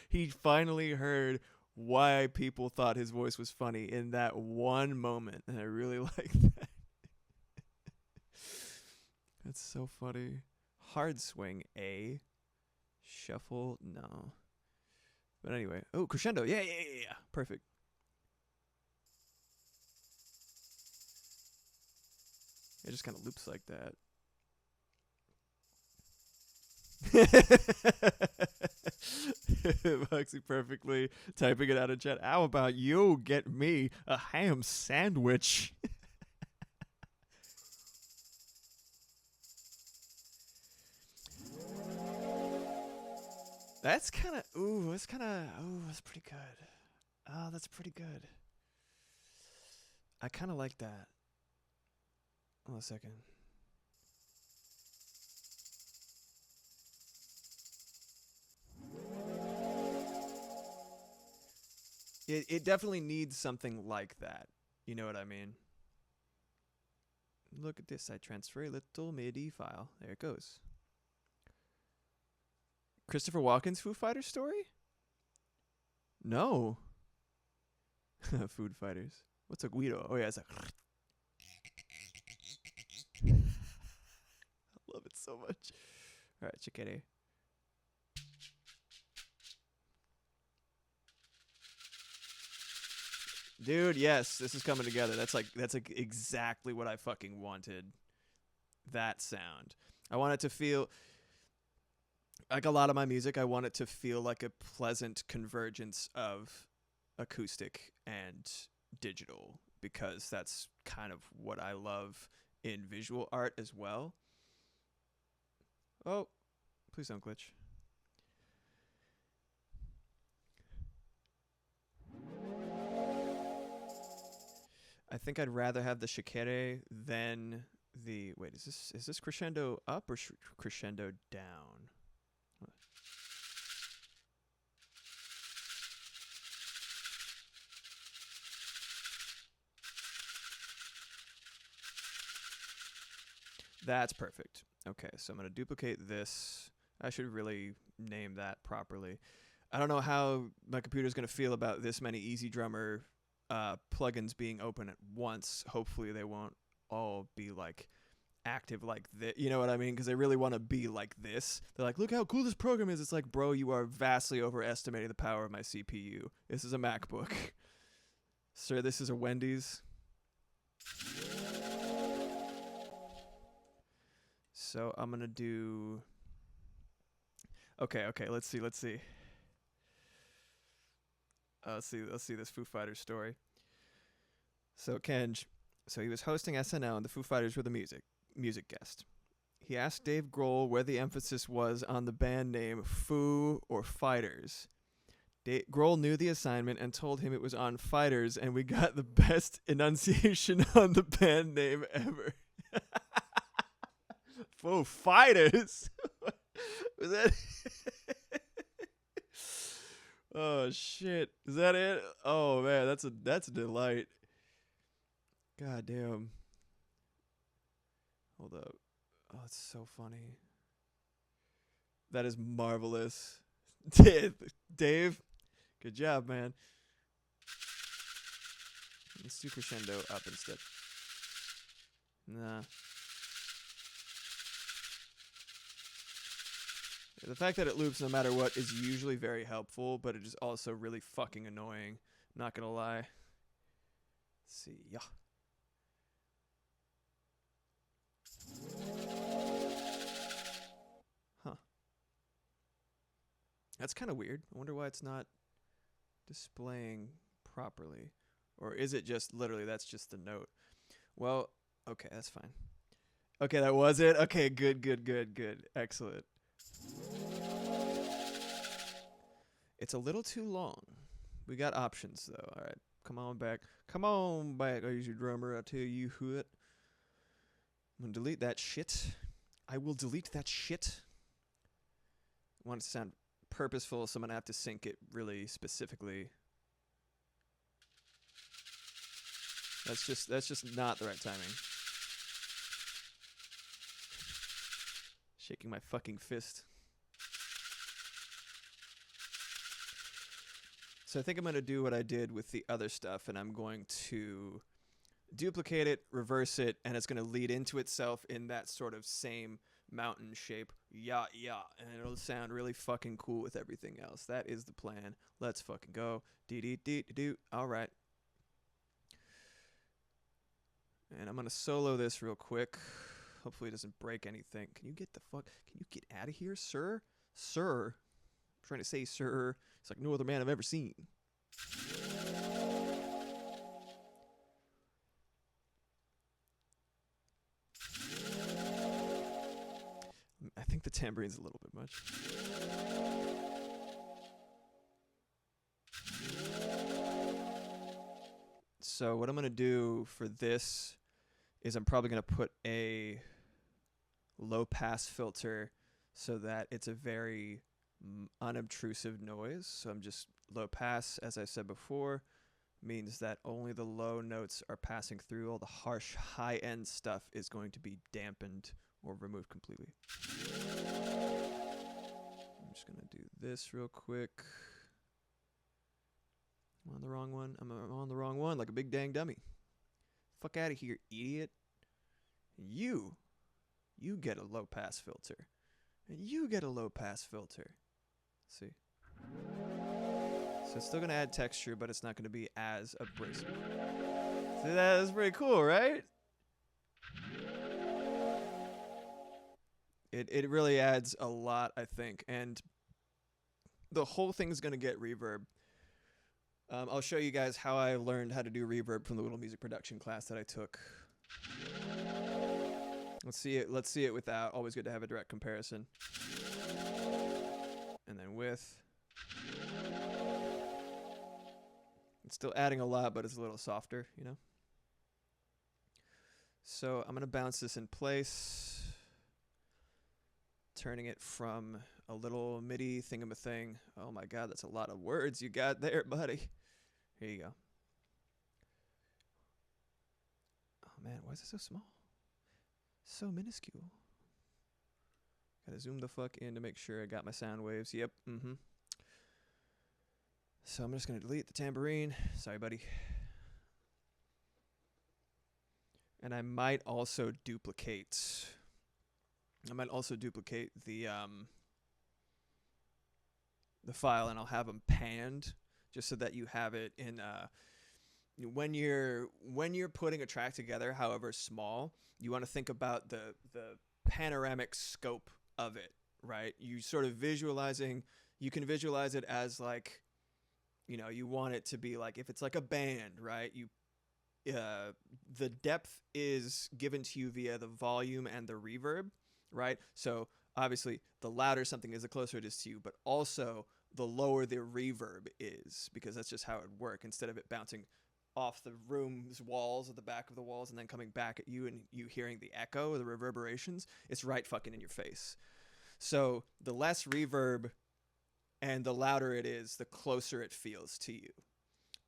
he finally heard why people thought his voice was funny in that one moment, and I really like that. That's so funny. Hard swing, A. Shuffle, no. But anyway, oh, crescendo, yeah, perfect. It just kind of loops like that. Moxie perfectly typing it out of chat. How about you get me a ham sandwich? That's pretty good. Oh, that's pretty good. I kind of like that. Hold on a second. It definitely needs something like that. You know what I mean? Look at this. I transfer a little MIDI file. There it goes. Christopher Walken's Foo Fighters story? No. Food Fighters. What's a Guido? Oh, yeah, it's like... I love it so much. All right, chiquere. Dude, yes, this is coming together. That's exactly what I fucking wanted. That sound. I want it to feel like a lot of my music. I want it to feel like a pleasant convergence of acoustic and digital, because that's kind of what I love in visual art as well. Oh, please don't glitch. I think I'd rather have the chiquere than the... Wait, is this crescendo up or crescendo down? That's perfect. Okay, so I'm going to duplicate this. I should really name that properly. I don't know how my computer's going to feel about this many Easy Drummer plugins being open at once. Hopefully they won't all be like active like this. You know what I mean? Because they really want to be like this. They're like, look how cool this program is. It's like, bro, you are vastly overestimating the power of my CPU. This is a MacBook. Sir, this is a Wendy's. So I'm going to do... Okay, let's see. Let's see this Foo Fighters story. So Kenj, he was hosting SNL and the Foo Fighters were the music guest. He asked Dave Grohl where the emphasis was on the band name Foo or Fighters. Grohl knew the assignment and told him it was on Fighters, and we got the best enunciation on the band name ever. Foo Fighters? Was that... Oh shit. Is that it? Oh man, that's a delight. God damn. Hold up. Oh, it's so funny. That is marvelous. Dave, good job, man. Let's do crescendo up instead. Nah. The fact that it loops no matter what is usually very helpful, but it is also really fucking annoying. Not gonna lie. Let's see. Yeah. Huh. That's kind of weird. I wonder why it's not displaying properly. Or is it just literally that's just the note? Well, okay, that's fine. Okay, that was it? Okay, good. Excellent. It's a little too long. We got options though. All right, come on back. I use your drummer. I tell you what. I'm gonna delete that shit. I will delete that shit. I want it to sound purposeful, so I'm gonna have to sync it really specifically. That's just not the right timing. Shaking my fucking fist. So I think I'm going to do what I did with the other stuff, and I'm going to duplicate it, reverse it, and it's going to lead into itself in that sort of same mountain shape. Yeah. And it'll sound really fucking cool with everything else. That is the plan. Let's fucking go. Dee-dee-dee-dee-doo. All right. And I'm going to solo this real quick. Hopefully it doesn't break anything. Can you get out of here, sir? Sir. I'm trying to say sir. It's like no other man I've ever seen. I think the tambourine's a little bit much. So what I'm going to do for this is I'm probably going to put a low pass filter so that it's a very unobtrusive noise. So I'm just low pass, as I said before, means that only the low notes are passing through. All the harsh high end stuff is going to be dampened or removed completely. I'm just going to do this real quick. I'm on the wrong one. I'm on the wrong one like a big dang dummy. Fuck out of here, idiot. You get a low pass filter. And you get a low pass filter. See? So it's still going to add texture, but it's not going to be as abrasive. See, that is pretty cool, right? It really adds a lot, I think. And the whole thing's going to get reverb. I'll show you guys how I learned how to do reverb from the little music production class that I took. Let's see it without. Always good to have a direct comparison. And then with. It's still adding a lot, but it's a little softer, you know? So I'm going to bounce this in place. Turning it from a little MIDI thingamathing. Oh my god, that's a lot of words you got there, buddy. Here you go. Oh man, why is it so small? So minuscule. Gotta zoom the fuck in to make sure I got my sound waves. Yep, So I'm just gonna delete the tambourine. Sorry, buddy. And I might also duplicate the file, and I'll have them panned just so that you have it in when you're putting a track together, however small, you want to think about the panoramic scope of it, right? You sort of you can visualize it as like, you want it to be like, if it's like a band, right? The depth is given to you via the volume and the reverb, right? So obviously the louder something is, the closer it is to you, but also the lower the reverb is, because that's just how it would work. Instead of it bouncing off the room's walls, at the back of the walls, and then coming back at you and you hearing the echo or the reverberations, it's right fucking in your face. So the less reverb and the louder it is, the closer it feels to you.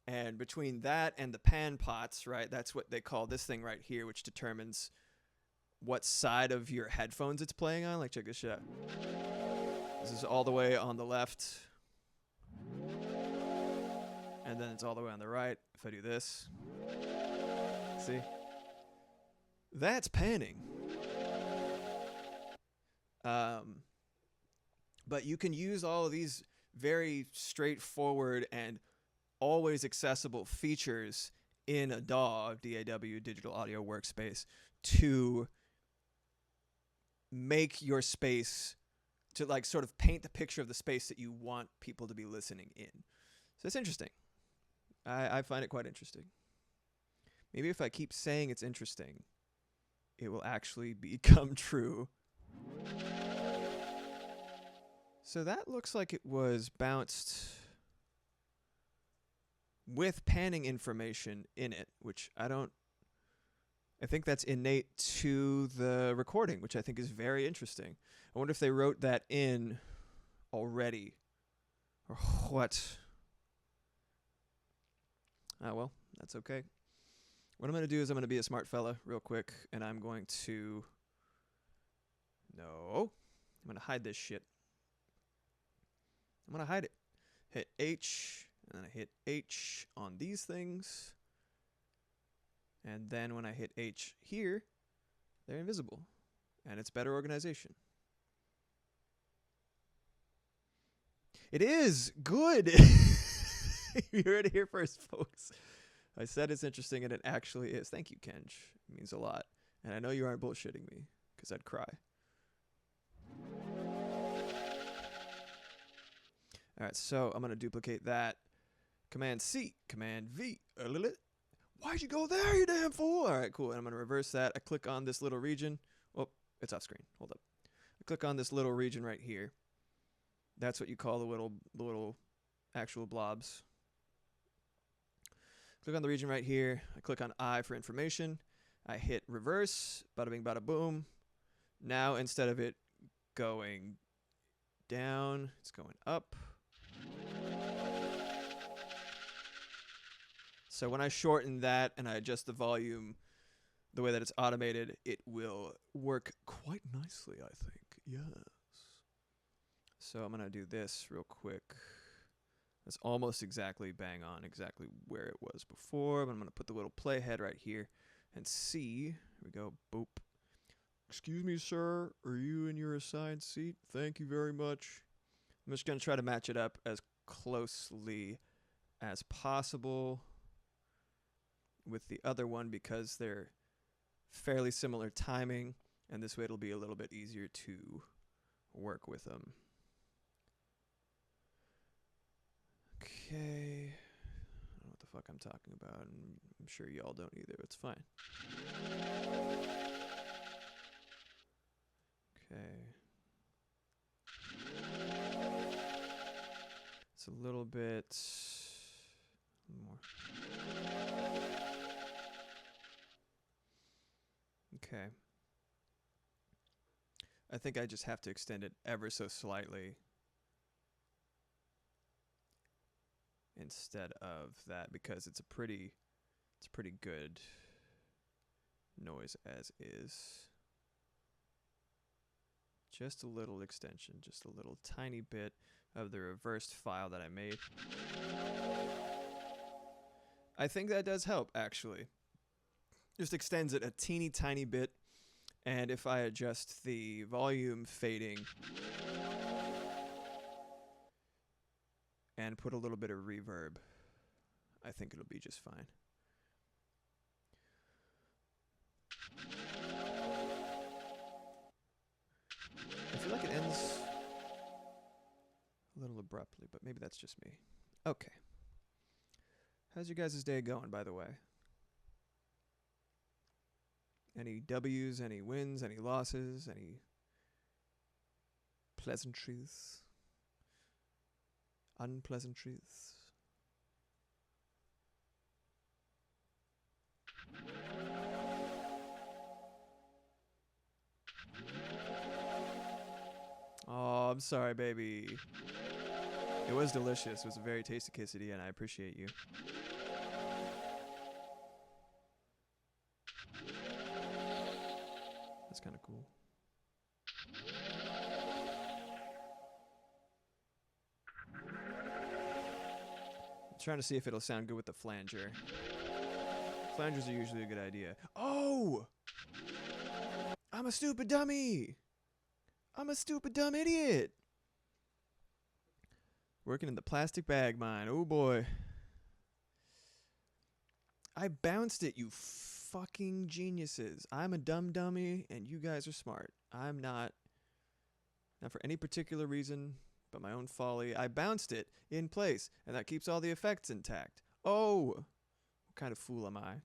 And between that and the pan pots, right, that's what they call this thing right here, which determines what side of your headphones it's playing on. Like, check this shit out. This is all the way on the left. And then it's all the way on the right. If I do this, see? That's panning. But you can use all of these very straightforward and always accessible features in a DAW, DAW, Digital Audio Workspace, to make your space, to like sort of paint the picture of the space that you want people to be listening in. So it's interesting. I find it quite interesting. Maybe if I keep saying it's interesting, it will actually become true. So that looks like it was bounced with panning information in it, which I think that's innate to the recording, which I think is very interesting. I wonder if they wrote that in already or what. Ah, well, that's okay. What I'm going to do is I'm going to be a smart fella real quick, and I'm going to hide this shit. I'm going to hide it. Hit H, and then I hit H on these things. And then when I hit H here, they're invisible. And it's better organization. It is good. You heard it here first, folks. I said it's interesting, and it actually is. Thank you, Kenj. It means a lot. And I know you aren't bullshitting me, because I'd cry. All right, so I'm going to duplicate that. Command C, Command V. Why'd you go there, you damn fool? All right, cool. And I'm going to reverse that. I click on this little region. Oh, it's off screen. Hold up. I click on this little region right here. That's what you call the little actual blobs. Click on the region right here. I click on I for information. I hit reverse. Bada bing, bada boom. Now, instead of it going down, it's going up. So when I shorten that and I adjust the volume the way that it's automated, it will work quite nicely, I think. Yes. So I'm going to do this real quick. That's almost exactly bang on, exactly where it was before. But I'm going to put the little playhead right here and see. Here we go. Boop. Excuse me, sir. Are you in your assigned seat? Thank you very much. I'm just going to try to match it up as closely as possible with the other one because they're fairly similar timing, and this way it'll be a little bit easier to work with them. Okay. I don't know what the fuck I'm talking about, and I'm sure y'all don't either. It's fine. Okay. It's a little bit more. Okay. I think I just have to extend it ever so slightly instead of that because it's a pretty good noise as is. Just a little extension, just a little tiny bit of the reversed file that I made. I think that does help, actually. Just extends it a teeny tiny bit. And if I adjust the volume fading and put a little bit of reverb, I think it'll be just fine. I feel like it ends a little abruptly, but maybe that's just me. Okay. How's your guys' day going, by the way? Any W's, any wins, any losses, any pleasantries, unpleasantries? Oh, I'm sorry, baby. It was delicious. It was a very tasty quesadilla, and I appreciate you. That's kind of cool. I'm trying to see if it'll sound good with the flanger. Flangers are usually a good idea. Oh! I'm a stupid dummy! I'm a stupid dumb idiot! Working in the plastic bag mine. Oh boy. I bounced it, you fucking geniuses. I'm a dumb dummy, and you guys are smart. I'm not. Not for any particular reason, but my own folly. I bounced it in place, and that keeps all the effects intact. Oh! What kind of fool am I?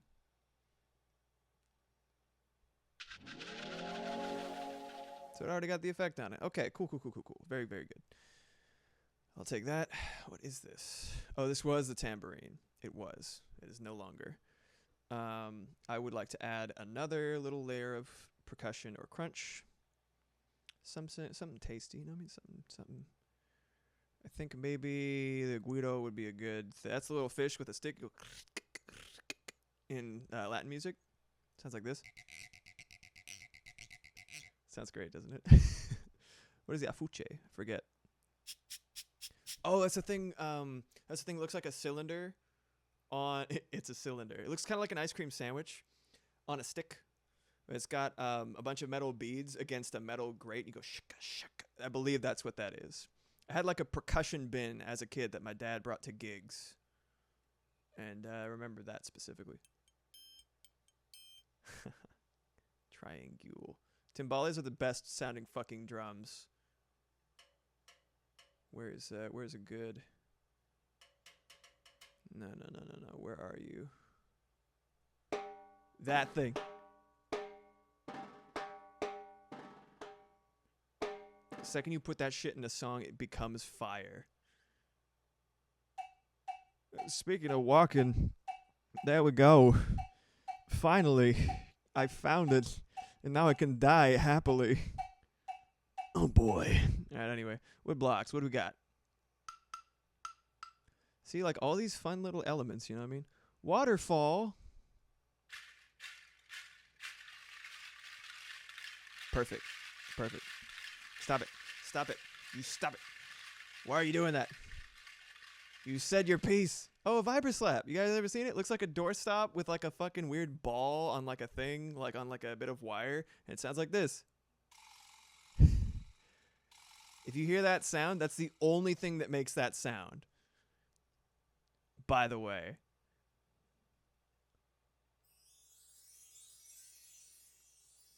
So it already got the effect on it. Okay, cool. Very, very good. I'll take that. What is this? Oh, this was the tambourine. It was. It is no longer. I would like to add another little layer of percussion or crunch. Something tasty, you know what I mean? Something. I think maybe the guiro would be a good. That's the little fish with a stick. In Latin music, sounds like this. Sounds great, doesn't it? What is the afuche? I forget. Oh, that's the thing. That's the thing. That looks like a cylinder. It's a cylinder. It looks kind of like an ice cream sandwich on a stick. It's got a bunch of metal beads against a metal grate. You go shaka shaka. I believe that's what that is. I had like a percussion bin as a kid that my dad brought to gigs, and I remember that specifically. Triangule. Timbales are the best sounding fucking drums. Where's a good? No. Where are you? That thing. The second you put that shit in a song, it becomes fire. Speaking of walking, there we go. Finally, I found it, and now I can die happily. Oh boy. Alright, anyway, wood blocks, what do we got? See, like all these fun little elements, you know what I mean? Waterfall. Perfect. Stop it. You stop it. Why are you doing that? You said your piece. Oh, a vibroslap. You guys ever seen it? Looks like a doorstop with like a fucking weird ball on like a thing, like on like a bit of wire. And it sounds like this. If you hear that sound, that's the only thing that makes that sound. By the way.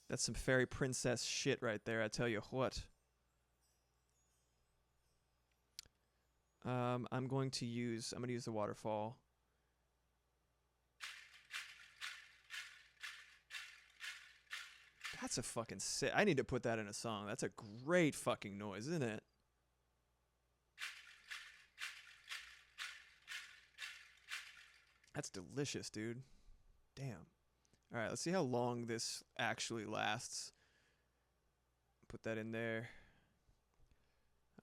That's some fairy princess shit right there, I tell you what. I'm going to use the waterfall. That's a fucking sick. I need to put that in a song. That's a great fucking noise, isn't it? That's delicious, dude. Damn. All right, let's see how long this actually lasts. Put that in there.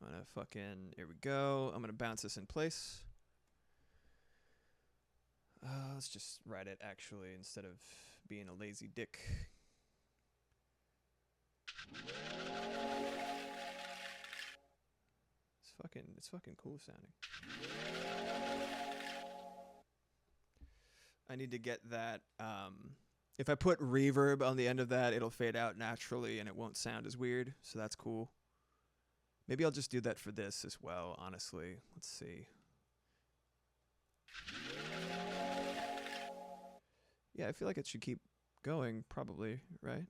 I'm gonna fucking, here we go. I'm gonna bounce this in place. Let's just write it actually instead of being a lazy dick. It's fucking cool sounding. I need to get that If I put reverb on the end of that, it'll fade out naturally and it won't sound as weird. So that's cool. Maybe I'll just do that for this as well, honestly. Let's see. Yeah, I feel like it should keep going, probably, right?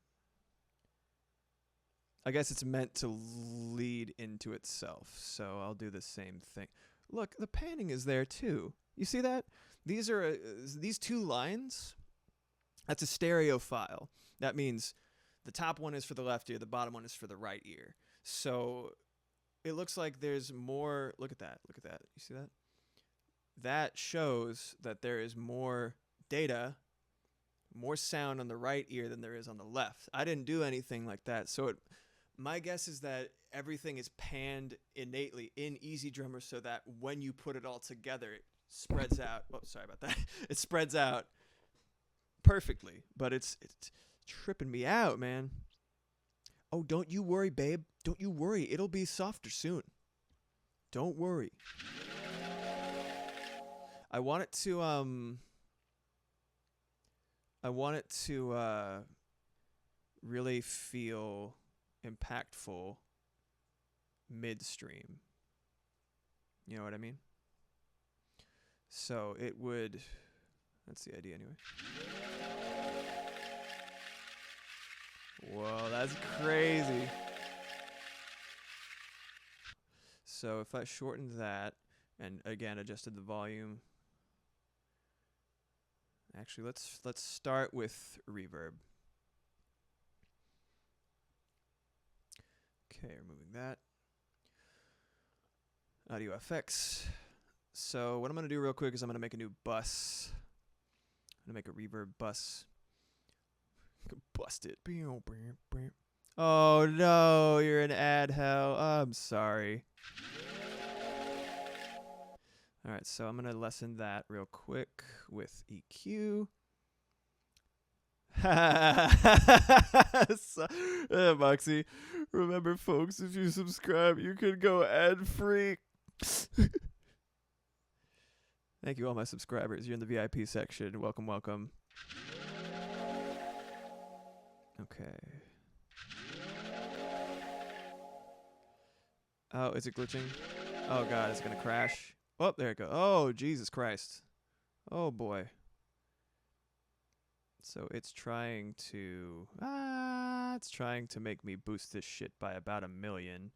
I guess it's meant to lead into itself, so I'll do the same thing. Look, the panning is there too. You see that? These are these two lines. That's a stereo file. That means the top one is for the left ear, the bottom one is for the right ear. So it looks like there's more. Look at that. Look at that. You see that? That shows that there is more data, more sound on the right ear than there is on the left. I didn't do anything like that. So my guess is that everything is panned innately in EZdrummer so that when you put it all together, it spreads out. Oh, sorry about that. It spreads out perfectly, but it's tripping me out, man. Oh, don't you worry, babe. Don't you worry. It'll be softer soon. Don't worry. I want it to really feel impactful midstream. You know what I mean? So it would, that's the idea anyway. Whoa, that's crazy. So if I shortened that and again adjusted the volume. Actually, let's start with reverb. Okay, removing that. Audio effects. So what I'm going to do real quick is I'm going to make a new bus. I'm going to make a reverb bus. Bust it. Oh no, you're in ad hell. I'm sorry. Alright, so I'm going to lessen that real quick with EQ. So, Moxie, remember folks, if you subscribe, you can go ad-free. Thank you all my subscribers. You're in the VIP section. Welcome, welcome. Okay. Oh, is it glitching? Oh god, it's gonna crash. Oh, there it goes. Oh, Jesus Christ. Oh boy. So it's trying to make me boost this shit by about 1 million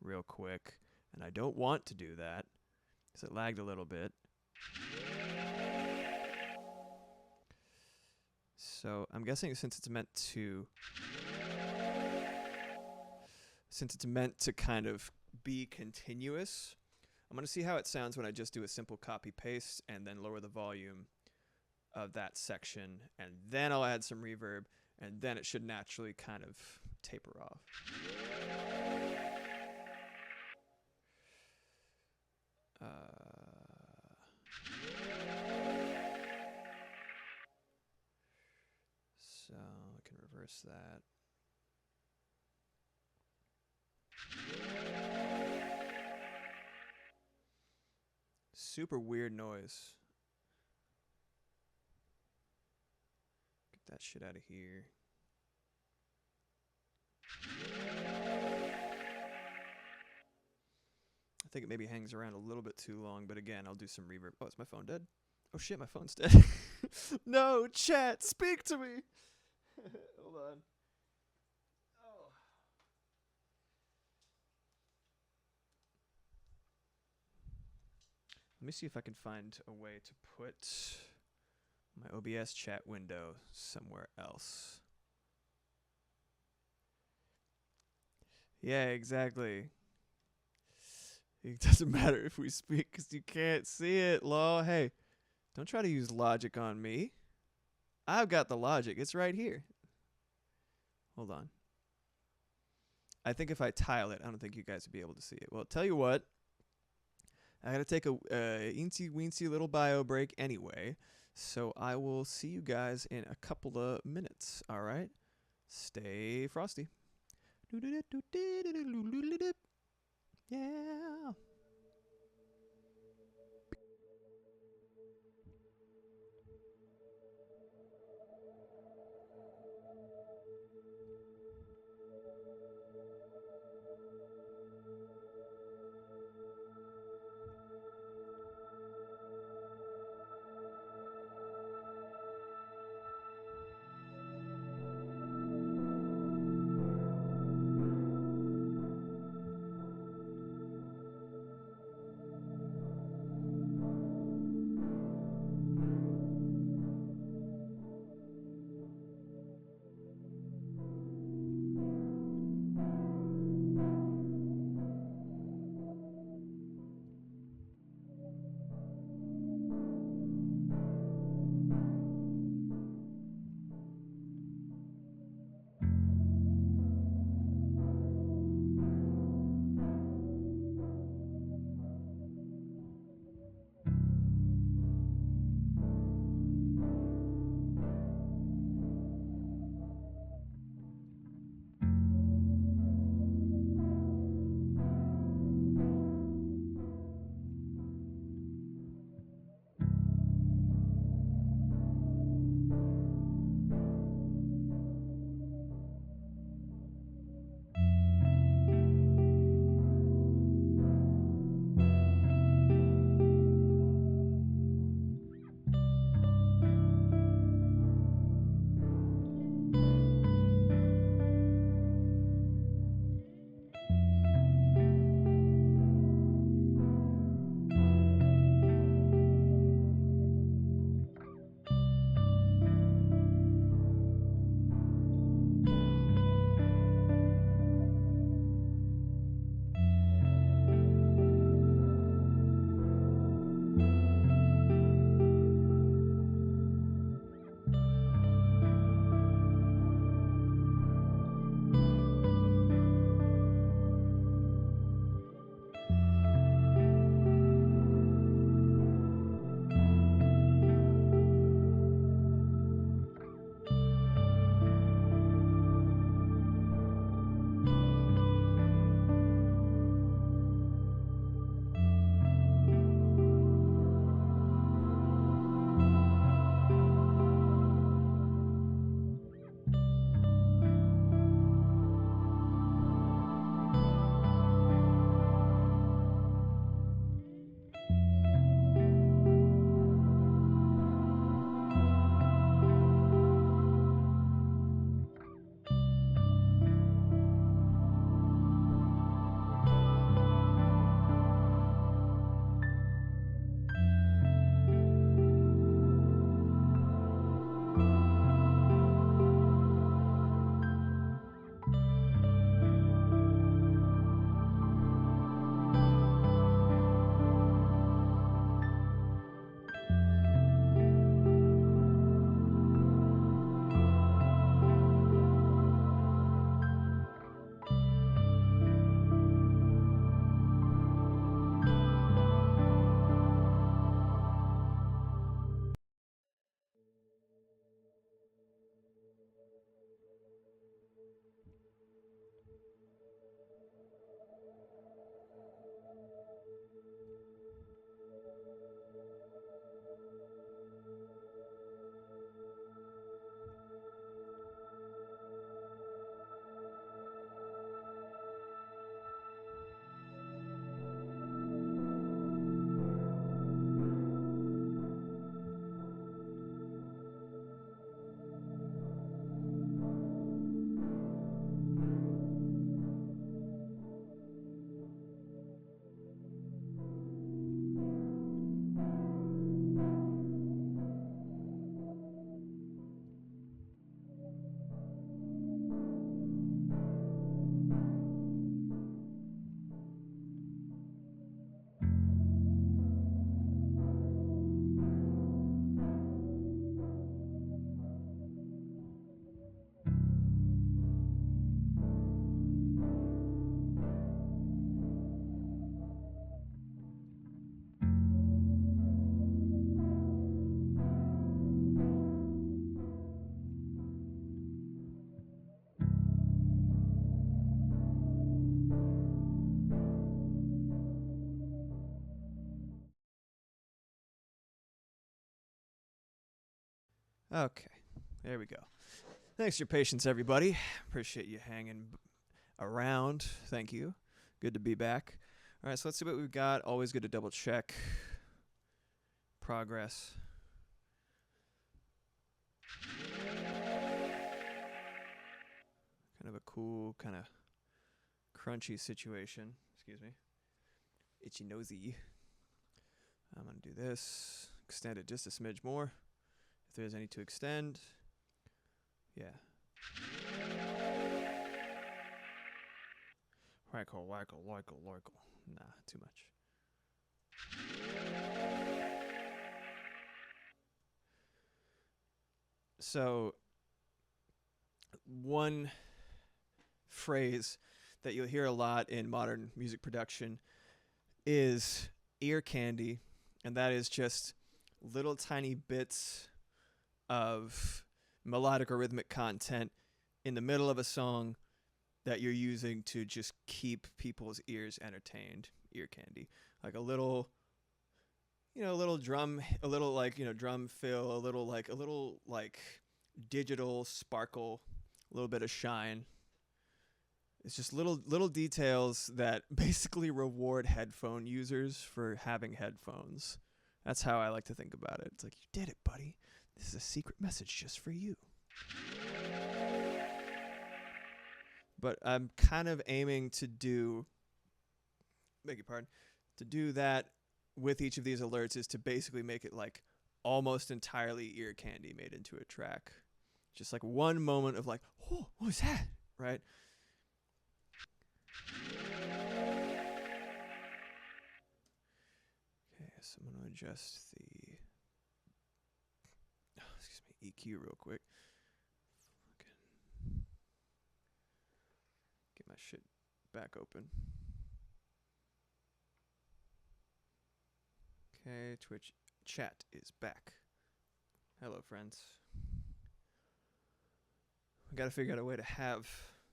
real quick. And I don't want to do that because it lagged a little bit. So I'm guessing since it's meant to kind of be continuous, I'm going to see how it sounds when I just do a simple copy paste and then lower the volume of that section, and then I'll add some reverb, and then it should naturally kind of taper off. So I can reverse that. Super weird noise. Get that shit out of here. I think it maybe hangs around a little bit too long, but again, I'll do some reverb. Oh, is my phone dead? Oh shit, my phone's dead. No, chat, speak to me. Hold on. Oh. Let me see if I can find a way to put my OBS chat window somewhere else. Yeah, exactly. It doesn't matter if we speak because you can't see it, lol. Hey, don't try to use logic on me. I've got the logic. It's right here. Hold on. I think if I tile it, I don't think you guys would be able to see it. Well, tell you what. I gotta take a eensy weensy little bio break anyway. So I will see you guys in a couple of minutes. All right? Stay frosty. Yeah. Okay, there we go. Thanks for your patience, everybody. Appreciate you hanging around. Thank you. Good to be back. All right, so let's see what we've got. Always good to double check progress. Kind of a cool, kind of crunchy situation. Excuse me. Itchy nosy. I'm going to do this. Extend it just a smidge more. If there's any to extend. Yeah. Whackle, whackle, whackle, whackle. Nah, too much. So, one phrase that you'll hear a lot in modern music production is ear candy, and that is just little tiny bits of melodic or rhythmic content in the middle of a song that you're using to just keep people's ears entertained. Ear candy. Like a little, a little drum, a little drum fill, a little digital sparkle, a little bit of shine. It's just little details that basically reward headphone users for having headphones. That's how I like to think about it. It's like, you did it, buddy. This is a secret message just for you. But I'm kind of aiming to do, to do that with each of these alerts is to basically make it like almost entirely ear candy made into a track. Just like one moment of like, oh, what was that? Right? Okay, so I'm going to adjust the EQ real quick. Get my shit back open. Okay, Twitch chat is back. Hello, friends. I gotta figure out a way to have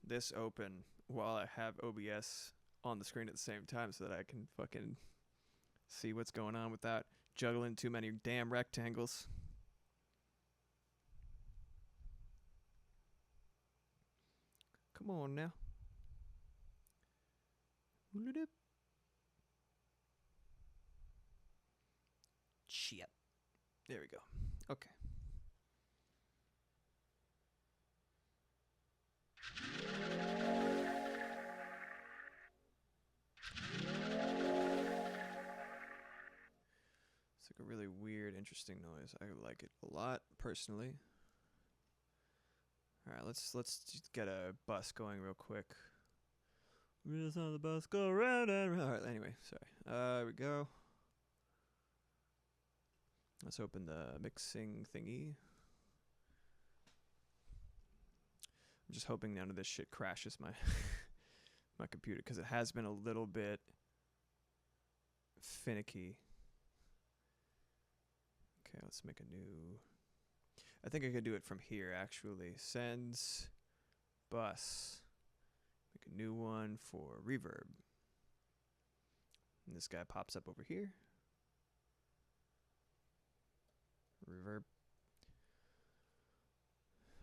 this open while I have OBS on the screen at the same time so that I can fucking see what's going on without juggling too many damn rectangles. Come on now. Shit. There we go. Okay. It's like a really weird, interesting noise. I like it a lot, personally. Alright, let's just get a bus going real quick. Wheels on the bus go round and round. Alright, anyway, sorry. There we go. Let's open the mixing thingy. I'm just hoping none of this shit crashes my my computer, because it has been a little bit finicky. Okay, let's make a new... I think I could do it from here, actually. Sends bus. Make a new one for reverb. And this guy pops up over here. Reverb.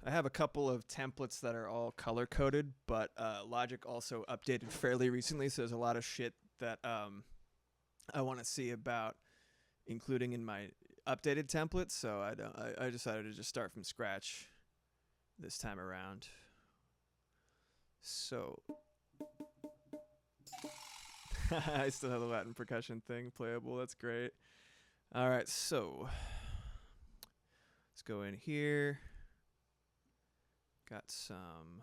I have a couple of templates that are all color coded, but Logic also updated fairly recently, so there's a lot of shit that I want to see about including in my updated templates. So I decided to just start from scratch this time around. So I still have the Latin percussion thing playable. That's great. All right, so let's go in here. Got some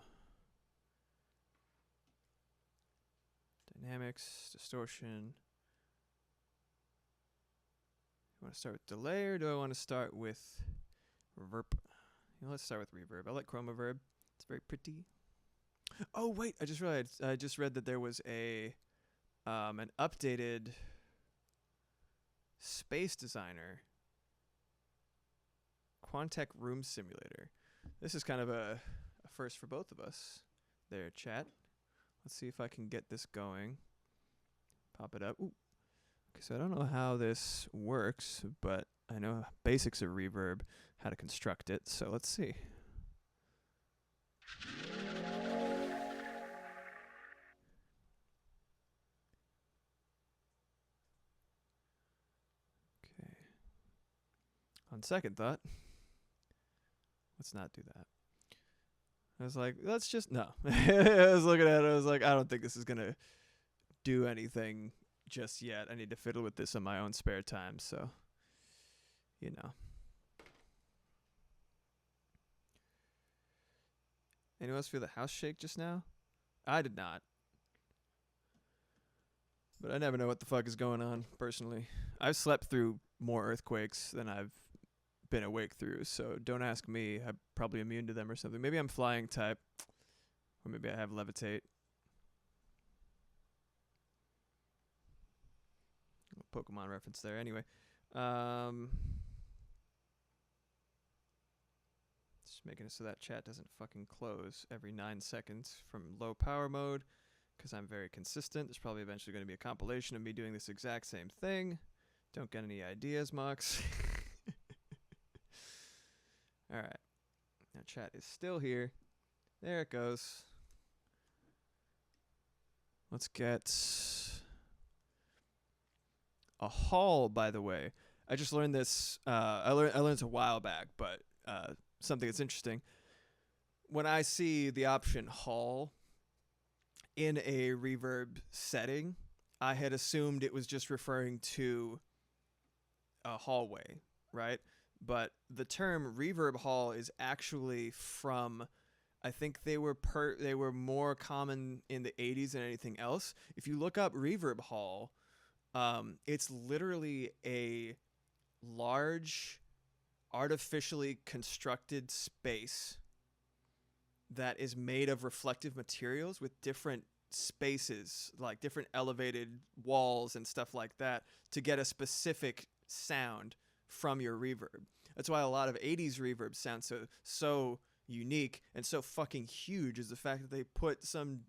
dynamics, distortion. You want to start with delay, or do I want to start with reverb? Let's start with reverb. I like chroma verb. It's very pretty. Oh wait, I just realized. I just read that there was an updated Space Designer Quantec Room Simulator. This is kind of a first for both of us. There, chat. Let's see if I can get this going. Pop it up. Ooh. Okay, so I don't know how this works, but I know basics of reverb, how to construct it. So let's see. Okay. On second thought, let's not do that. I was like, let's just no. I was looking at it. I was like, I don't think this is gonna do anything just yet. I need to fiddle with this in my own spare time. So, you know. Anyone else feel the house shake just now? I did not. But I never know what the fuck is going on, personally. I've slept through more earthquakes than I've been awake through, so don't ask me. I'm probably immune to them or something. Maybe I'm flying type, or maybe I have levitate. Pokemon reference there. Anyway, just making it so that chat doesn't fucking close every 9 seconds from low power mode, because I'm very consistent. There's probably eventually going to be a compilation of me doing this exact same thing. Don't get any ideas, Mox. Alright. Now chat is still here. There it goes. Let's get a hall, by the way. I just learned this. I learned this a while back, but something that's interesting. When I see the option hall in a reverb setting, I had assumed it was just referring to a hallway, right? But the term reverb hall is actually from, I think they were more common in the 80s than anything else. If you look up reverb hall, it's literally a large artificially constructed space that is made of reflective materials with different spaces, like different elevated walls and stuff like that, to get a specific sound from your reverb. That's why a lot of 80s reverb sound so unique and so fucking huge, is the fact that they put some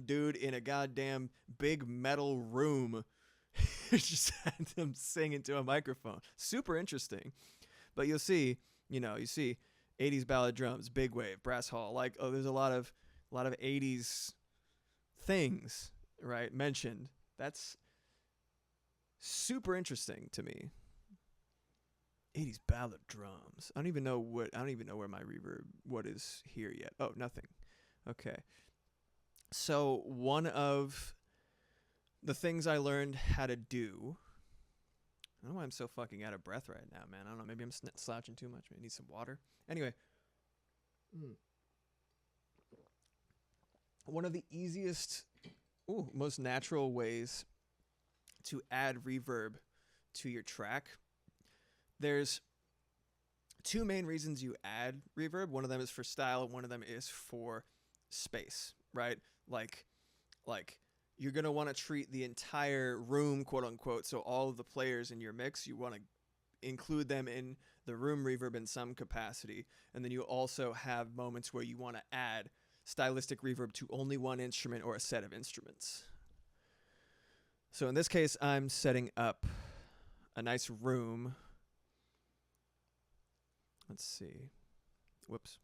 dude in a goddamn big metal room just had them sing into a microphone. Super interesting. But you'll see, you see 80s ballad drums, big wave, brass hall, like, oh, there's a lot of 80s things, right, mentioned. That's super interesting to me. 80s ballad drums. I don't even know where my reverb, what is here yet. Oh, nothing. Okay. So one of the things I learned how to do, I don't know why I'm so fucking out of breath right now, man. I don't know. Maybe I'm slouching too much. Maybe I need some water. Anyway. One of the easiest, most natural ways to add reverb to your track. There's two main reasons you add reverb. One of them is for style, and one of them is for space, right? Like you're going to want to treat the entire room, quote unquote, so all of the players in your mix, you want to include them in the room reverb in some capacity. And then you also have moments where you want to add stylistic reverb to only one instrument or a set of instruments. So in this case, I'm setting up a nice room. Let's see. Whoops.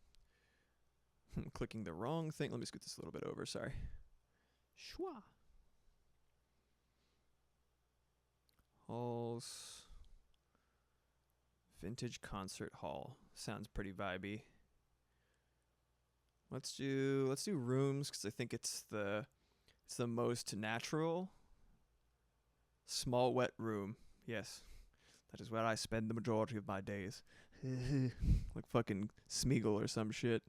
I'm clicking the wrong thing. Let me scoot this a little bit over. Sorry. Shwa. Halls. Vintage concert hall. Sounds pretty vibey. Let's do rooms, because I think it's the most natural. Small wet room. Yes. That is where I spend the majority of my days. Like fucking Smeagol or some shit.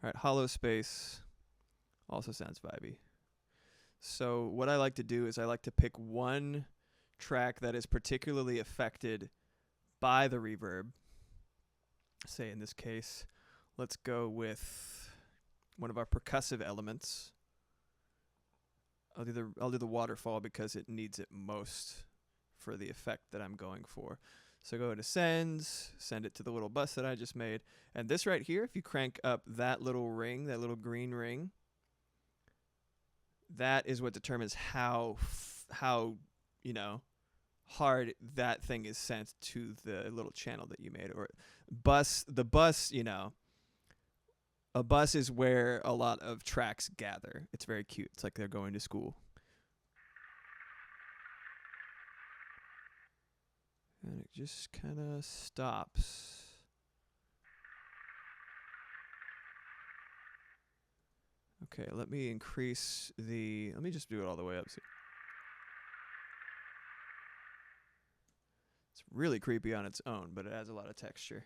Alright, hollow space. Also sounds vibey. So what I like to do is I like to pick one track that is particularly affected by the reverb. Say in this case, let's go with one of our percussive elements. I'll do the waterfall because it needs it most for the effect that I'm going for. So go to sends, send it to the little bus that I just made. And this right here, if you crank up that little ring, that little green ring, that is what determines how hard that thing is sent to the little channel that you made. Or the bus, you know, a bus is where a lot of tracks gather. It's very cute. It's like they're going to school. And it just kind of stops. Okay, let me increase the... Let me just do it all the way up. See. It's really creepy on its own, but it has a lot of texture.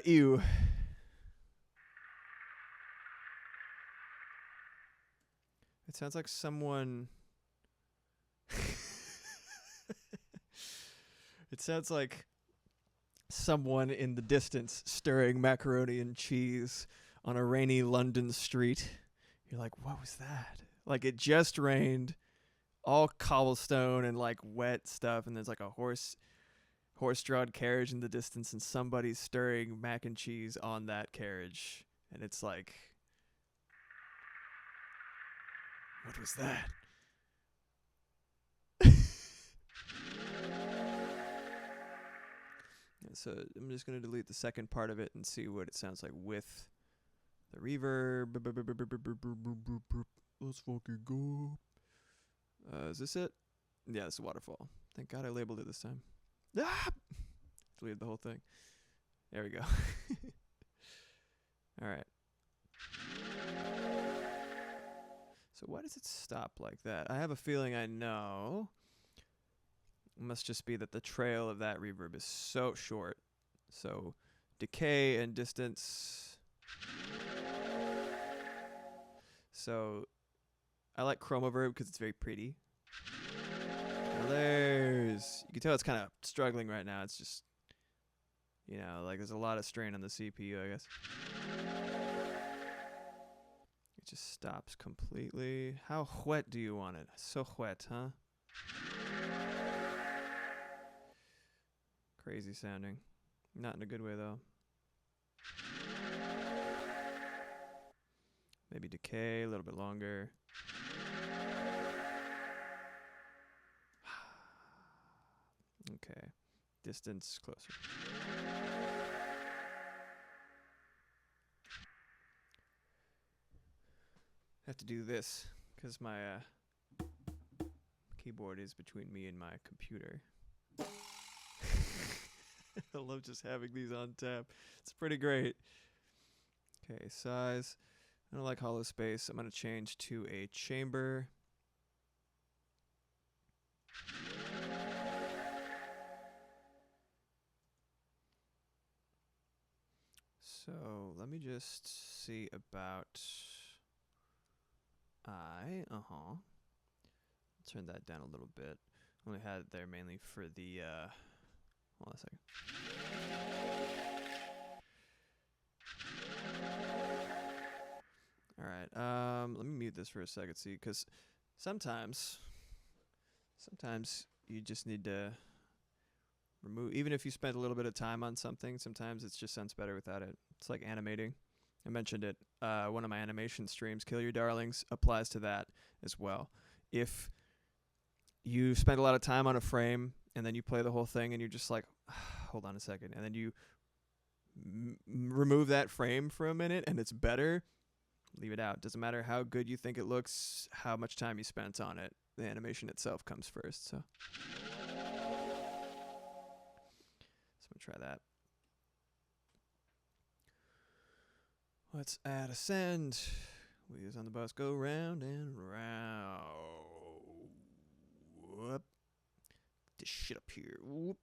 Ew. It sounds like someone... It sounds like someone in the distance stirring macaroni and cheese on a rainy London street. You're like, what was that? Like, it just rained, all cobblestone and like wet stuff, and there's like a horse-drawn carriage in the distance, and somebody's stirring mac and cheese on that carriage, and it's like, what was that? So I'm just going to delete the second part of it and see what it sounds like with the reverb. Let's fucking go. Is this it? Yeah, it's a waterfall. Thank God I labeled it this time. Ah! Deleted the whole thing. There we go. All right. So why does it stop like that? I have a feeling I know. It must just be that the trail of that reverb is so short. So decay and distance. So I like chromoverb because it's very pretty. Now there's... You can tell it's kind of struggling right now. It's just, you know, like there's a lot of strain on the CPU, I guess. It just stops completely. How wet do you want it? So wet, huh? Crazy sounding. Not in a good way, though. Maybe decay, a little bit longer. Okay. Distance closer. I have to do this because my keyboard is between me and my computer. I love just having these on tap. It's pretty great. Okay, size. I don't like hollow space. I'm going to change to a chamber. So let me just see about turn that down a little bit. Only had it there mainly for the hold on a second. All right. Let me mute this for a second, see, because sometimes you just need to remove, even if you spend a little bit of time on something, sometimes it just sounds better without it. It's like animating. I mentioned it. One of my animation streams, Kill Your Darlings, applies to that as well. If you spend a lot of time on a frame and then you play the whole thing and you're just like, hold on a second, and then you remove that frame for a minute and it's better, leave it out. Doesn't matter how good you think it looks, how much time you spent on it. The animation itself comes first. So I'm gonna try that. Let's add a send. Wheels on the bus go round and round. Whoop. This shit up here. Whoop.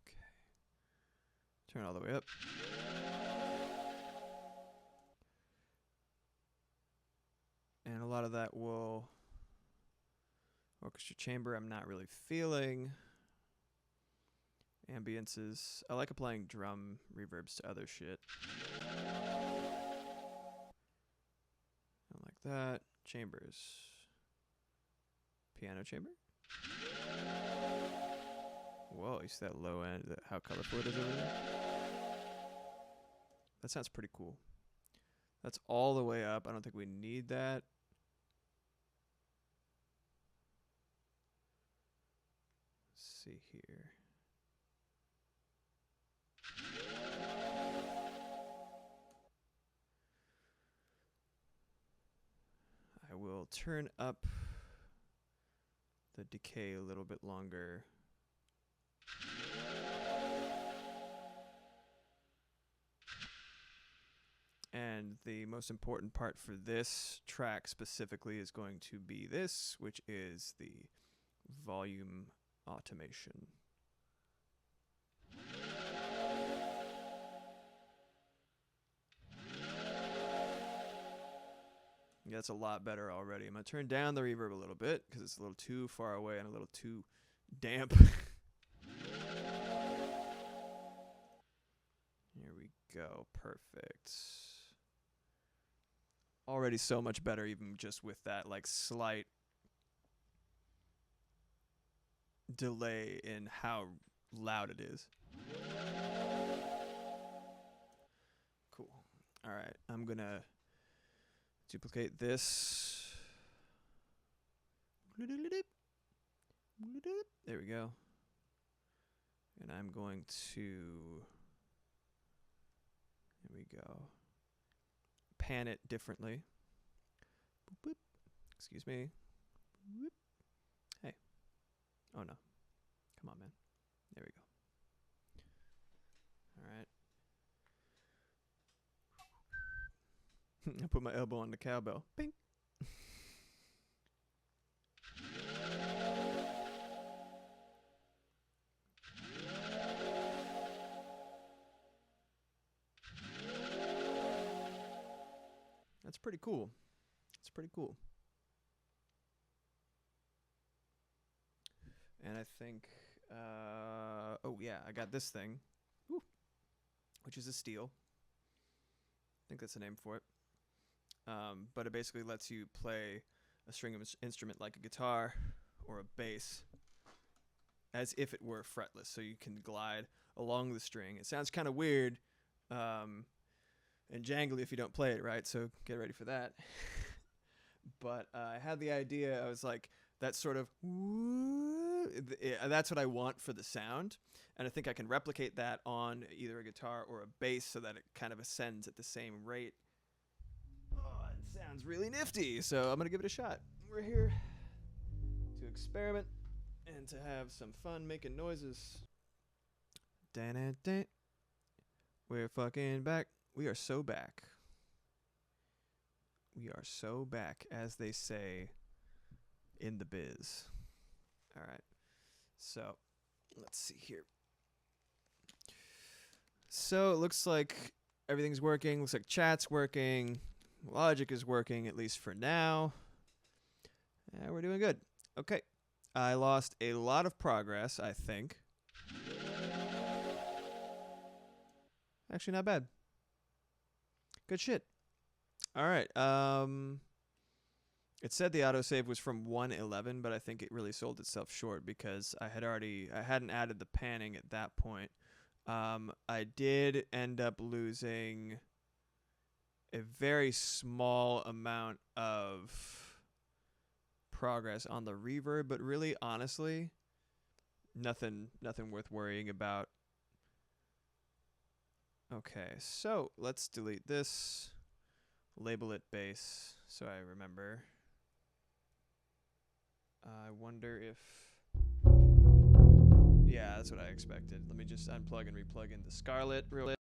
Okay. Turn all the way up. And a lot of that will... Orchestra chamber, I'm not really feeling. Ambiences. I like applying drum reverbs to other shit. I like that. Chambers. Piano chamber? Whoa, you see that low end, how colorful it is over there? That sounds pretty cool. That's all the way up. I don't think we need that. Let's see here. I will turn up the decay a little bit longer. And the most important part for this track specifically is going to be this, which is the volume automation. Yeah, that's a lot better already. I'm going to turn down the reverb a little bit because it's a little too far away and a little too damp. Here we go. Perfect. Already so much better even just with that like slight delay in how loud it is. Cool. All right, I'm going to duplicate this. There we go. And I'm going to, here we go, pan it differently. Boop, boop. Excuse me. Boop. Hey. Oh no. Come on, man. There we go. All right. I put my elbow on the cowbell. Bing. That's pretty cool. It's pretty cool. And I think, oh yeah, I got this thing, which is a steel. I think that's the name for it. But it basically lets you play a string instrument like a guitar or a bass as if it were fretless. So you can glide along the string. It sounds kind of weird and jangly if you don't play it right, so get ready for that. But I had the idea, I was like, that sort of, that's what I want for the sound. And I think I can replicate that on either a guitar or a bass so that it kind of ascends at the same rate. Oh, it sounds really nifty, so I'm going to give it a shot. We're here to experiment and to have some fun making noises. Da-da-da. We're fucking back. We are so back. We are so back, as they say in the biz. All right. So, let's see here. So, it looks like everything's working. Looks like chat's working. Logic is working, at least for now. Yeah, we're doing good. Okay. I lost a lot of progress, I think. Actually, not bad. Good shit. All right. It said the autosave was from 1:11, but I think it really sold itself short because I hadn't added the panning at that point. I did end up losing a very small amount of progress on the reverb, but really, honestly, nothing worth worrying about. Okay, so let's delete this, label it bass, so I remember. I wonder if, yeah, that's what I expected. Let me just unplug and replug into Scarlett real quick.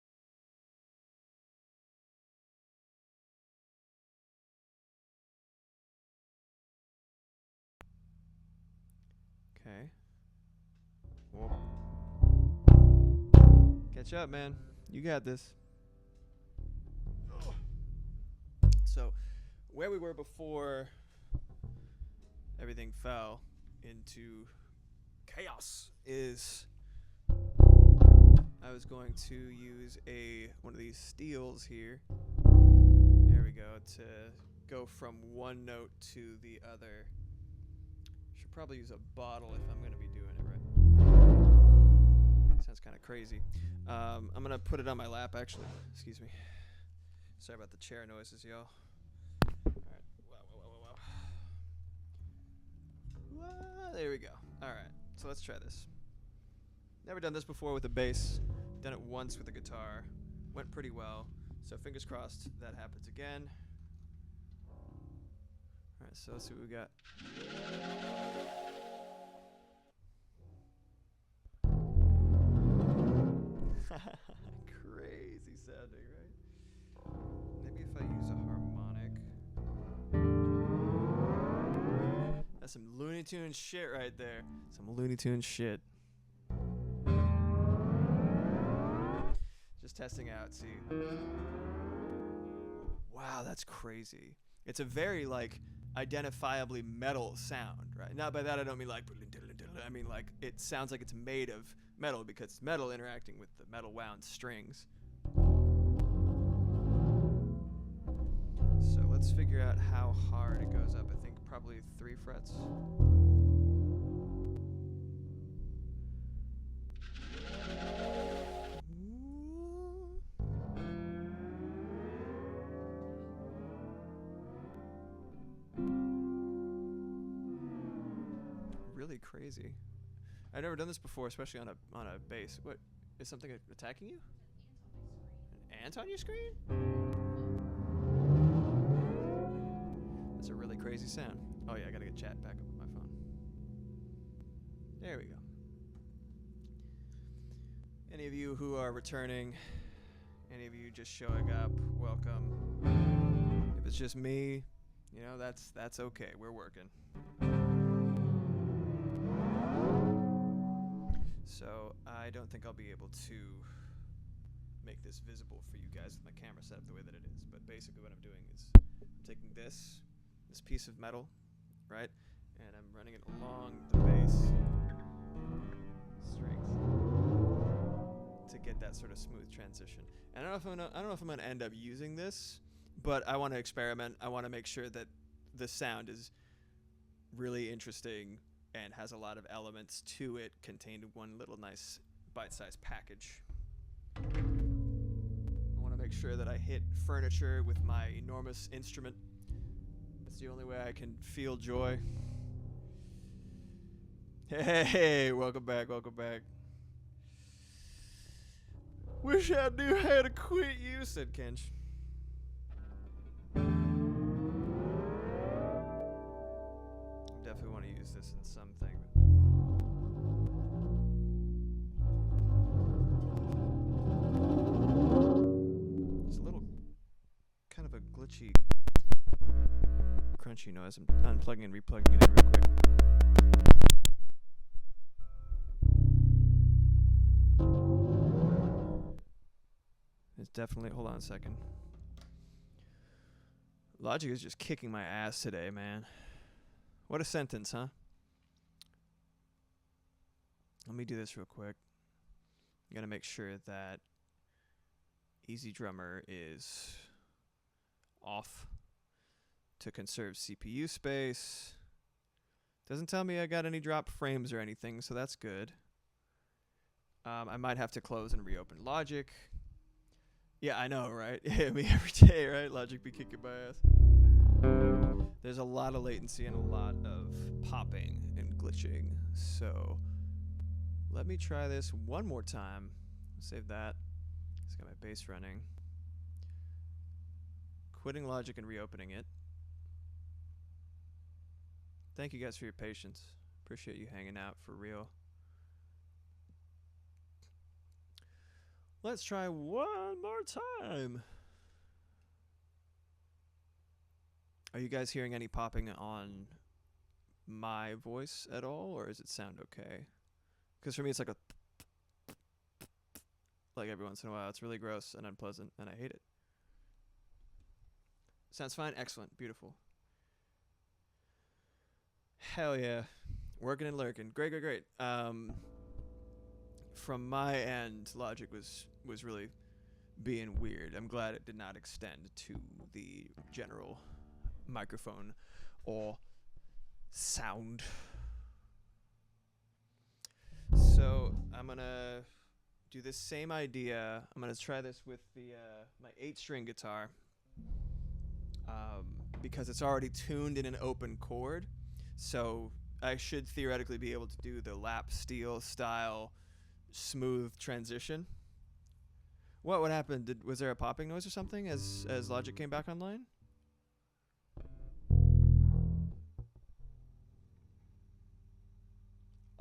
Okay. Whoa. Catch up, man. You got this. So, where we were before everything fell into chaos is I was going to use one of these steels here. There we go, to go from one note to the other. Should probably use a bottle if I'm going to be doing it right. Sounds kind of crazy. I'm going to put it on my lap, actually. Excuse me. Sorry about the chair noises, y'all. Alright. Wow. There we go. Alright. So let's try this. Never done this before with a bass. Done it once with a guitar. Went pretty well. So fingers crossed that happens again. Alright, so let's see what we got. Crazy sounding, right? Maybe if I use a harmonic. That's some Looney Tunes shit right there. Some Looney Tunes shit. Just testing out, see. Wow, that's crazy. It's a very, like, identifiably metal sound, right? Not by that I don't mean like, I mean like it sounds like it's made of metal because it's metal interacting with the metal wound strings. So let's figure out how hard it goes up. I think probably 3 frets. Really crazy. I've never done this before, especially on a bass. What is something attacking you? An ant on your screen? That's a really crazy sound. Oh yeah, I gotta get chat back up on my phone. There we go. Any of you who are returning, any of you just showing up, welcome. If it's just me, you know, that's okay. We're working. So I don't think I'll be able to make this visible for you guys with my camera set up the way that it is. But basically what I'm doing is I'm taking this piece of metal, right? And I'm running it along the bass strings to get that sort of smooth transition. And I don't know if I'm gonna end up using this, but I want to experiment. I want to make sure that the sound is really interesting and has a lot of elements to it contained in one little nice bite-sized package. I want to make sure that I hit furniture with my enormous instrument. That's the only way I can feel joy. Hey, welcome back, welcome back. Wish I knew how to quit you, said Kench. Definitely want to use this in something. It's a little kind of a glitchy, crunchy noise. I'm unplugging and replugging it in real quick. It's definitely, hold on a second. Logic is just kicking my ass today, man. What a sentence, huh? Let me do this real quick. I'm going to make sure that EZDrummer is off to conserve CPU space. Doesn't tell me I got any dropped frames or anything, so that's good. I might have to close and reopen Logic. Yeah, I know, right? Yeah, me every day, right? Logic be kicking my ass. There's a lot of latency and a lot of popping and glitching. So let me try this one more time. Save that. It's got my bass running. Quitting Logic and reopening it. Thank you guys for your patience. Appreciate you hanging out for real. Let's try one more time. Are you guys hearing any popping on my voice at all, or does it sound okay? Because for me, it's like a like every once in a while. It's really gross and unpleasant, and I hate it. Sounds fine? Excellent. Beautiful. Hell yeah. Working and lurking. Great, great, great. From my end, Logic was really being weird. I'm glad it did not extend to the general microphone or sound. So I'm gonna do this same idea. I'm gonna try this with the my 8-string guitar. because it's already tuned in an open chord. So I should theoretically be able to do the lap steel style smooth transition. What happened? Was there a popping noise or something as Logic came back online?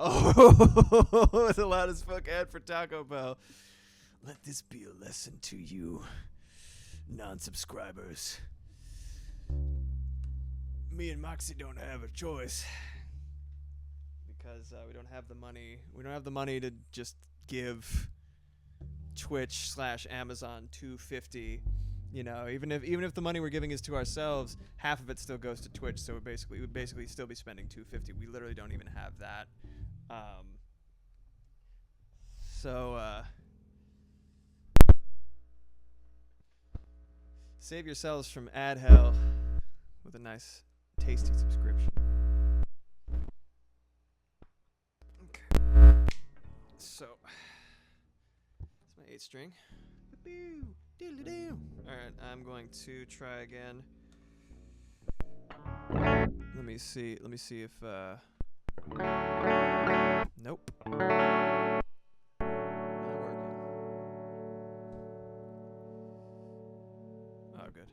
Oh, it's a loud as fuck ad for Taco Bell. Let this be a lesson to you, non-subscribers. Me and Moxie don't have a choice because we don't have the money. We don't have the money to just give Twitch/Amazon $2.50. You know, even if the money we're giving is to ourselves, half of it still goes to Twitch. So we would basically still be spending $2.50. We literally don't even have that. Save yourselves from ad hell with a nice, tasty subscription. Okay. So, it's my 8 string. Alright, I'm going to try again. Let me see if, nope. Not working. Oh, good.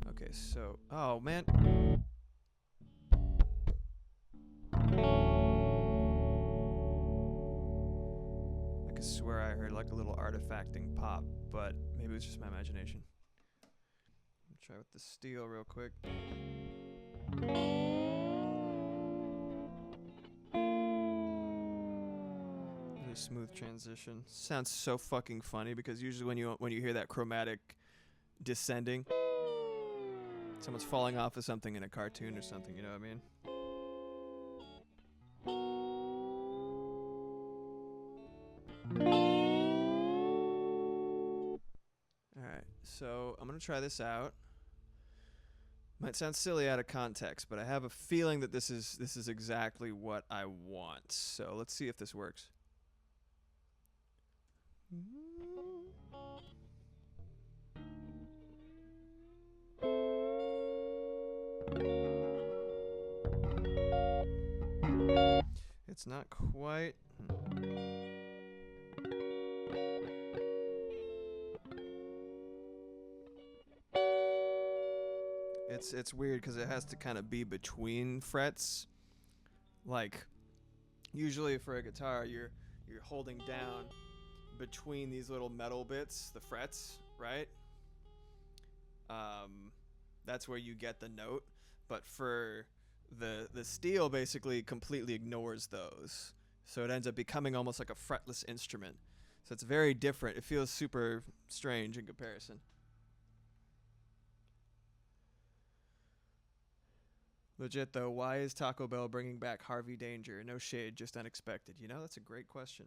Okay, so, oh man. I could swear I heard like a little artifacting pop, but maybe it was just my imagination. Try with the steel real quick. Really smooth transition. Sounds so fucking funny because usually when you hear that chromatic descending, someone's falling off of something in a cartoon or something, you know what I mean? Alright, so I'm gonna try this out. Might sound silly out of context, but I have a feeling that this is exactly what I want. So let's see if this works. It's not quite. It's weird because it has to kind of be between frets. Like, usually for a guitar, you're holding down between these little metal bits, the frets, right? That's where you get the note. But for the steel, basically completely ignores those, so it ends up becoming almost like a fretless instrument. So it's very different. It feels super strange in comparison. Legit though, why is Taco Bell bringing back Harvey Danger? No shade, just unexpected. You know, that's a great question.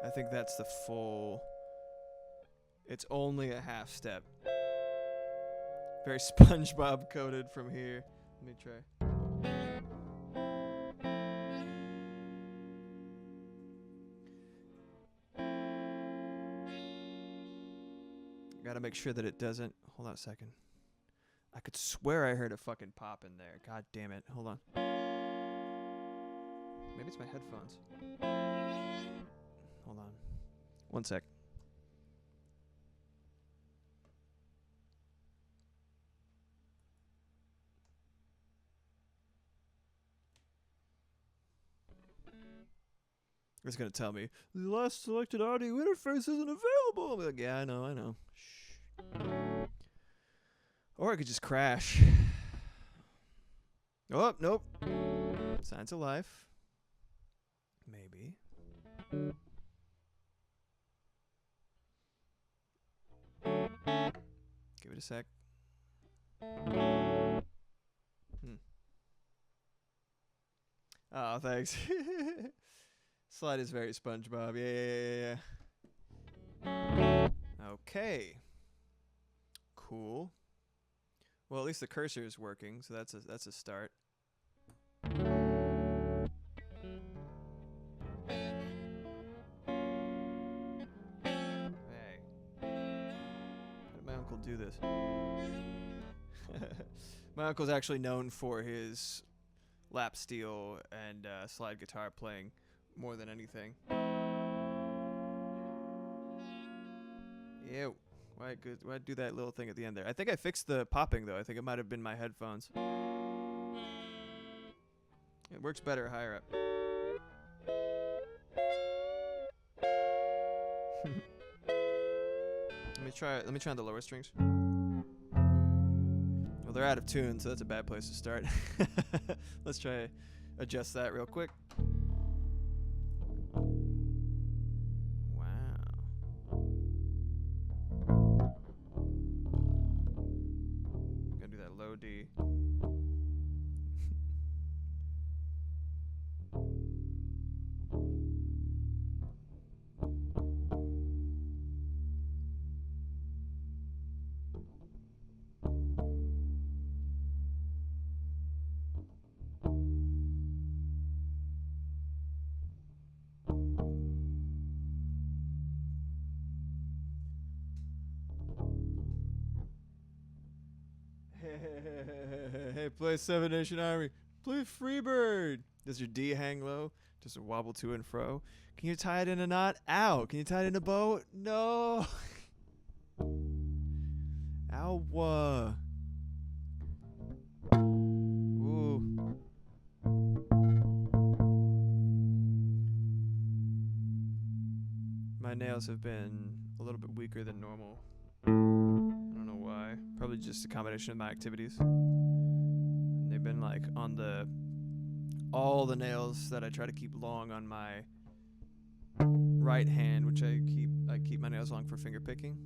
I think that's the full. It's only a half step. Very SpongeBob coded from here. Let me try. Gotta make sure that it doesn't. Hold on a second. I could swear I heard a fucking pop in there. God damn it. Hold on. Maybe it's my headphones. Hold on. One sec. It's gonna tell me the last selected audio interface isn't available. I'm like, yeah, I know. Shh. Or I could just crash. Oh, nope. Signs of life. Maybe. Give it a sec. Oh, thanks. Slide is very SpongeBob. Yeah. Okay. Cool. Well, at least the cursor is working, so that's a start. Hey. How did my uncle do this? My uncle's actually known for his lap steel and slide guitar playing more than anything. Ew. Why do that little thing at the end there? I think I fixed the popping though. I think it might have been my headphones. It works better higher up. Let me try on the lower strings. Well, they're out of tune, so that's a bad place to start. Let's try adjust that real quick. Low D. Hey, play Seven Nation Army. Play Freebird. Does your D hang low? Does it wobble to and fro? Can you tie it in a knot? Ow. Can you tie it in a bow? No. Ow. Ooh. My nails have been a little bit weaker than normal. I don't know why. Probably just a combination of my activities. They've been like on all the nails that I try to keep long on my right hand, which I keep my nails long for finger picking.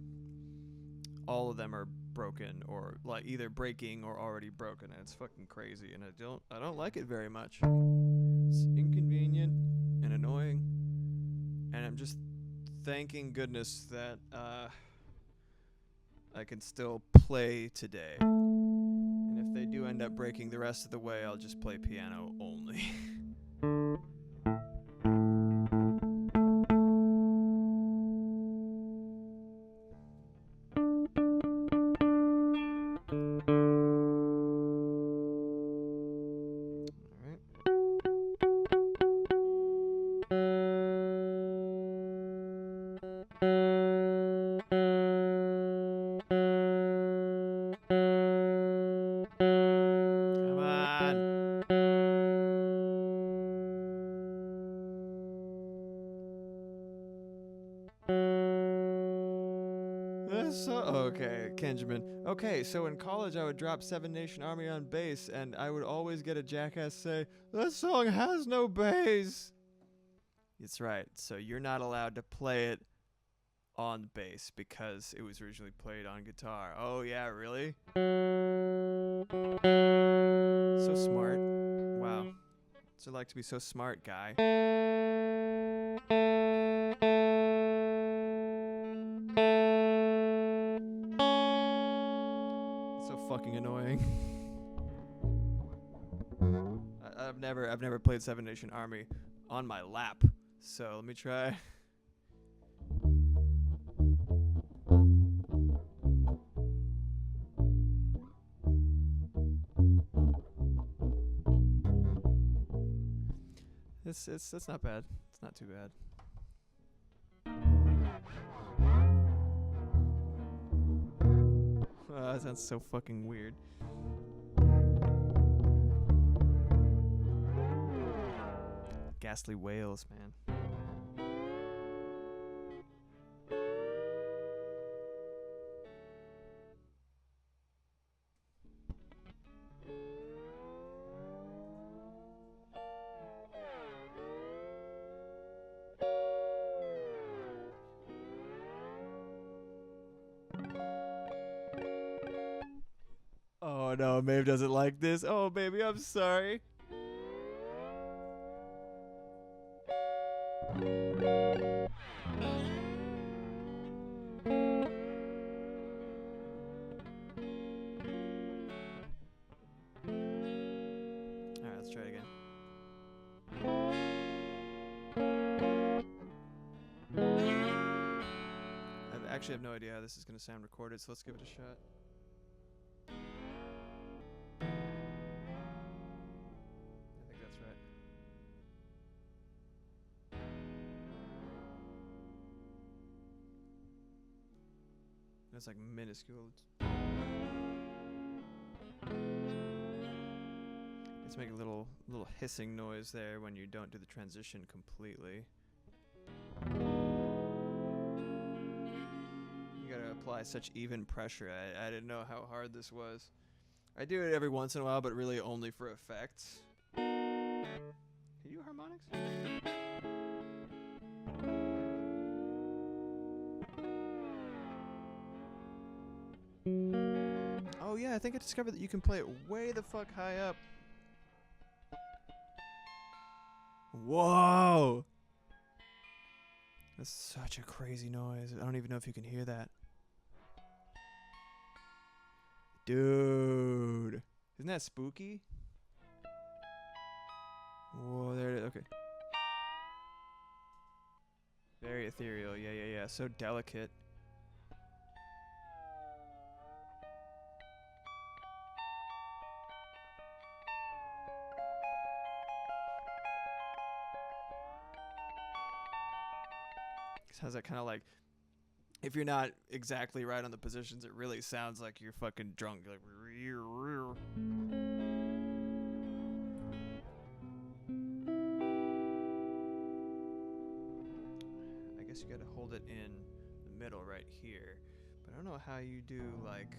All of them are broken or like either breaking or already broken, and it's fucking crazy, and I don't like it very much. It's inconvenient and annoying, and I'm just thanking goodness that I can still play today. And if they do end up breaking the rest of the way, I'll just play piano only. Okay, Kenjamin. Okay, so in college I would drop Seven Nation Army on bass, and I would always get a jackass say, "That song has no bass." That's right. So you're not allowed to play it on bass because it was originally played on guitar. Oh yeah, really? So smart. Wow. What's it like to be so smart, guy? Fucking annoying. I've never played Seven Nation Army on my lap, so let me try. It's not bad. It's not too bad. That sounds so fucking weird. Ghastly Whales, man. Oh no, Maeve doesn't like this. Oh baby, I'm sorry. I actually have no idea how this is going to sound recorded, so let's give it a shot. I think that's right. It's like minuscule. Let's make a little hissing noise there when you don't do the transition completely. You gotta apply such even pressure. I didn't know how hard this was. I do it every once in a while, but really only for effect. Can you do harmonics? Oh yeah, I think I discovered that you can play it way the fuck high up. Whoa! That's such a crazy noise. I don't even know if you can hear that. Dude. Isn't that spooky? Whoa, there it is. Okay. Very ethereal. Yeah. So delicate. How's that kind of like, if you're not exactly right on the positions, it really sounds like you're fucking drunk. You're like, I guess you gotta hold it in the middle right here. But I don't know how you do like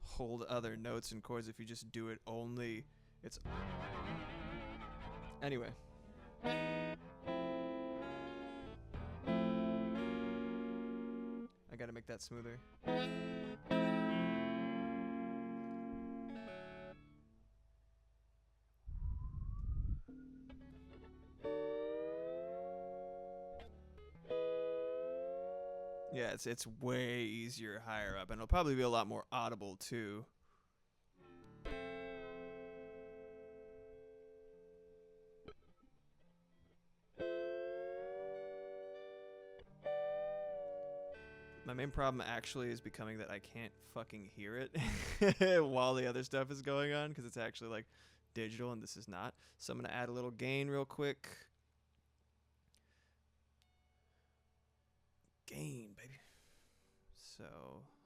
hold other notes and chords if you just do it only. It's anyway. I gotta make that smoother. Yeah, it's way easier higher up, and it'll probably be a lot more audible too. My main problem actually is becoming that I can't fucking hear it while the other stuff is going on, because it's actually like digital and this is not. So I'm going to add a little gain real quick. Gain, baby. So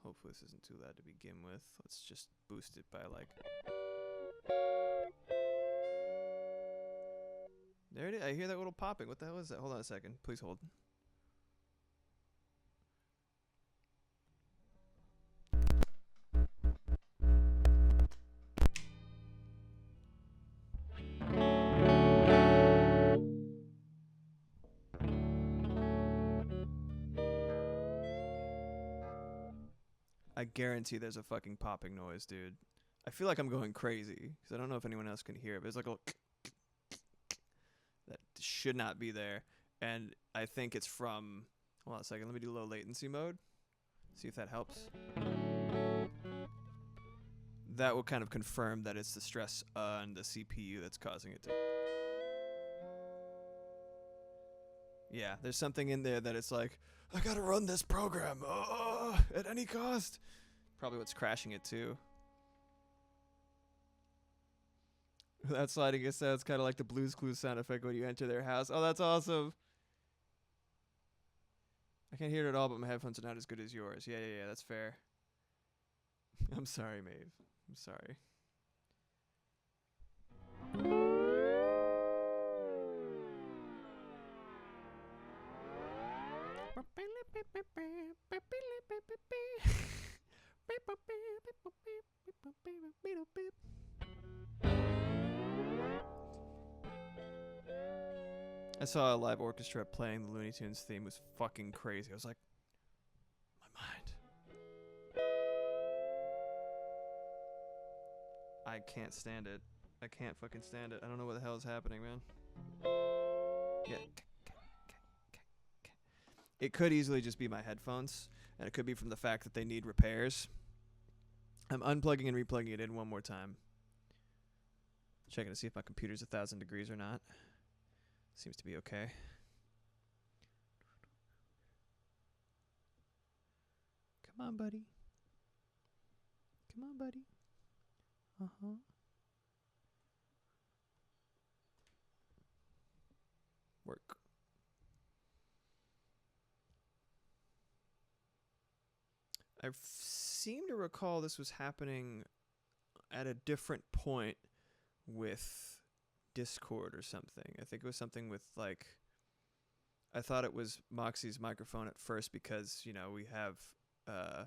hopefully this isn't too loud to begin with. Let's just boost it by like... There it is. I hear that little popping. What the hell is that? Hold on a second. Please hold. I guarantee there's a fucking popping noise, dude. I feel like I'm going crazy because I don't know if anyone else can hear it, but it's like a little that should not be there. And I think it's from, hold on a second, let me do low latency mode. See if that helps. That will kind of confirm that it's the stress on the CPU that's causing it to. Yeah, there's something in there that it's like, I gotta run this program at any cost. Probably what's crashing it too. That sliding it sounds kind of like the Blue's Clues sound effect when you enter their house. Oh, that's awesome. I can't hear it at all, but my headphones are not as good as yours. Yeah, that's fair. I'm sorry, Maeve. I'm sorry. I saw a live orchestra playing the Looney Tunes theme. It was fucking crazy. I was like, my mind. I can't stand it. I can't fucking stand it. I don't know what the hell is happening, man. Yeah. It could easily just be my headphones, and it could be from the fact that they need repairs. I'm unplugging and replugging it in one more time. Checking to see if my computer's 1,000 degrees or not. Seems to be okay. Come on, buddy. Come on, buddy. Uh-huh. Work. I seem to recall this was happening at a different point with Discord or something. I think it was something with like, I thought it was Moxie's microphone at first because, you know, we have a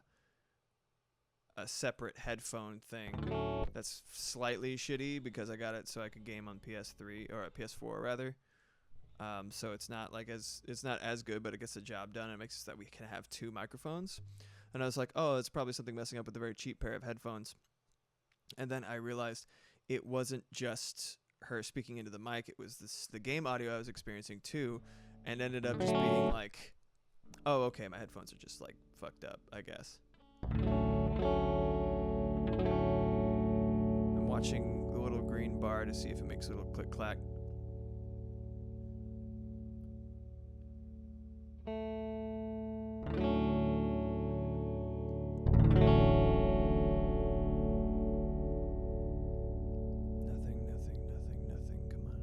separate headphone thing that's slightly shitty because I got it so I could game on PS3 or PS4 rather. So it's not as good, but it gets the job done. It makes it so that we can have two microphones. And I was like, oh, it's probably something messing up with a very cheap pair of headphones. And then I realized it wasn't just her speaking into the mic. It was the game audio I was experiencing too, and ended up just being like, oh, okay, my headphones are just like fucked up, I guess. I'm watching the little green bar to see if it makes a little click clack. Nothing. Come on.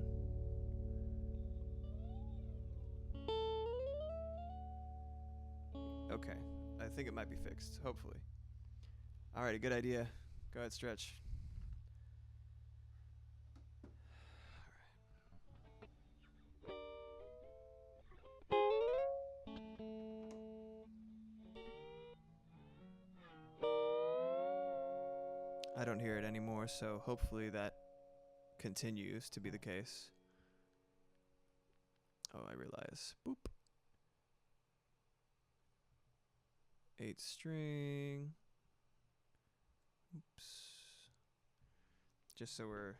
Okay. I think it might be fixed, hopefully. Alrighty, good idea. Go ahead, stretch. I don't hear it anymore, so hopefully that continues to be the case. Oh, I realize. Boop. 8 string. Oops. Just so we're...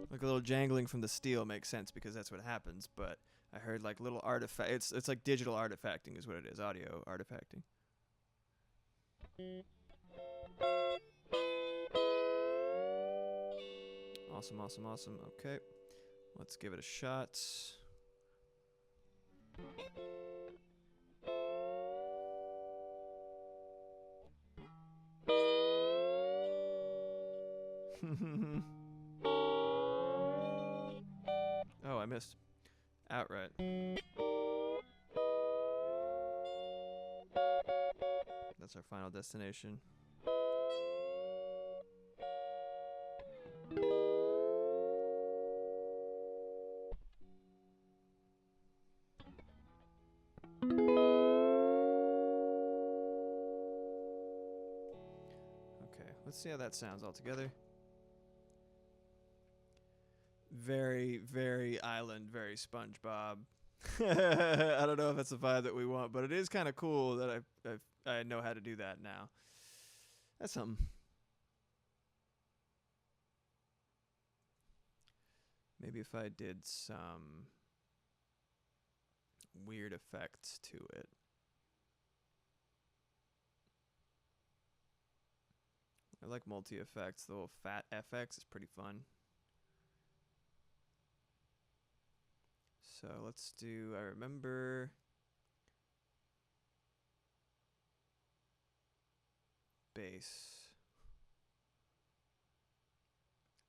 Like a little jangling from the steel makes sense because that's what happens, but I heard like little artifact. It's like digital artifacting is what it is, audio artifacting. Awesome. Okay. Let's give it a shot. Oh, I missed. Outright. That's our final destination. Okay, let's see how that sounds all together. Very, very Island, very SpongeBob. I don't know if that's the vibe that we want, but it is kind of cool that I know how to do that now. That's something. Maybe if I did some weird effects to it. I like multi-effects. The little fat FX is pretty fun. So let's do, I remember bass.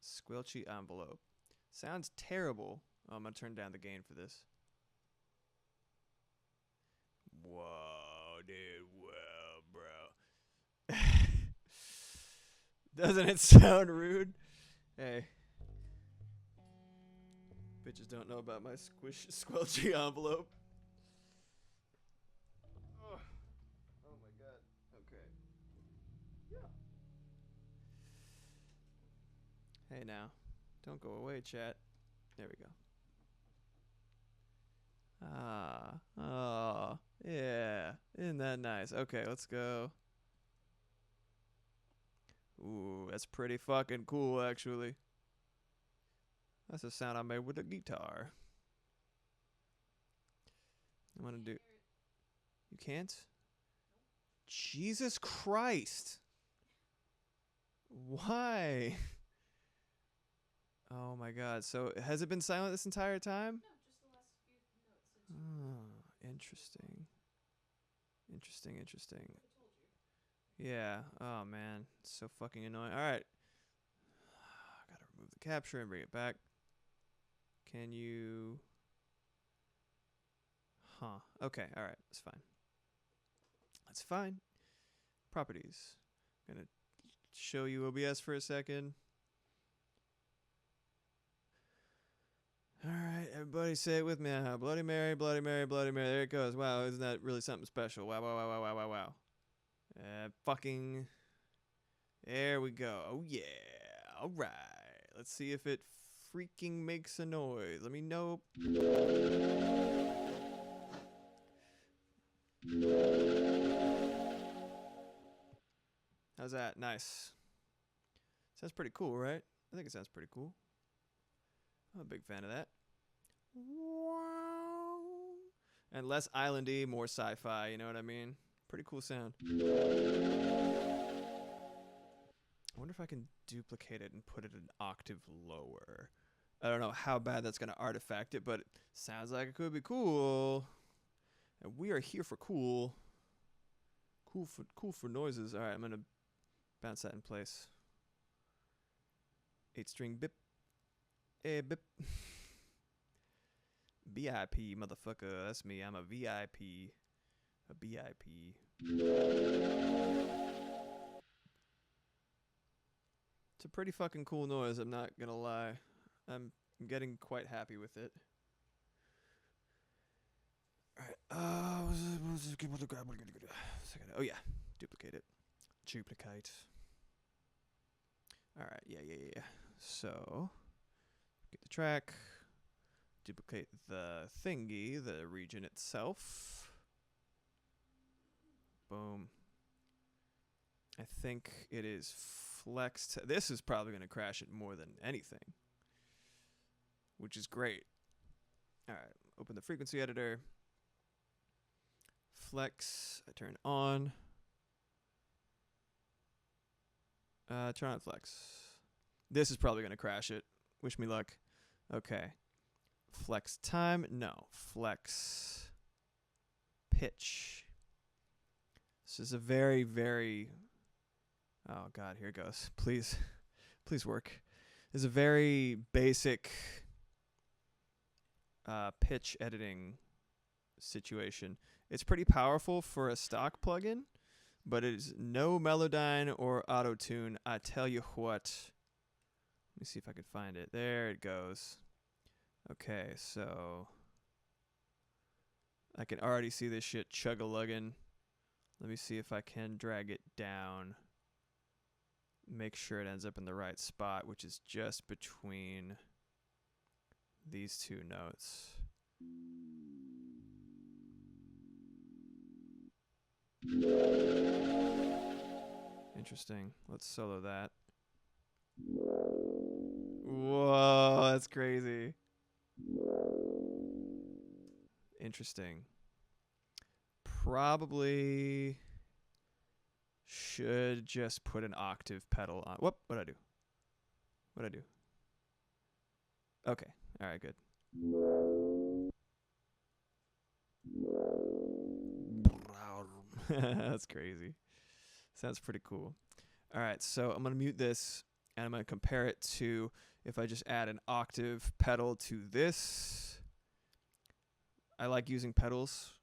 Squelchy envelope. Sounds terrible. Oh, I'm going to turn down the gain for this. Whoa, dude. Whoa, bro. Doesn't it sound rude? Hey. Bitches don't know about my squelchy envelope. Oh my god. Okay. Yeah. Hey now. Don't go away, chat. There we go. Oh, yeah. Isn't that nice? Okay, let's go. Ooh, that's pretty fucking cool, actually. That's the sound I made with the guitar. I want to do... You can't? Jesus Christ. Why? Oh my god. So has it been silent this entire time? Oh, interesting. Interesting. Yeah. Oh man, it's so fucking annoying. All right. Gotta remove the capture and bring it back. Can you? Huh. Okay. All right. That's fine. That's fine. Properties. Gonna show you OBS for a second. All right, everybody say it with me. Bloody Mary, Bloody Mary, Bloody Mary. There it goes. Wow, isn't that really something special? Wow, wow, wow, wow, wow, wow, wow. Fucking. There we go. Oh, yeah. All right. Let's see if it freaking makes a noise. Let me know. How's that? Nice. Sounds pretty cool, right? I think it sounds pretty cool. I'm a big fan of that. Wow. And less islandy, more sci-fi, you know what I mean? Pretty cool sound. I wonder if I can duplicate it and put it an octave lower. I don't know how bad that's going to artifact it, but it sounds like it could be cool. And we are here for cool. Cool for noises. All right, I'm going to bounce that in place. 8-string bip. Bip. BIP, motherfucker. That's me. I'm a VIP. A BIP. It's a pretty fucking cool noise, I'm not gonna lie. I'm getting quite happy with it. Alright, oh yeah, duplicate it. Duplicate. Alright, yeah. So, get the track. Duplicate the thingy, the region itself. Boom. I think it is flexed. This is probably going to crash it more than anything, which is great. All right, open the frequency editor. Flex, I turn on. Turn on flex. This is probably going to crash it. Wish me luck. Okay. Flex time? No. Flex pitch. This is a very, very... Oh, God, here it goes. Please work. This is a very basic pitch editing situation. It's pretty powerful for a stock plugin, but it is no Melodyne or Auto-Tune. I tell you what. Let me see if I can find it. There it goes. Okay, so I can already see this shit chug-a-lugging. Let me see if I can drag it down. Make sure it ends up in the right spot, which is just between these two notes. Interesting. Let's solo that. Whoa, that's crazy. Interesting. Probably should just put an octave pedal on. Whoop, what'd I do? Okay, alright, good. That's crazy. Sounds pretty cool. Alright, so I'm going to mute this, and I'm going to compare it to if I just add an octave pedal to this. I like using pedals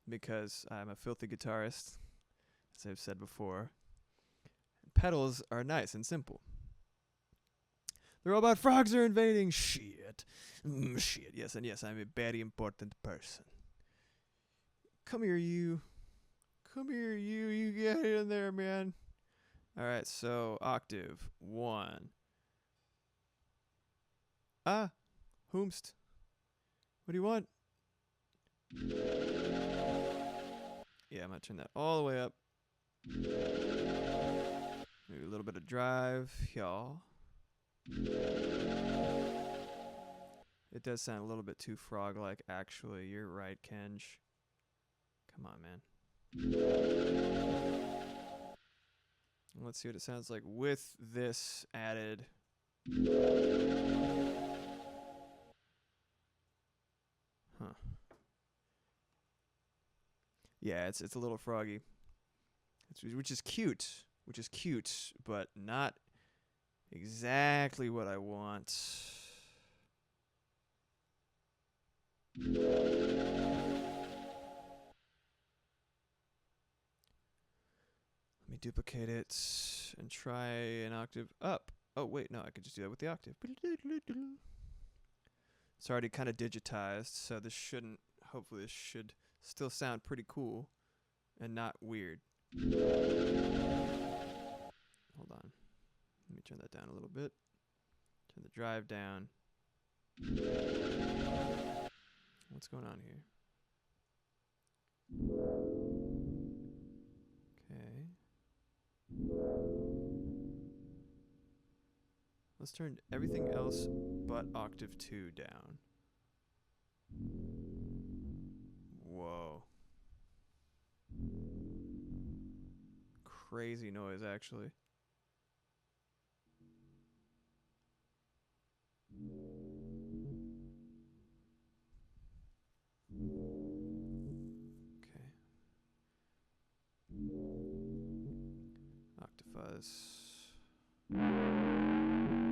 because I'm a filthy guitarist, as I've said before. Pedals are nice and simple. They're all about frogs are invading. Shit. Shit. Yes, and yes, I'm a very important person. Come here, you. You get in there, man. Alright, so octave 1. Whomst. What do you want? Yeah, I'm gonna turn that all the way up. Maybe a little bit of drive, y'all. It does sound a little bit too frog-like, actually. You're right, Kenj. Come on, man. Let's see what it sounds like with this added. Huh. Yeah, it's a little froggy. Which is cute. Which is cute, but not exactly what I want. Let me duplicate it and try an octave up. Oh, wait, no, I could just do that with the octave. It's already kind of digitized, so this shouldn't, hopefully this should still sound pretty cool and not weird. Hold on. Let me turn that down a little bit. Turn the drive down. What's going on here? Okay. Let's turn everything else but octave 2 down. Whoa. Crazy noise, actually. Okay. Octafuzz.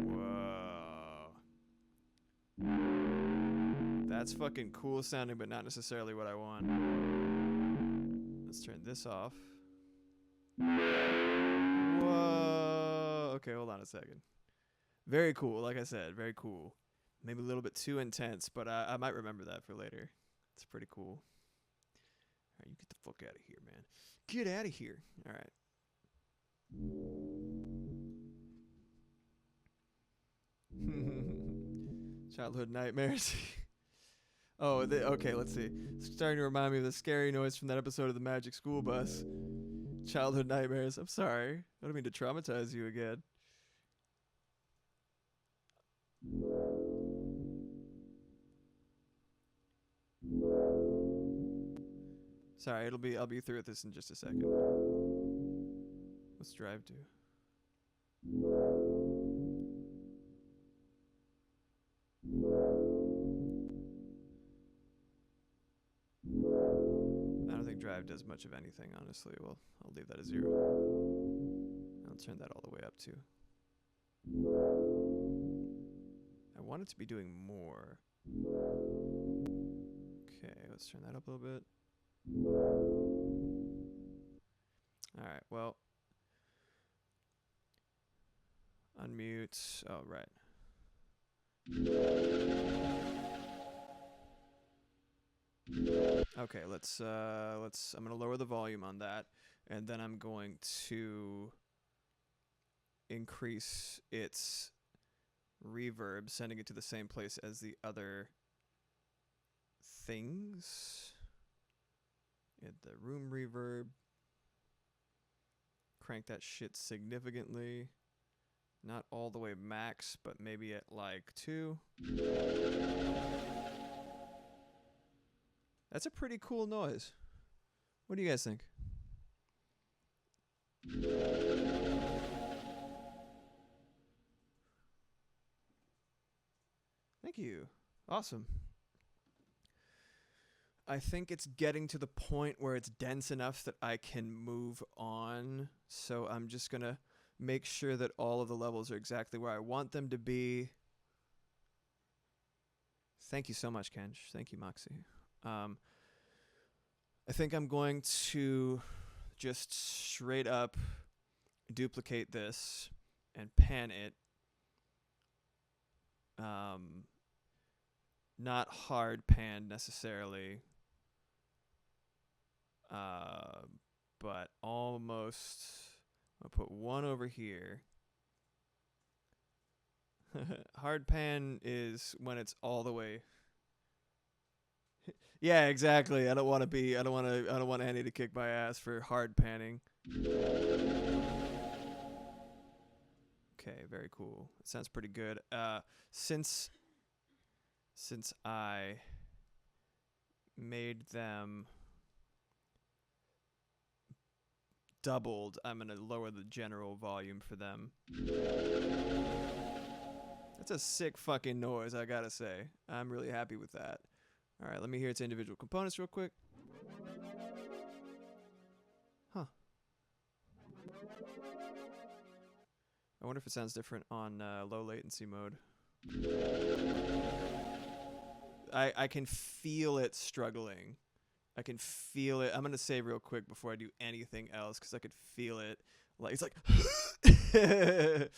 Whoa. That's fucking cool sounding, but not necessarily what I want. Let's turn this off. Whoa. Okay, hold on a second. Very cool, like I said, very cool. Maybe a little bit too intense, but I might remember that for later. It's pretty cool. All right, you get the fuck out of here, man. Get out of here. All right. Childhood nightmares. Oh, okay, let's see. It's starting to remind me of the scary noise from that episode of the Magic School Bus. Childhood nightmares. I'm sorry. I don't mean to traumatize you again. Sorry, I'll be through with this in just a second. What's drive do? I don't think drive does much of anything, honestly. Well, I'll leave that as 0. I'll turn that all the way up too. I want it to be doing more. Okay, let's turn that up a little bit. Alright, well. Unmute. Oh, right. Okay, I'm gonna lower the volume on that, and then I'm going to increase its reverb, sending it to the same place as the other things. Add the room reverb. Crank that shit significantly. Not all the way max, but maybe at like 2. That's a pretty cool noise. What do you guys think? Thank you. Awesome. I think it's getting to the point where it's dense enough that I can move on. So I'm just going to make sure that all of the levels are exactly where I want them to be. Thank you so much, Kench. Thank you, Moxie. I think I'm going to just straight up duplicate this and pan it. Not hard pan necessarily, but almost. I'll put one over here. Hard pan is when it's all the way. Yeah, exactly. I don't want Annie to kick my ass for hard panning. Okay, very cool. It sounds pretty good. Since I made them doubled, I'm going to lower the general volume for them. That's a sick fucking noise, I gotta say. I'm really happy with that. All right, let me hear its individual components real quick. Huh. I wonder if it sounds different on low latency mode. I can feel it struggling. I can feel it. I'm going to save real quick before I do anything else because I could feel it. Like it's like, get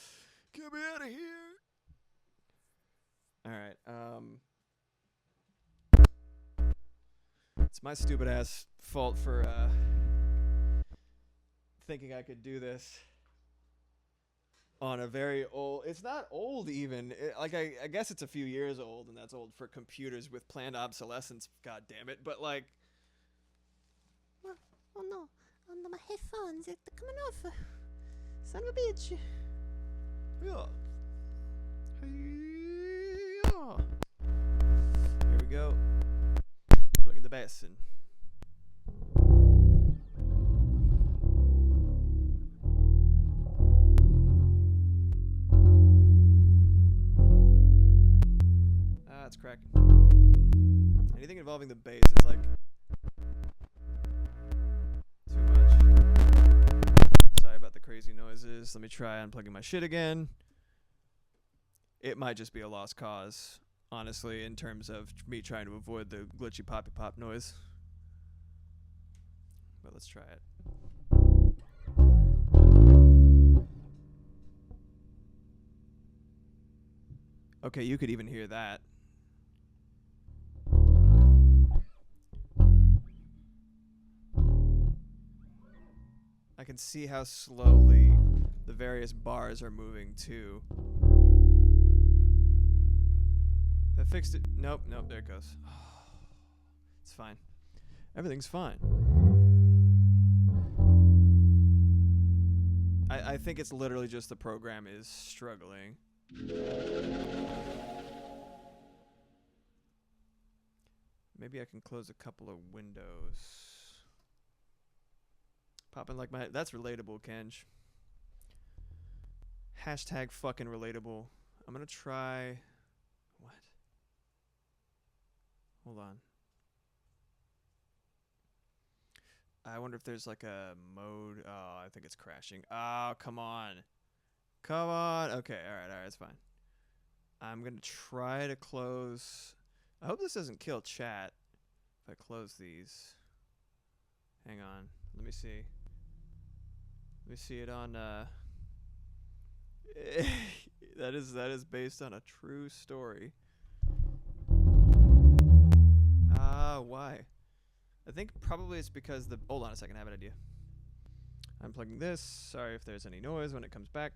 me out of here. All right. It's my stupid ass fault for thinking I could do this on a very old. It's not old even. I guess it's a few years old, and that's old for computers with planned obsolescence. God damn it! But like, Oh no. Oh no, my headphones, they're coming off. Son of a bitch. yeah. Yeah. Here we go. Plug in the bass in. It's cracking. Anything involving the bass, it's like too much. Sorry about the crazy noises. Let me try unplugging my shit again. It might just be a lost cause, honestly, in terms of me trying to avoid the glitchy poppy pop noise. But let's try it. Okay, you could even hear that. I can see how slowly the various bars are moving too. That fixed it. Nope, there it goes. It's fine. Everything's fine. I think it's literally just the program is struggling. Maybe I can close a couple of windows. Popping like my... That's relatable, Kenj. Hashtag fucking relatable. I'm gonna try... What? Hold on. I wonder if there's like a mode... Oh, I think it's crashing. Oh, come on. Come on. Okay, alright, it's fine. I'm gonna try to close... I hope this doesn't kill chat if I close these. Hang on. Let me see. Let me see it on that is based on a true story. Why? I think probably it's because the hold on a second, I have an idea. I'm plugging this. Sorry if there's any noise when it comes back.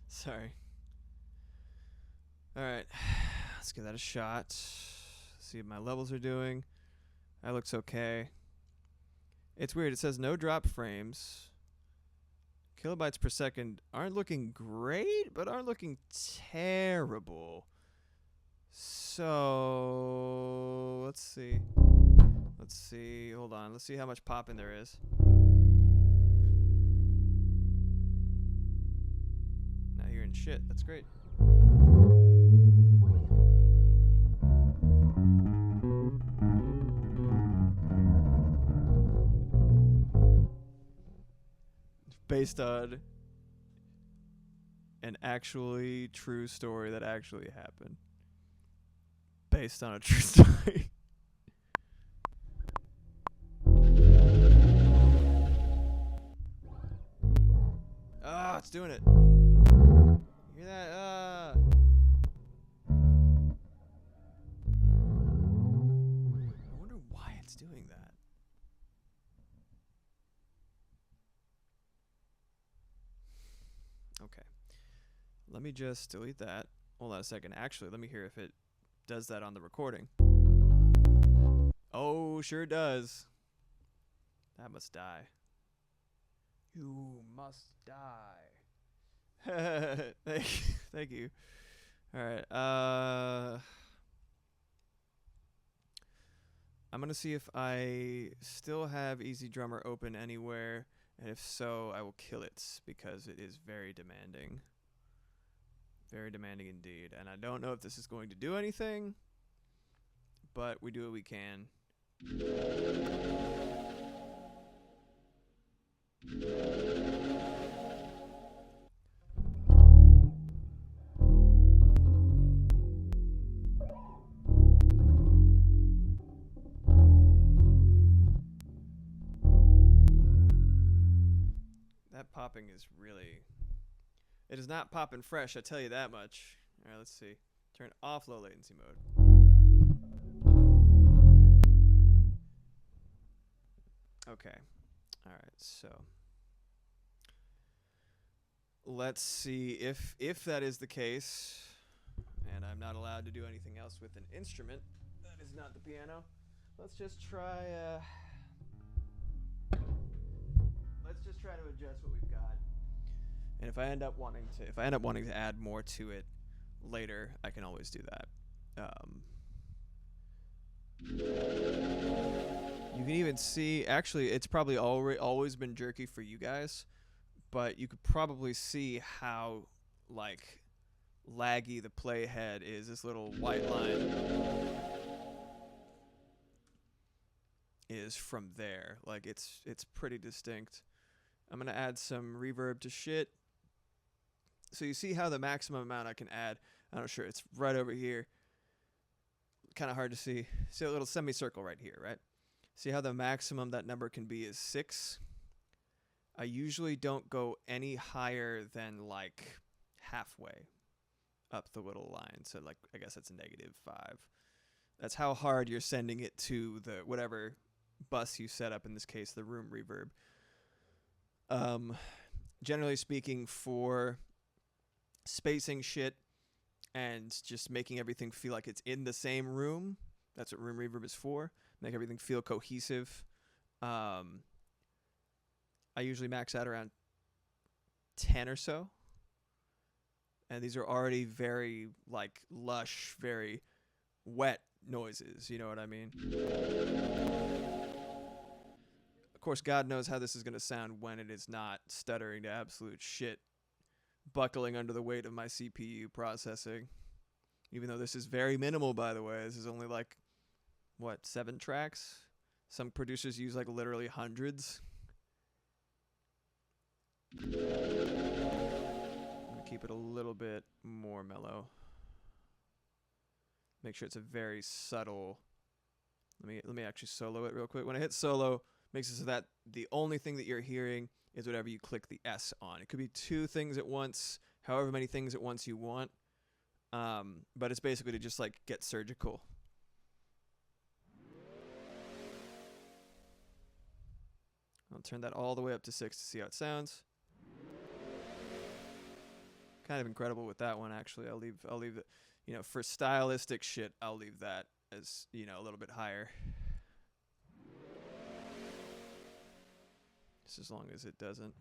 Sorry. Alright. Let's give that a shot. See what my levels are doing. That looks okay. It's weird. It says no drop frames. Kilobytes per second aren't looking great, but aren't looking terrible. So, let's see. Hold on. Let's see how much popping there is. Not hearing shit. That's great. Based on an actually true story that actually happened. Based on a true story. Ah, it's doing it. You hear that? I wonder why it's doing that. Okay. Let me just delete that. Hold on a second. Actually, let me hear if it does that on the recording. Oh, sure does. That must die. You must die. Thank you. All right. I'm gonna see if I still have Easy Drummer open anywhere, and if so, I will kill it because it is very demanding. Very demanding indeed. And I don't know if this is going to do anything, but we do what we can. That popping is really... It is not popping fresh, I tell you that much. Alright, let's see. Turn off low latency mode. Okay. Alright, so... Let's see if that is the case, and I'm not allowed to do anything else with an instrument that is not the piano. Let's just try to adjust what we've got. And if I end up wanting to add more to it later, I can always do that. You can even see, actually, it's probably always been jerky for you guys, but you could probably see how, like, laggy the playhead is. This little white line is from there. Like, it's pretty distinct. I'm gonna add some reverb to shit. So you see how the maximum amount I can add, I'm not sure, it's right over here. Kind of hard to see. See a little semicircle right here, right? See how the maximum that number can be is 6? I usually don't go any higher than like halfway up the little line. So like, I guess that's a -5. That's how hard you're sending it to the whatever bus you set up, in this case, the room reverb. Generally speaking, for spacing shit and just making everything feel like it's in the same room, that's what room reverb is for. Make everything feel cohesive. I usually max out around 10 or so. And these are already very, like, lush, very wet noises. You know what I mean? Of course, God knows how this is going to sound when it is not stuttering to absolute shit, buckling under the weight of my CPU processing. Even though this is very minimal, by the way. This is only like, what, 7 tracks? Some producers use like literally hundreds. I'm gonna keep it a little bit more mellow. Make sure it's a very subtle. Let me actually solo it real quick. When I hit solo, makes it so that the only thing that you're hearing is whatever you click the S on. It could be 2 things at once, however many things at once you want. But it's basically to just like get surgical. I'll turn that all the way up to 6 to see how it sounds. Kind of incredible with that one, actually. I'll leave it, you know, for stylistic shit, I'll leave that as, you know, a little bit higher. Just as long as it doesn't.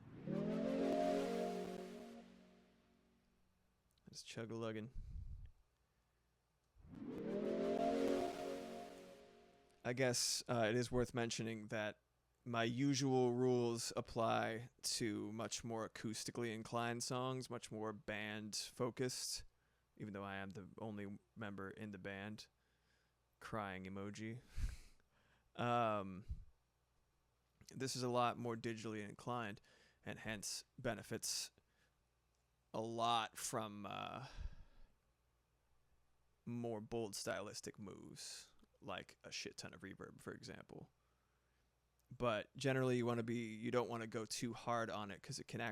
Just chug-a-luggin'. I guess it is worth mentioning that my usual rules apply to much more acoustically inclined songs, much more band-focused, even though I am the only member in the band. Crying emoji. This is a lot more digitally inclined, and hence benefits a lot from more bold stylistic moves, like a shit ton of reverb, for example. But generally, you don't want to go too hard on it, because it can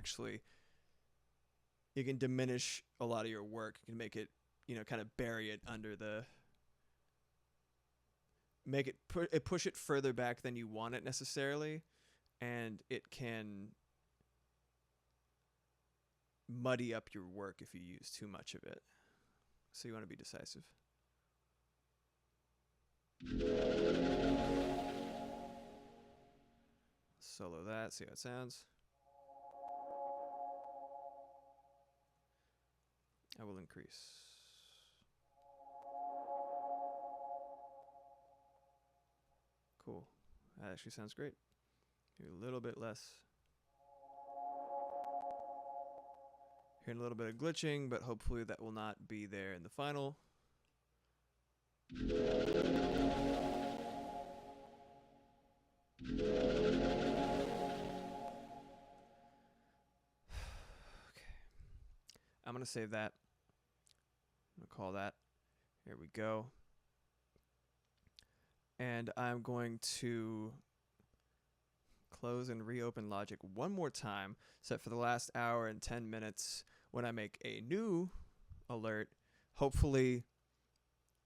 diminish a lot of your work. It can make it, you know, kind of bury it under the, push it further back than you want it necessarily, and it can muddy up your work if you use too much of it. So you want to be decisive. Solo that, see how it sounds. I will increase. Cool. That actually sounds great. Maybe a little bit less. Hearing a little bit of glitching, but hopefully that will not be there in the final. I'm going to save that. I'm going to call that. Here we go. And I'm going to close and reopen Logic one more time, set for the last hour and 10 minutes when I make a new alert. Hopefully,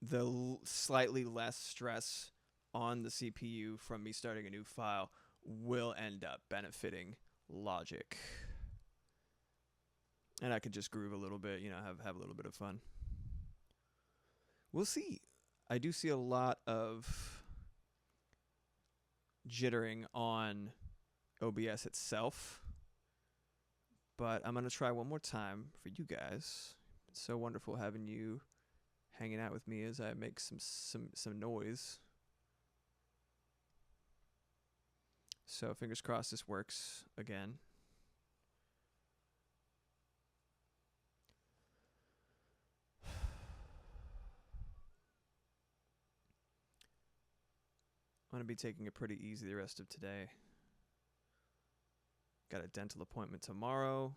the slightly less stress on the CPU from me starting a new file will end up benefiting Logic. And I could just groove a little bit, you know, have a little bit of fun. We'll see. I do see a lot of jittering on OBS itself, but I'm going to try one more time for you guys. It's so wonderful having you hanging out with me as I make some noise. So fingers crossed this works again. I'm going to be taking it pretty easy the rest of today. Got a dental appointment tomorrow,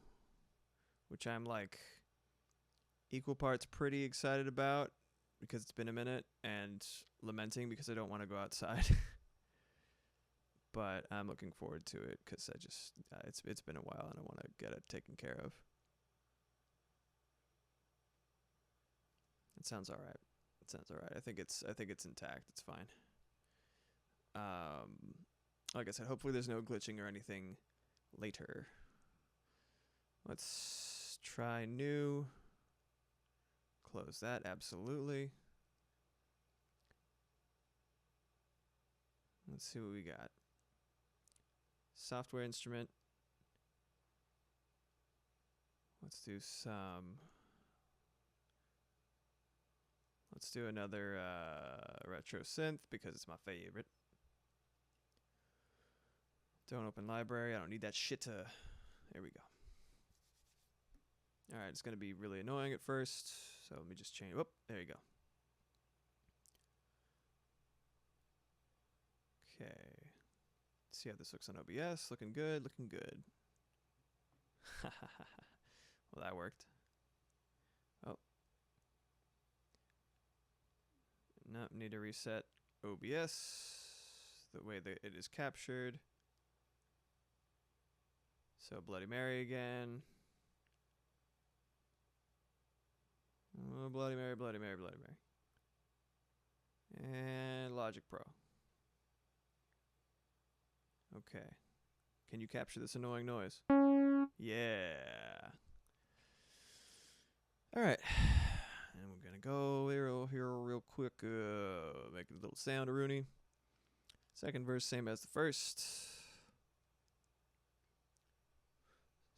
which I'm like equal parts pretty excited about because it's been a minute and lamenting because I don't want to go outside. But I'm looking forward to it because I just it's been a while and I want to get it taken care of. It sounds all right. It sounds all right. I think it's intact. It's fine. Like I said, hopefully there's no glitching or anything later. Let's try new. Close that, absolutely. Let's see what we got. Software instrument. Let's do another retro synth because it's my favorite. Don't open library. I don't need that shit to... There we go. Alright, it's going to be really annoying at first. So let me just change... Whoop, there you go. Okay. Let's see how this looks on OBS. Looking good, looking good. Well, that worked. Oh. Nope, need to reset OBS the way that it is captured. So Bloody Mary again. Oh, Bloody Mary, Bloody Mary, Bloody Mary. And Logic Pro. Okay. Can you capture this annoying noise? Yeah. Alright. And we're going to go here real quick. Make a little sound, Rooney. Second verse, same as the first.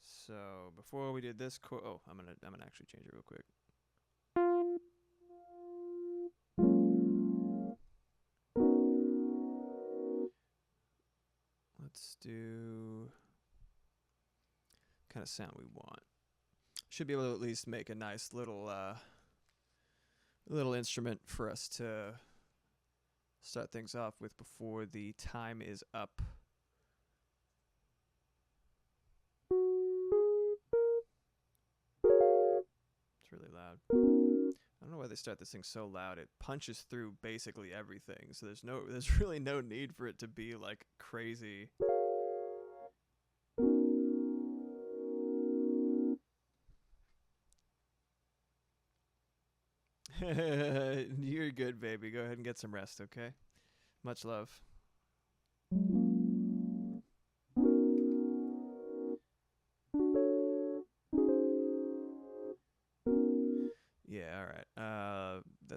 So before we did this, I'm gonna actually change it real quick. Let's do kind of sound we want. Should be able to at least make a nice little instrument for us to start things off with before the time is up. Really loud. I don't know why they start this thing so loud. It punches through basically everything. So there's really no need for it to be like crazy. You're good, baby. Go ahead and get some rest, okay? Much love.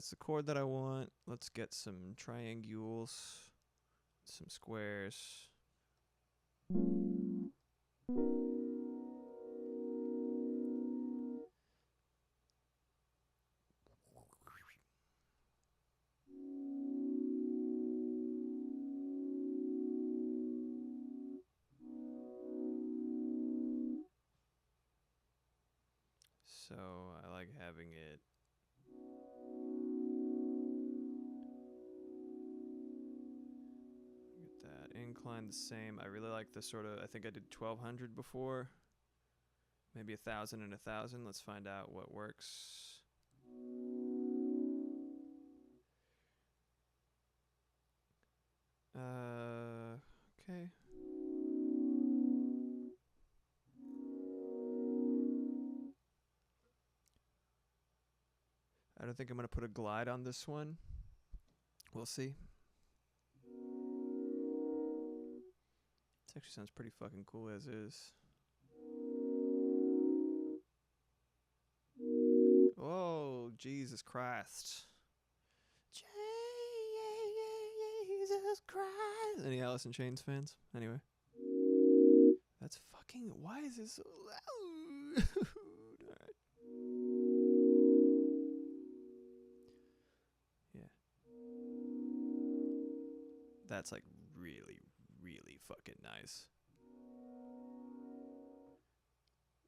That's the chord that I want. Let's get some triangules, some squares. So I like having it. Get that incline the same. I really like the sort of, I think I did 1200 before. Maybe 1000 and 1000. Let's find out what works. Okay. I don't think I'm going to put a glide on this one. We'll see. This actually sounds pretty fucking cool as is. Oh, Jesus Christ. Jesus Christ. Any Alice in Chains fans? Anyway. That's fucking... Why is this so loud? Alright. Yeah. That's like really, really fucking nice.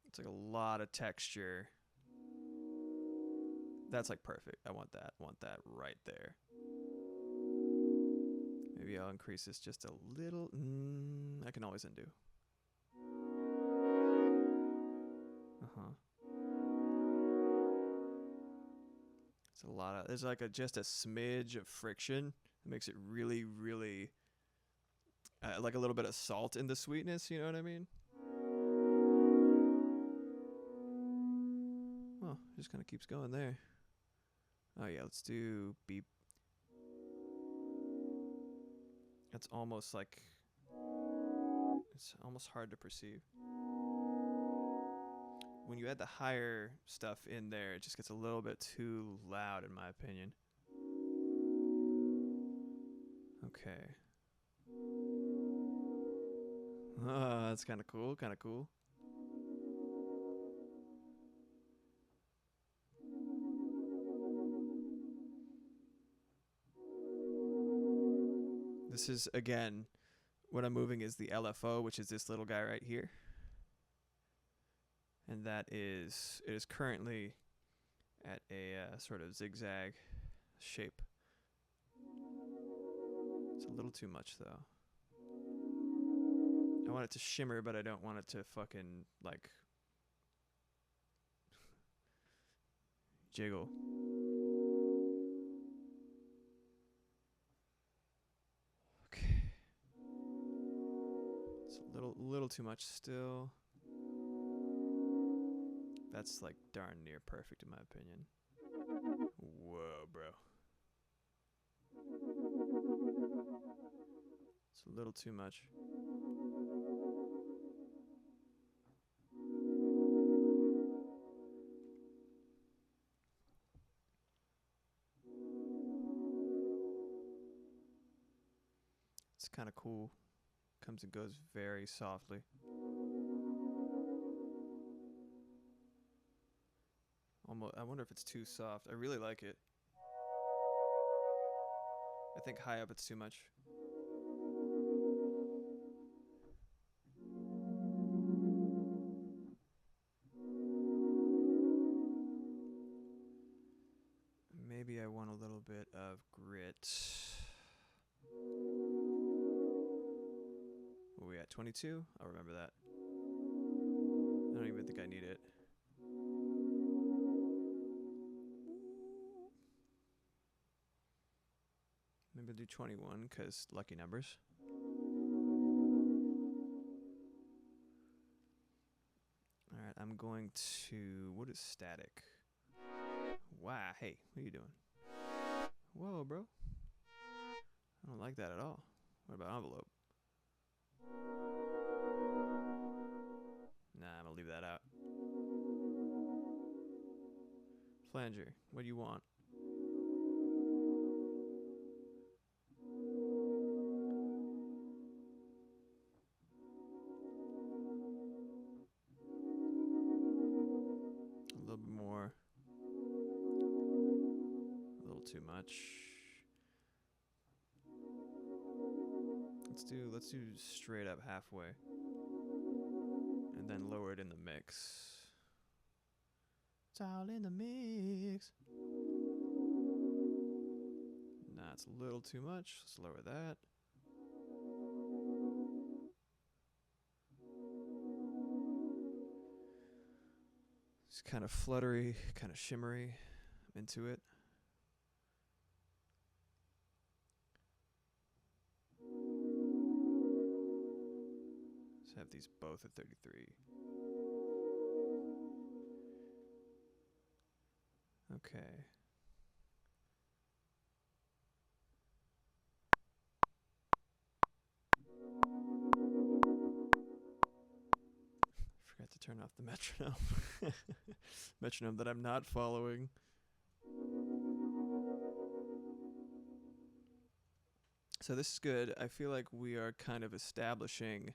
It's like a lot of texture. That's like perfect. I want that. Want that right there. Maybe I'll increase this just a little. I can always undo. It's a lot of. There's like just a smidge of friction that makes it really, really like a little bit of salt in the sweetness. You know what I mean? Oh, it just kind of keeps going there. Oh yeah, let's do beep. That's almost like, it's almost hard to perceive. When you add the higher stuff in there, it just gets a little bit too loud in my opinion. Okay. Oh, that's kind of cool, kind of cool. This is, again, what I'm moving is the LFO, which is this little guy right here. And that is, it is currently at a sort of zigzag shape. It's a little too much, though. I want it to shimmer, but I don't want it to fucking, like, jiggle. Little too much still. That's like darn near perfect in my opinion. Whoa, bro. It's a little too much. It's kind of cool. Comes and goes very softly. Almost, I wonder if it's too soft. I really like it. I think high up it's too much. Maybe I want a little bit of grit. What are we at, 22? I'll remember that. I don't even think I need it. Maybe I'll do 21 because lucky numbers. Alright, I'm going to... What is static? Wow, hey, what are you doing? Whoa, bro. I don't like that at all. What about envelope? Nah, I'm gonna leave that out. Flanger, what do you want? much. Let's do straight up halfway. And then lower it in the mix. It's all in the mix. Nah, it's a little too much. Let's lower that. It's kind of fluttery, kind of shimmery. I'm into it. Let's have these both at 33. Okay. Forgot to turn off the metronome. Metronome that I'm not following. So this is good. I feel like we are kind of establishing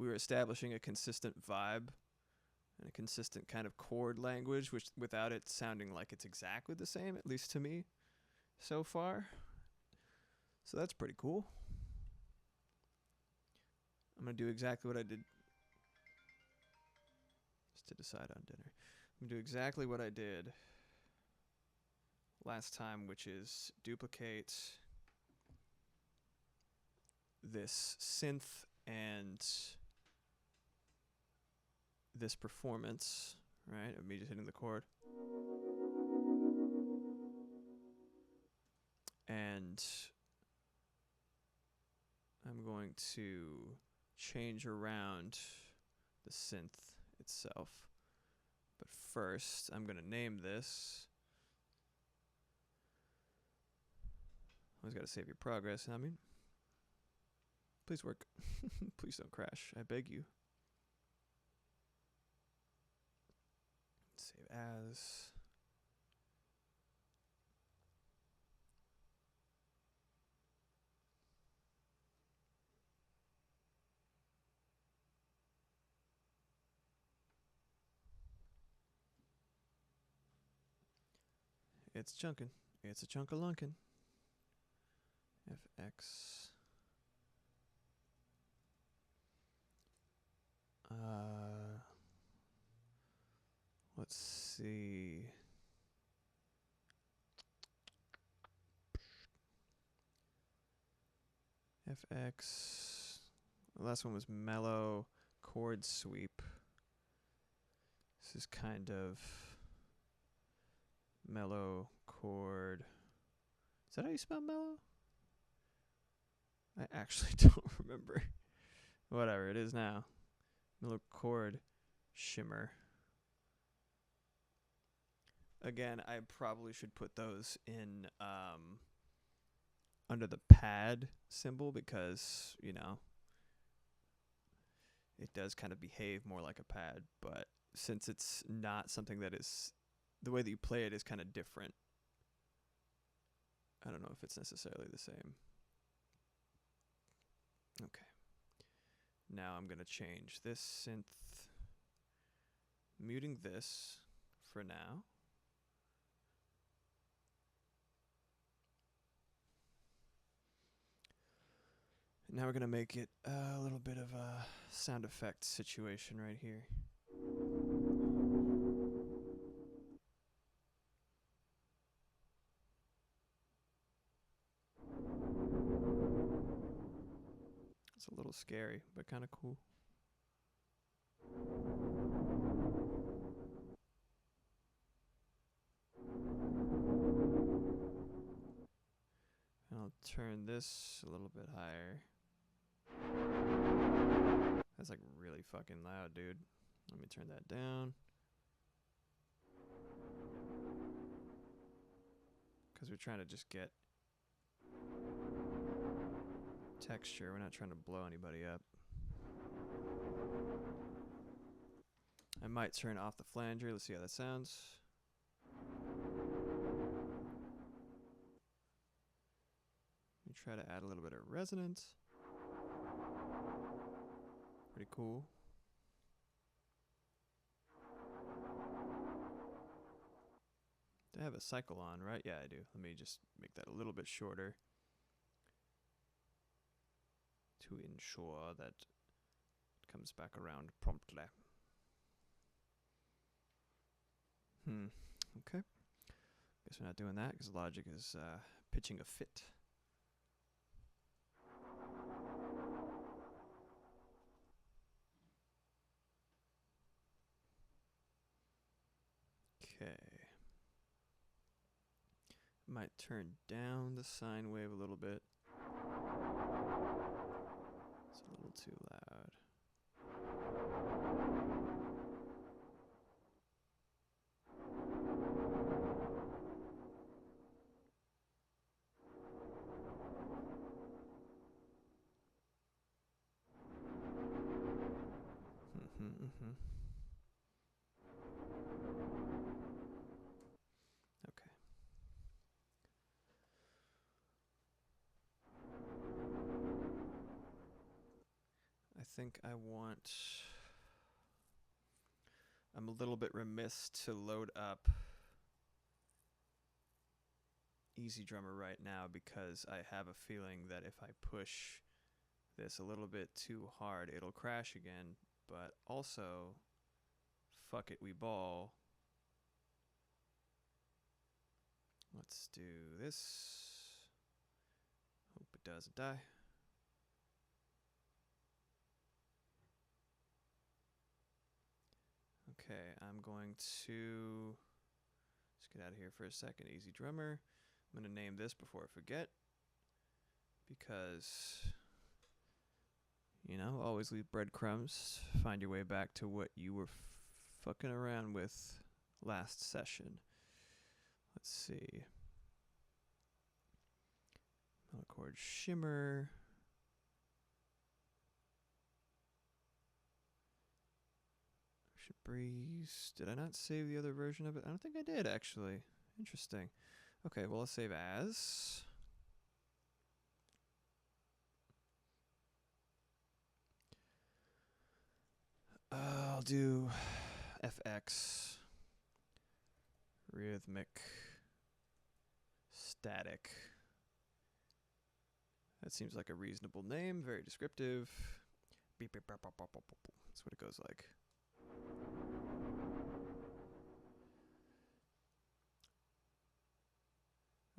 a consistent vibe and a consistent kind of chord language, which without it sounding like it's exactly the same, at least to me so far. So that's pretty cool. I'm going to do exactly what I did just to decide on dinner. I'm going to do exactly what I did last time, which is duplicate this synth and this performance, right, of me just hitting the chord. And I'm going to change around the synth itself. But first, I'm going to name this. Always got to save your progress, I mean. Please work. Please don't crash. I beg you. Save as. It's chunkin'. It's a chunk of lunkin'. FX. Let's see. FX. The last one was mellow chord sweep. This is kind of mellow chord. Is that how you spell mellow? I actually don't remember. Whatever it is now. Mellow chord shimmer. Again, I probably should put those in under the pad symbol because, you know, it does kind of behave more like a pad, but since it's not something that is, the way that you play it is kind of different. I don't know if it's necessarily the same. Okay. Now I'm going to change this synth, muting this for now. Now we're going to make it a little bit of a sound effect situation right here. It's a little scary, but kind of cool. And I'll turn this a little bit higher. That's like really fucking loud, dude. Let me turn that down. Because we're trying to just get texture. We're not trying to blow anybody up. I might turn off the flanger. Let's see how that sounds. Let me try to add a little bit of resonance. Pretty cool. I have a cycle on, right? Yeah, I do. Let me just make that a little bit shorter to ensure that it comes back around promptly. Okay. Guess we're not doing that because Logic is pitching a fit. Okay. Might turn down the sine wave a little bit. It's a little too loud. Okay. I think I'm a little bit remiss to load up Easy Drummer right now because I have a feeling that if I push this a little bit too hard, it'll crash again. But also, fuck it, we ball. Let's do this. Hope it doesn't die. Okay, I'm going to just get out of here for a second. Easy Drummer. I'm going to name this before I forget because, you know, always leave breadcrumbs. Find your way back to what you were fucking around with last session. Let's see. Melodic Shimmer. Ocean Breeze. Did I not save the other version of it? I don't think I did, actually. Interesting. Okay, well, let's save as. I'll do FX. Rhythmic. Static. That seems like a reasonable name, very descriptive. Beep, beep, bop, bop, bop, bop, bop. That's what it goes like.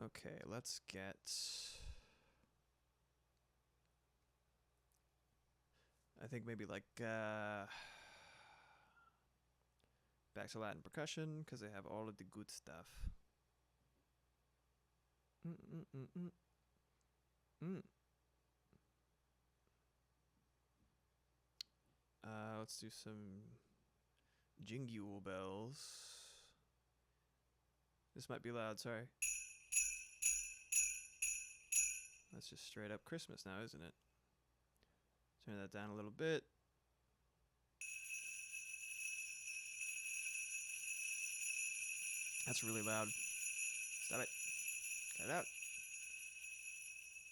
Okay, let's get... I think maybe like back to Latin percussion, because they have all of the good stuff. Let's do some jingle bells. This might be loud, sorry. That's just straight up Christmas now, isn't it? Turn that down a little bit. That's really loud. Stop it. Cut it out.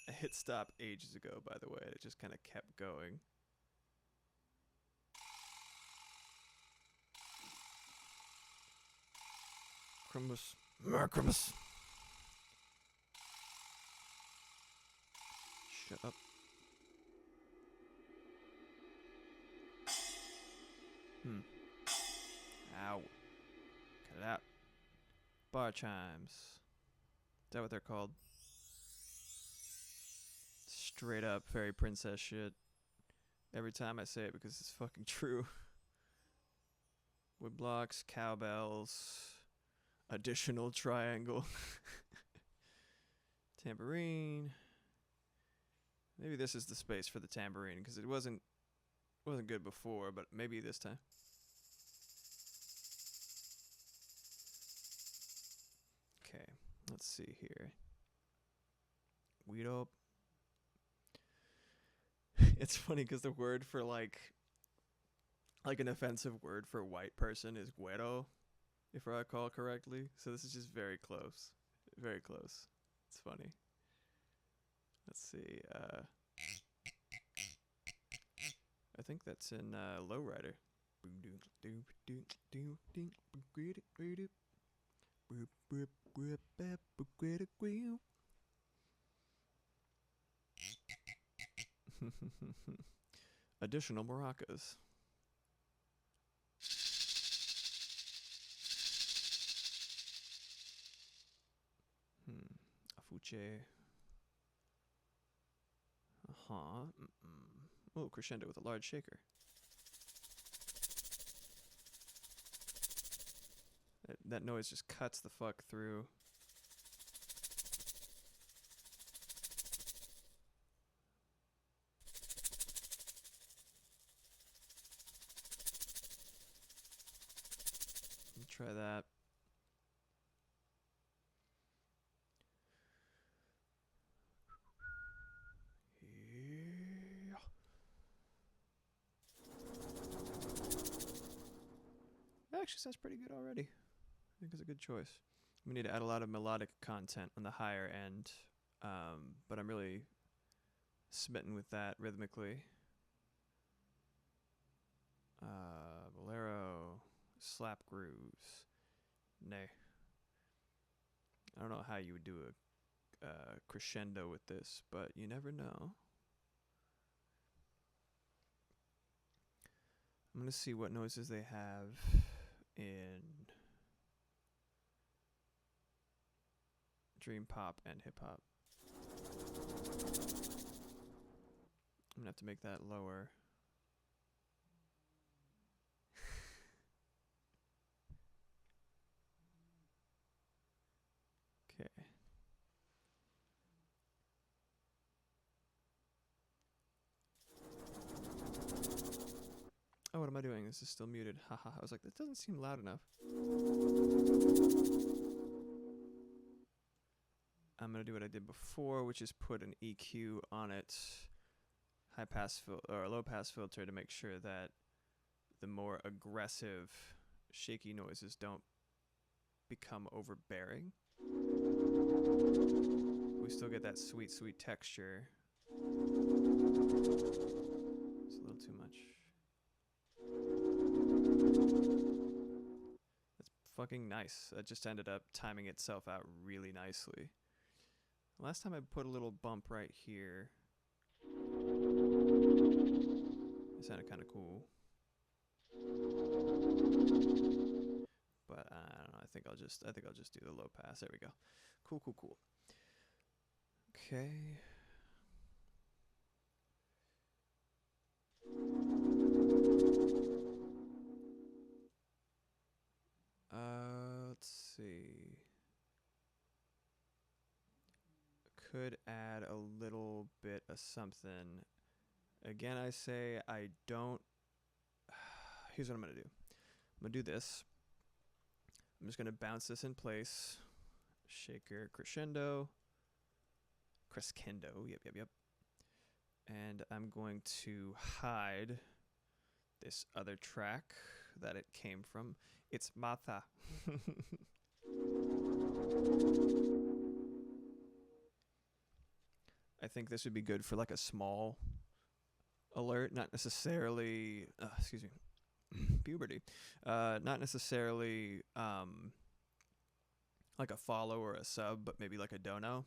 I hit stop ages ago, by the way. It just kind of kept going. Christmas. Merry Christmas. Shut up. Ow. Cut it out. Bar chimes. Is that what they're called? Straight up fairy princess shit. Every time I say it because it's fucking true. Wood blocks, cowbells, additional triangle. Tambourine. Maybe this is the space for the tambourine because it wasn't good before, but maybe this time. Okay, let's see here. Guido. It's funny because the word for like an offensive word for white person is güero, if I recall correctly. So this is just very close. Very close. It's funny. Let's see. I think that's in Lowrider. Additional maracas. Afuche. Oh, crescendo with a large shaker. That noise just cuts the fuck through. Try that. Yeah. That actually sounds pretty good already. I think it's a good choice. We need to add a lot of melodic content on the higher end, but I'm really smitten with that rhythmically. Bolero, slap grooves. Nay. I don't know how you would do a crescendo with this, but you never know. I'm going to see what noises they have in dream pop and hip hop. I'm going to have to make that lower. Okay. Oh, what am I doing? This is still muted. Haha. I was like, that doesn't seem loud enough. I'm going to do what I did before, which is put an EQ on it, high pass or low pass filter, to make sure that the more aggressive shaky noises don't become overbearing. We still get that sweet, sweet texture. It's a little too much. That's fucking nice. That just ended up timing itself out really nicely. Last time I put a little bump right here. It sounded kind of cool. But I don't know. I think I'll just do the low pass. There we go. Cool, cool, cool. Okay. Let's see. Could add a little bit of something. Again, I say I don't. Here's what I'm gonna do. I'm gonna do this. I'm just gonna bounce this in place. Shaker, crescendo. Crescendo. Yep. And I'm going to hide this other track that it came from. It's Mata. I think this would be good for like a small alert, not necessarily, excuse me, puberty, not necessarily like a follow or a sub, but maybe like a dono.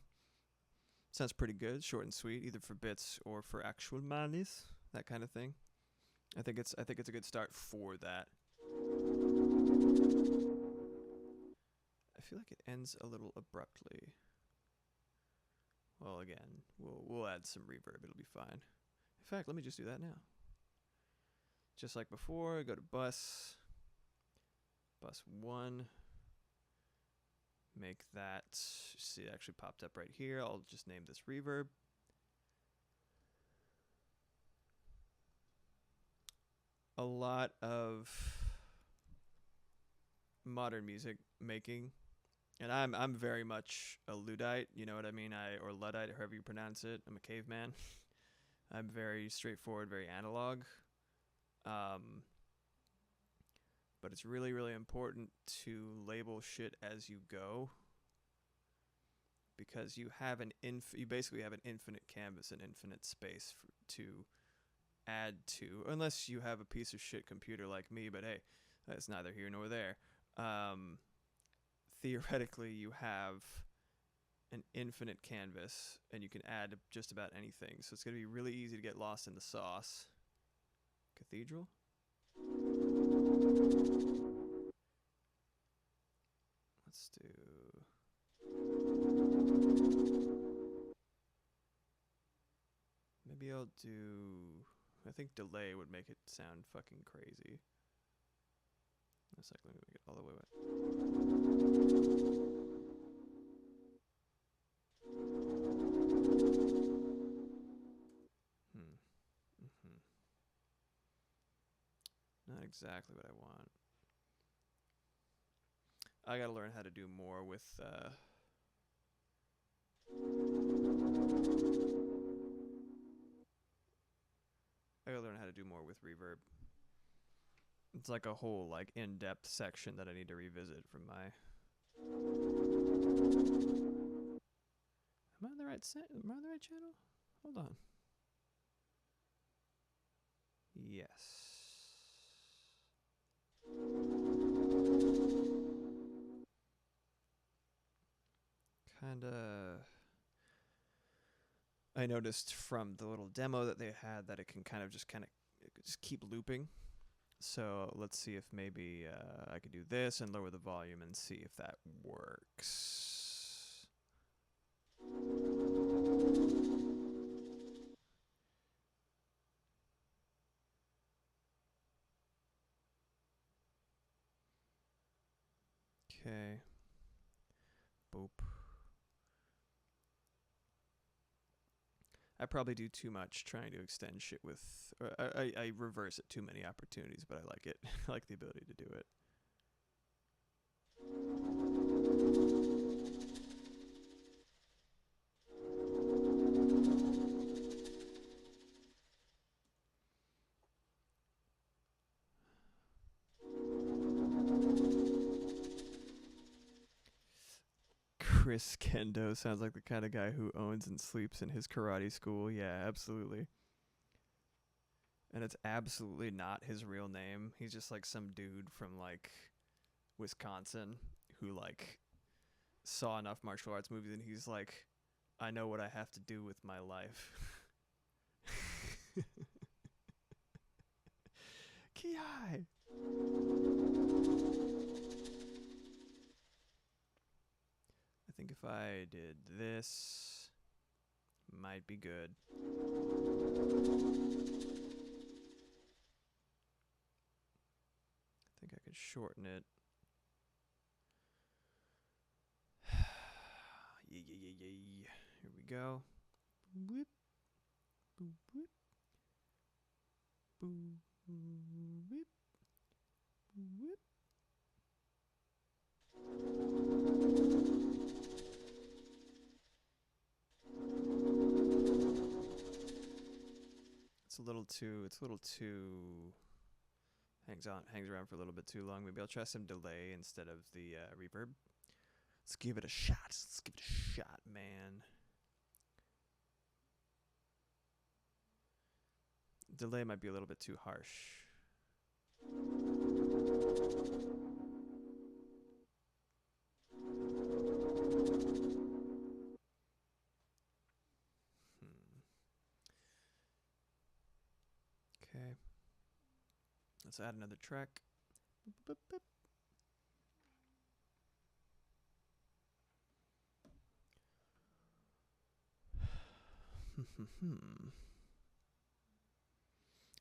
Sounds pretty good, short and sweet, either for bits or for actual monies, that kind of thing. I think it's a good start for that. I feel like it ends a little abruptly. Well, again, we'll add some reverb. It'll be fine. In fact, let me just do that now. Just like before, go to bus 1. Make that, see, it actually popped up right here. I'll just name this reverb. A lot of modern music making, and I'm very much a Luddite, you know what I mean? Or Luddite, however you pronounce it. I'm a caveman. I'm very straightforward, very analog. But it's really, really important to label shit as you go, because you have you basically have an infinite canvas and infinite space to add to, unless you have a piece of shit computer like me, but hey, that's neither here nor there. Theoretically, you have an infinite canvas, and you can add just about anything. So it's going to be really easy to get lost in the sauce. Cathedral? Let's do... Maybe I'll do... I think delay would make it sound fucking crazy. One sec, let me make it all the way wet. Not exactly what I want. I gotta learn how to do more with reverb. It's like a whole like in-depth section that I need to revisit from my... Am I on the right am I on the right channel? Hold on. Yes. Kinda... I noticed from the little demo that they had that it can kind of just keep looping. So let's see if maybe I could do this and lower the volume and see if that works. Okay. Boop. I probably do too much trying to extend shit with... I reverse it too many opportunities, but I like it. I like the ability to do it. Chris Kendo sounds like the kind of guy who owns and sleeps in his karate school. Yeah, absolutely. And it's absolutely not his real name. He's just like some dude from like Wisconsin who like saw enough martial arts movies and he's like, I know what I have to do with my life. Ki. I think if I did this, might be good. I think I could shorten it. Yeah. Here we go. Whip. Boop, whip. Boop, whip. Whip. It's a little too hangs around for a little bit too long. Maybe I'll try some delay instead of the reverb. Let's give it a shot. Let's give it a shot, man. Delay might be a little bit too harsh. Okay. Let's add another track. Boop, boop, boop.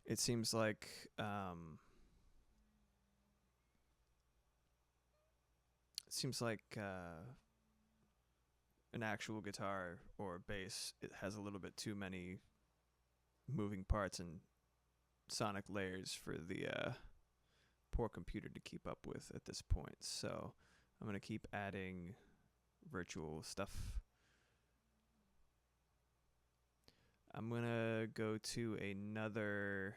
It seems like an actual guitar or bass, it has a little bit too many moving parts and sonic layers for the poor computer to keep up with at this point. So I'm going to keep adding virtual stuff. I'm going to go to another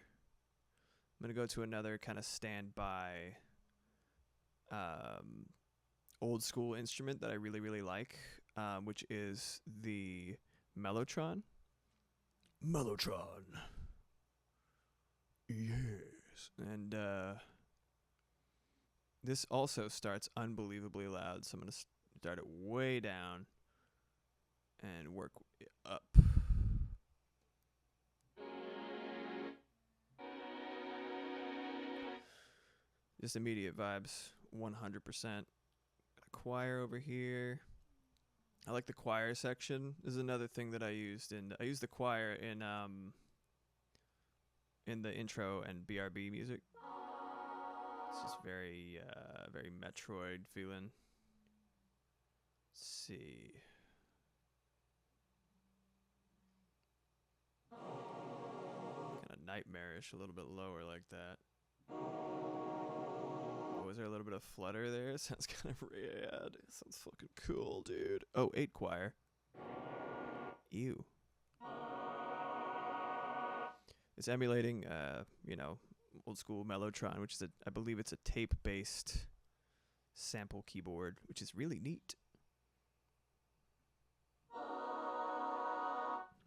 kind of standby old school instrument that I really, really like, which is the Mellotron. Mellotron. Yes. And this also starts unbelievably loud, so I'm going to start it way down. and work up. Just immediate vibes, 100%. A choir over here. I like the choir section. This is another thing that I used I used the choir in the intro and BRB music. It's just very very Metroid feeling. Let's see. Kind of nightmarish, a little bit lower like that. Oh, is there a little bit of flutter there? Sounds kind of rad. Sounds fucking cool, dude. Oh, 8 choir. Ew. It's emulating, old school Mellotron, which is I believe it's a tape-based sample keyboard, which is really neat.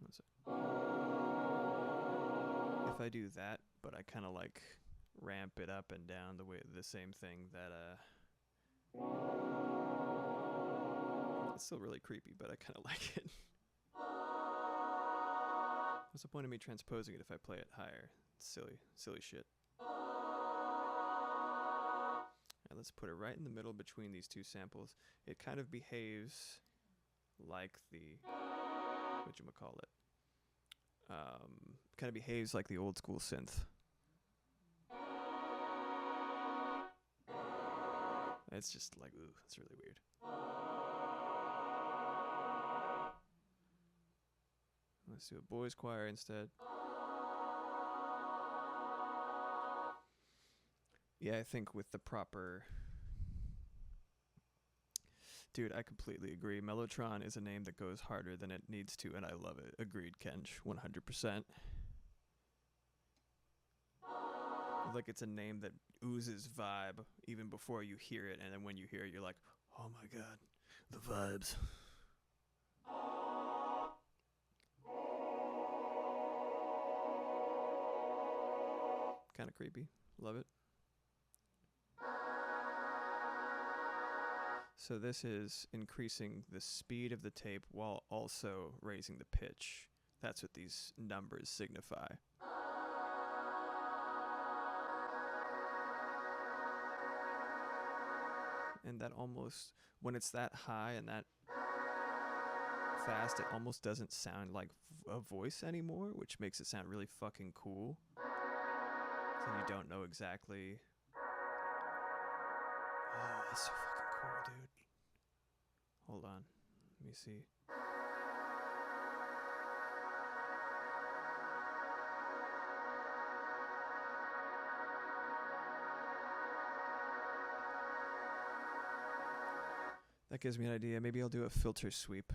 One sec. If I do that, but I kind of like ramp it up and down the same thing that it's still really creepy, but I kind of like it. What's the point of me transposing it if I play it higher? It's silly shit. Now let's put it right in the middle between these two samples. It kind of behaves like the whatchamacallit. Kind of behaves like the old school synth. It's just like, ooh, it's really weird. Let's do a boys choir instead. Yeah, I think with the proper... Dude, I completely agree. Mellotron is a name that goes harder than it needs to, and I love it. Agreed, Kench, 100%. Like, it's a name that oozes vibe even before you hear it, and then when you hear it, you're like, oh my god, the vibes. Kind of creepy. Love it. So this is increasing the speed of the tape while also raising the pitch. That's what these numbers signify. And that almost, when it's that high and that fast, it almost doesn't sound like a voice anymore, which makes it sound really fucking cool. So you don't know exactly. Oh, that's so fucking cool, dude. Hold on. Let me see. That gives me an idea. Maybe I'll do a filter sweep.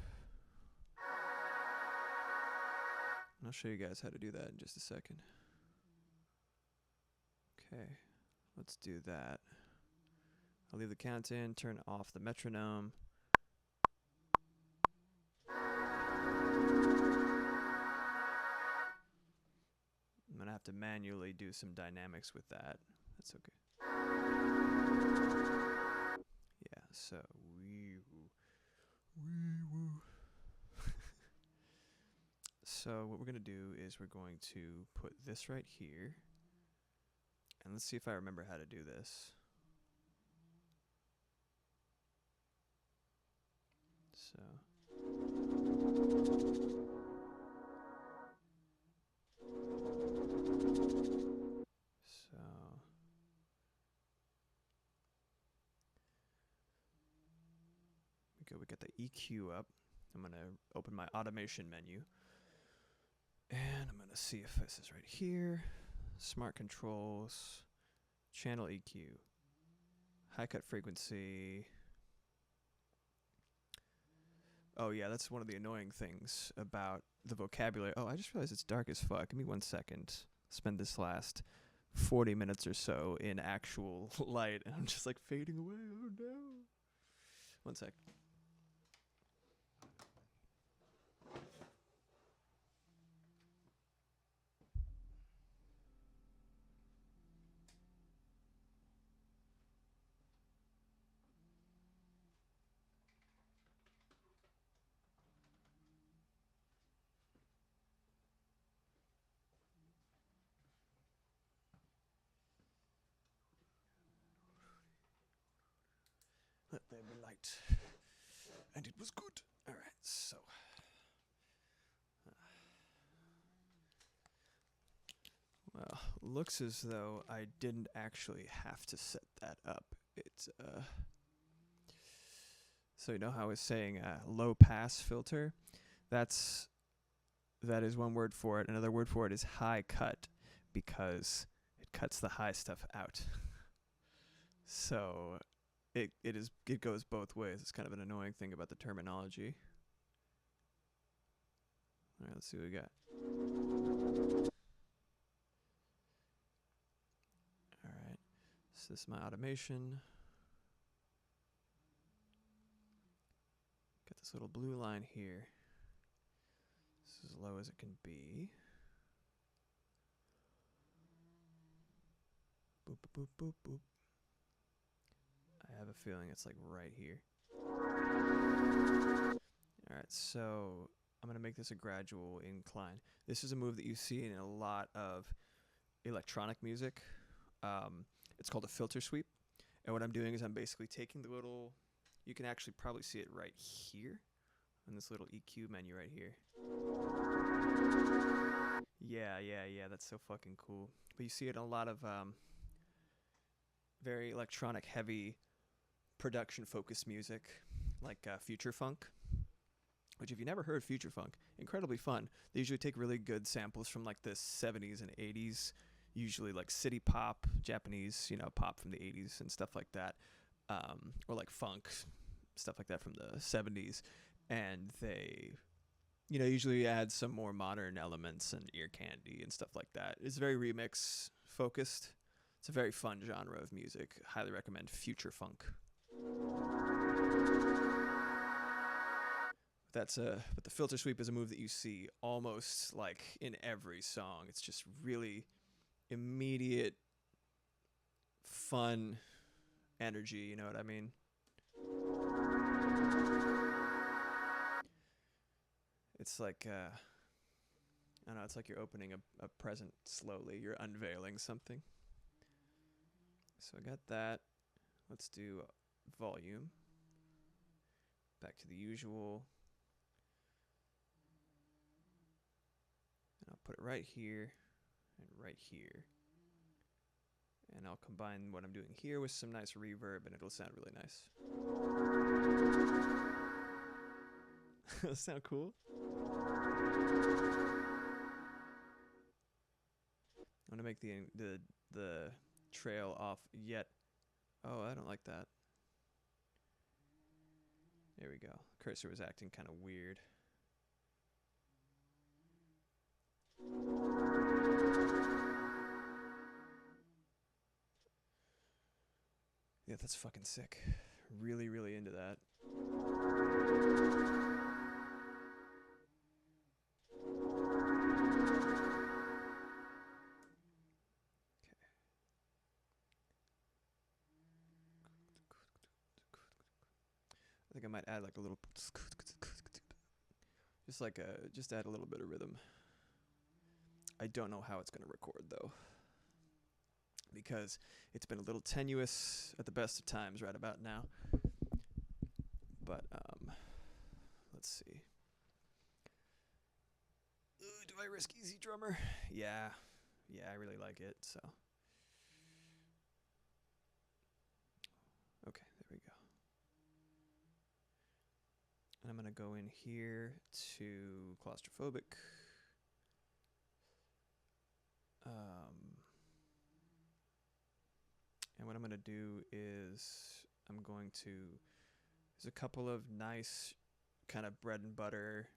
And I'll show you guys how to do that in just a second. Okay, let's do that. I'll leave the count in, turn off the metronome. I'm gonna have to manually do some dynamics with that. That's okay. Yeah, so So what we're gonna do is we're going to put this right here. And let's see if I remember how to do this. So we got the EQ up. I'm gonna open my automation menu. And I'm gonna see if this is right here. Smart controls, channel EQ, high cut frequency. Oh yeah, that's one of the annoying things about the vocabulary. Oh, I just realized it's dark as fuck. Give me 1 second. Spend this last 40 minutes or so in actual light, and I'm just like fading away. Oh no. 1 sec. night. And it was good. Alright, so. Well, looks as though I didn't actually have to set that up. It's, so you know how I was saying low pass filter? That is one word for it. Another word for it is high cut, because it cuts the high stuff out. So it goes both ways. It's kind of an annoying thing about the terminology. All right, let's see what we got. All right, so this is my automation. Got this little blue line here. This is as low as it can be. Boop, boop, boop, boop, boop. I have a feeling it's like right here. Alright, so I'm going to make this a gradual incline. This is a move that you see in a lot of electronic music. It's called a filter sweep. And what I'm doing is I'm basically taking the little... You can actually probably see it right here on this little EQ menu right here. Yeah, that's so fucking cool. But you see it in a lot of very electronic heavy production focused music, like future funk, which if you never heard future funk, incredibly fun. They usually take really good samples from like the 70s and 80s, usually like city pop, Japanese, pop from the 80s and stuff like that, or like funk, stuff like that from the 70s, and they usually add some more modern elements and ear candy and stuff like that. It's very remix focused. It's a very fun genre of music. Highly recommend future funk. But the filter sweep is a move that you see almost like in every song. It's just really immediate, fun energy, you know what I mean? It's like, I don't know, it's like you're opening a present slowly. You're unveiling something. So I got that. Let's do volume. Back to the usual. And I'll put it right here and right here. And I'll combine what I'm doing here with some nice reverb, and it'll sound really nice. Does that sound cool? I'm gonna make the trail off yet. Oh, I don't like that. There we go. Cursor was acting kind of weird. Yeah, that's fucking sick. Really, really into that. I think I might add like a little, just add a little bit of rhythm. I don't know how it's gonna record though, because it's been a little tenuous at the best of times right about now. But let's see. Do I risk Easy Drummer? Yeah, I really like it. So okay, there we go. And I'm gonna go in here to Claustrophobic. And what I'm gonna do is there's a couple of nice kind of bread and butter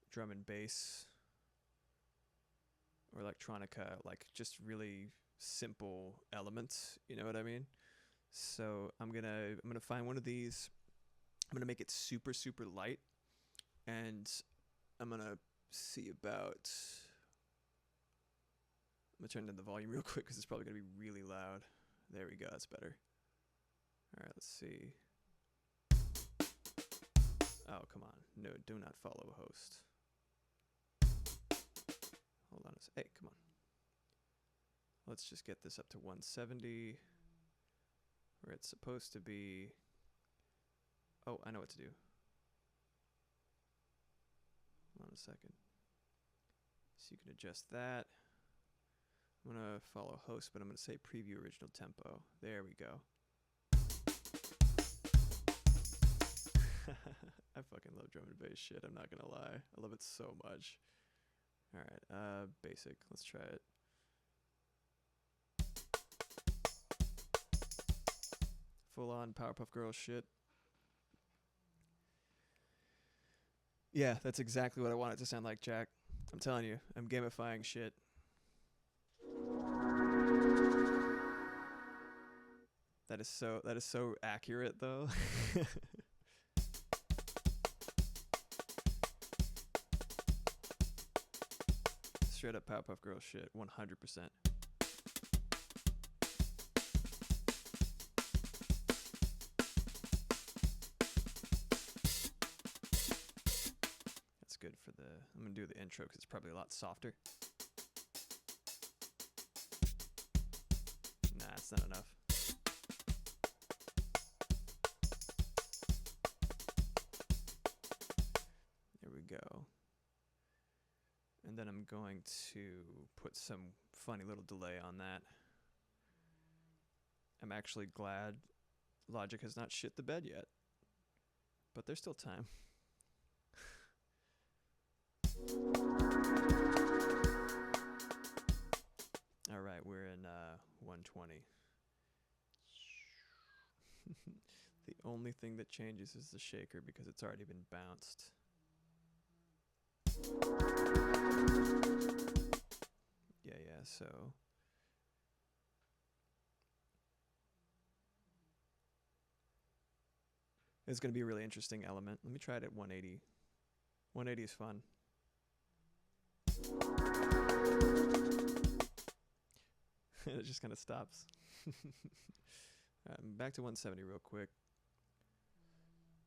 drum and bass or electronica, like just really simple elements, you know what I mean? So I'm gonna find one of these. I'm gonna make it super, super light, and I'm gonna see about. I'm gonna turn down the volume real quick because it's probably gonna be really loud. There we go. That's better. All right, let's see. Oh, come on. No, do not follow host. Hold on a sec. Hey, come on. Let's just get this up to 170, where it's supposed to be. Oh, I know what to do. Hold on a second. So you can adjust that. I'm going to follow host, but I'm going to say preview original tempo. There we go. I fucking love drum and bass shit, I'm not going to lie. I love it so much. Alright, basic. Let's try it. Full on Powerpuff Girls shit. Yeah, that's exactly what I want it to sound like, Jack. I'm telling you, I'm gamifying shit. That is so accurate though. Straight up Powerpuff Girls shit, 100%. That's good for the, I'm gonna do the intro because it's probably a lot softer. Nah, it's not enough. There we go. And then I'm going to put some funny little delay on that. I'm actually glad Logic has not shit the bed yet. But there's still time. Alright, we're in 120. The only thing that changes is the shaker because it's already been bounced. Yeah, so it's going to be a really interesting element. Let me try it at 180. 180 is fun. It just kind of stops. Back to 170 real quick.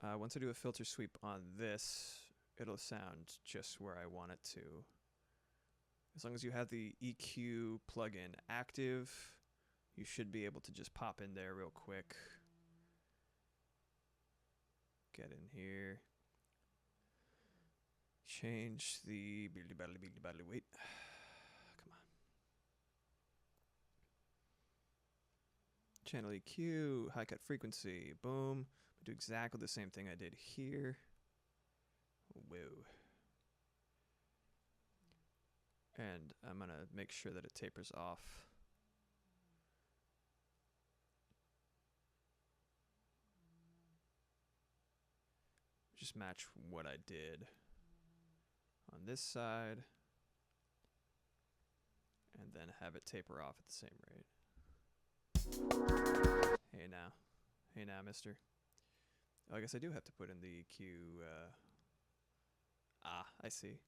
Once I do a filter sweep on this, it'll sound just where I want it to. As long as you have the EQ plugin active, you should be able to just pop in there real quick. Get in here. Change the wait. Come on. Channel EQ, high cut frequency, boom. Do exactly the same thing I did here. Whoa. And I'm going to make sure that it tapers off. Just match what I did on this side. And then have it taper off at the same rate. Hey now. Hey now, mister. Oh, I guess I do have to put in the EQ. I see.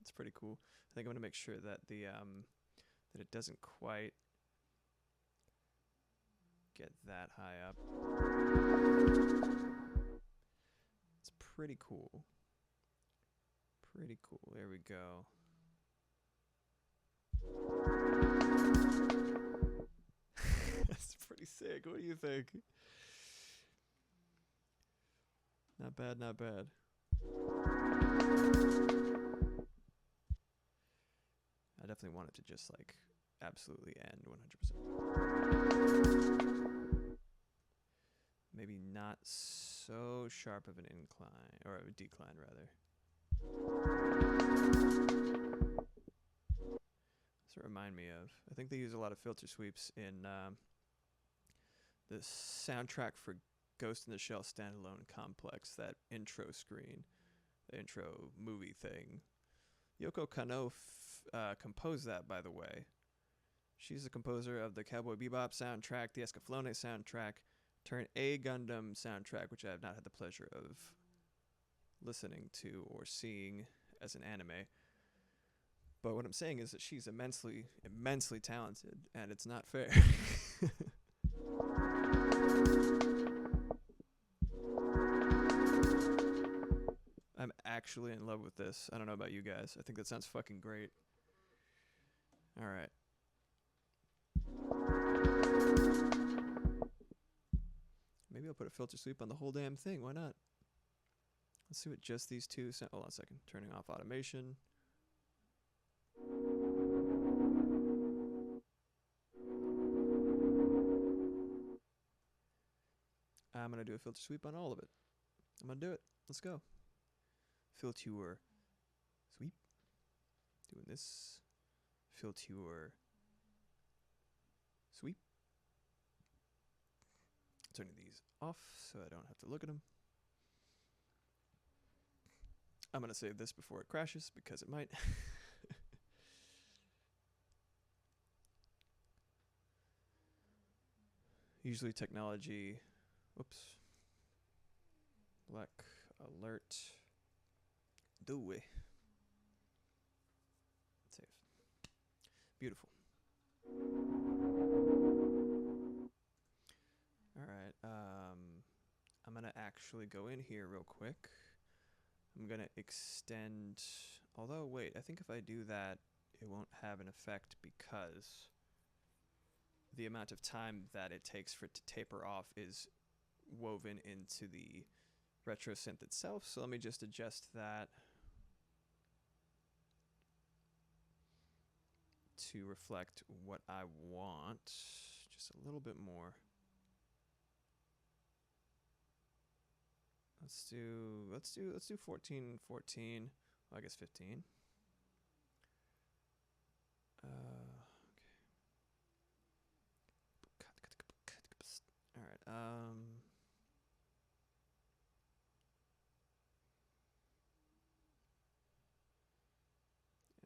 It's pretty cool. I think I'm gonna make sure that the that it doesn't quite get that high up. It's pretty cool. Pretty cool. There we go. That's pretty sick. What do you think? Not bad, not bad. I definitely want it to just like absolutely end 100%. Maybe not so sharp of an incline, or a decline rather. Does it remind me of? I think they use a lot of filter sweeps in the soundtrack for Ghost in the Shell Standalone Complex, that intro screen, the intro movie thing. Yoko Kanno composed that, by the way. She's the composer of the Cowboy Bebop soundtrack, the Escaflowne soundtrack, Turn A Gundam soundtrack, which I have not had the pleasure of listening to or seeing as an anime. But what I'm saying is that she's immensely, immensely talented, and it's not fair. I'm actually in love with this. I don't know about you guys. I think that sounds fucking great. All right. put a filter sweep on the whole damn thing. Why not? Let's see what just these two sound. Hold on a second. Turning off automation. I'm going to do a filter sweep on all of it. I'm going to do it. Let's go. Filter sweep. Doing this. Filter sweep. Turning these off so I don't have to look at them. I'm going to save this before it crashes because it might. Usually technology. Whoops. Black alert. Do it. Save. Beautiful. Alright, I'm gonna actually go in here real quick. I'm gonna extend, although wait, I think if I do that, it won't have an effect because the amount of time that it takes for it to taper off is woven into the retro synth itself. So let me just adjust that to reflect what I want, just a little bit more. Let's do 14, 14. Well, I guess 15. Okay. All right.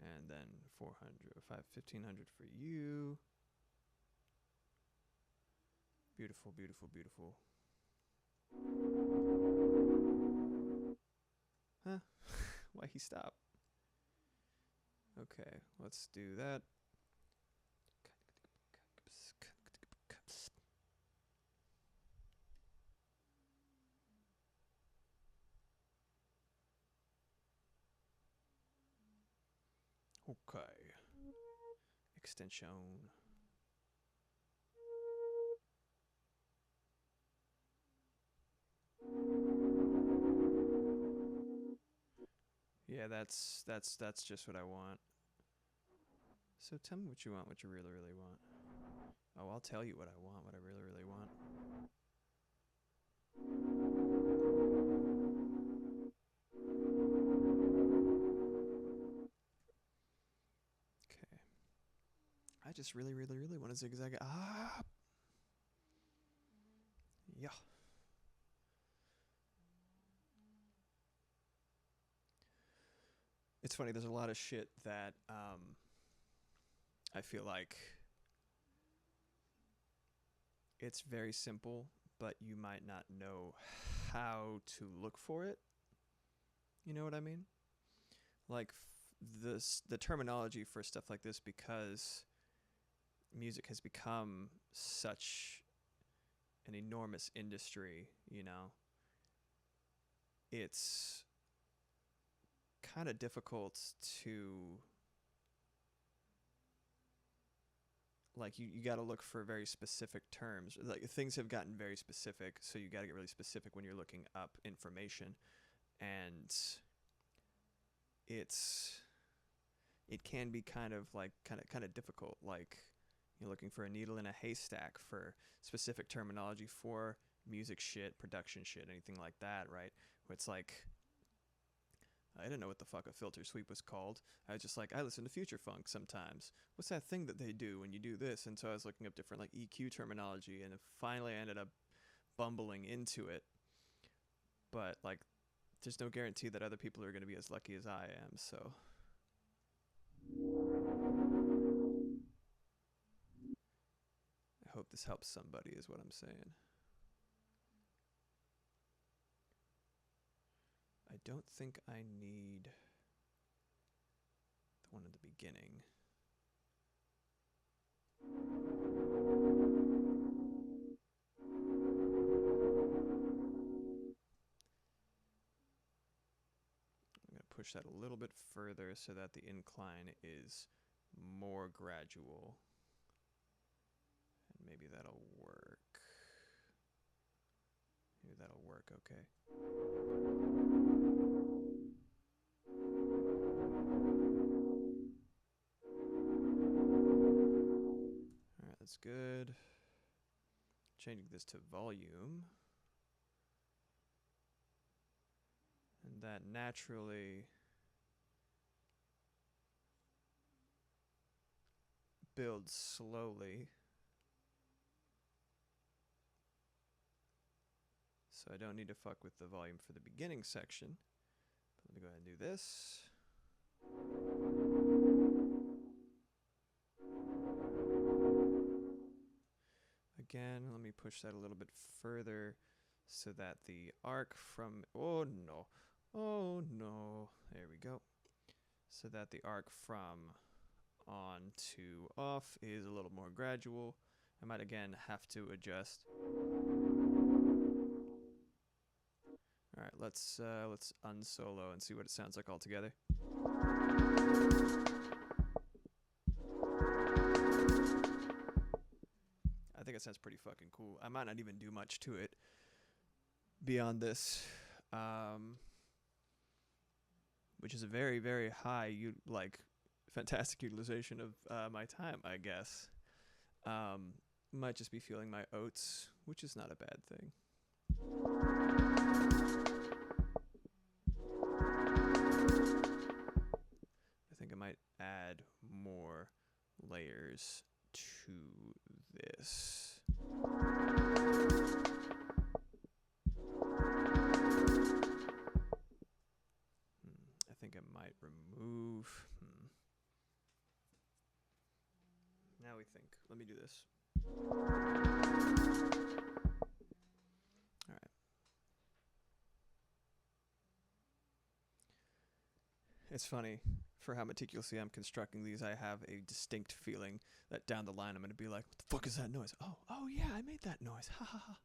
And then 400, 1500 for you. Beautiful, beautiful, beautiful. Huh? Why he stop? Okay, let's do that. Okay. Extension. Yeah, that's just what I want. So tell me what you want, what you really, really want. Oh, I'll tell you what I want, what I really, really want. Okay. I just really, really, really want to zigzag. Ah! Yeah. It's funny, there's a lot of shit that I feel like it's very simple, but you might not know how to look for it. You know what I mean? Like the terminology for stuff like this, because music has become such an enormous industry, you know, it's kind of difficult to, like, you got to look for very specific terms. Like, things have gotten very specific, so you got to get really specific when you're looking up information, and it can be kind of difficult. Like, you're looking for a needle in a haystack for specific terminology for music shit, production shit, anything like that, right? Where it's like, I didn't know what the fuck a filter sweep was called. I was just like, I listen to future funk sometimes. What's that thing that they do when you do this? And so I was looking up different like EQ terminology, and finally I ended up bumbling into it. But like, there's no guarantee that other people are going to be as lucky as I am, so. I hope this helps somebody is what I'm saying. I don't think I need the one at the beginning. I'm going to push that a little bit further so that the incline is more gradual. And maybe that'll work. that'll work okay. Alright, that's good. Changing this to volume. And that naturally builds slowly. So I don't need to fuck with the volume for the beginning section. But let me go ahead and do this. Again, let me push that a little bit further so that the arc from, oh no, there we go. So that the arc from on to off is a little more gradual. I might again have to adjust. Alright, let's unsolo and see what it sounds like all together. I think it sounds pretty fucking cool. I might not even do much to it beyond this, which is a very, very high, fantastic utilization of my time, I guess. Might just be feeling my oats, which is not a bad thing. I think I might add more layers to this. I think I might remove. Now we think. Let me do this. All right. It's funny. For how meticulously I'm constructing these, I have a distinct feeling that down the line I'm going to be like, what the fuck is that noise? Oh yeah, I made that noise. Ha ha ha.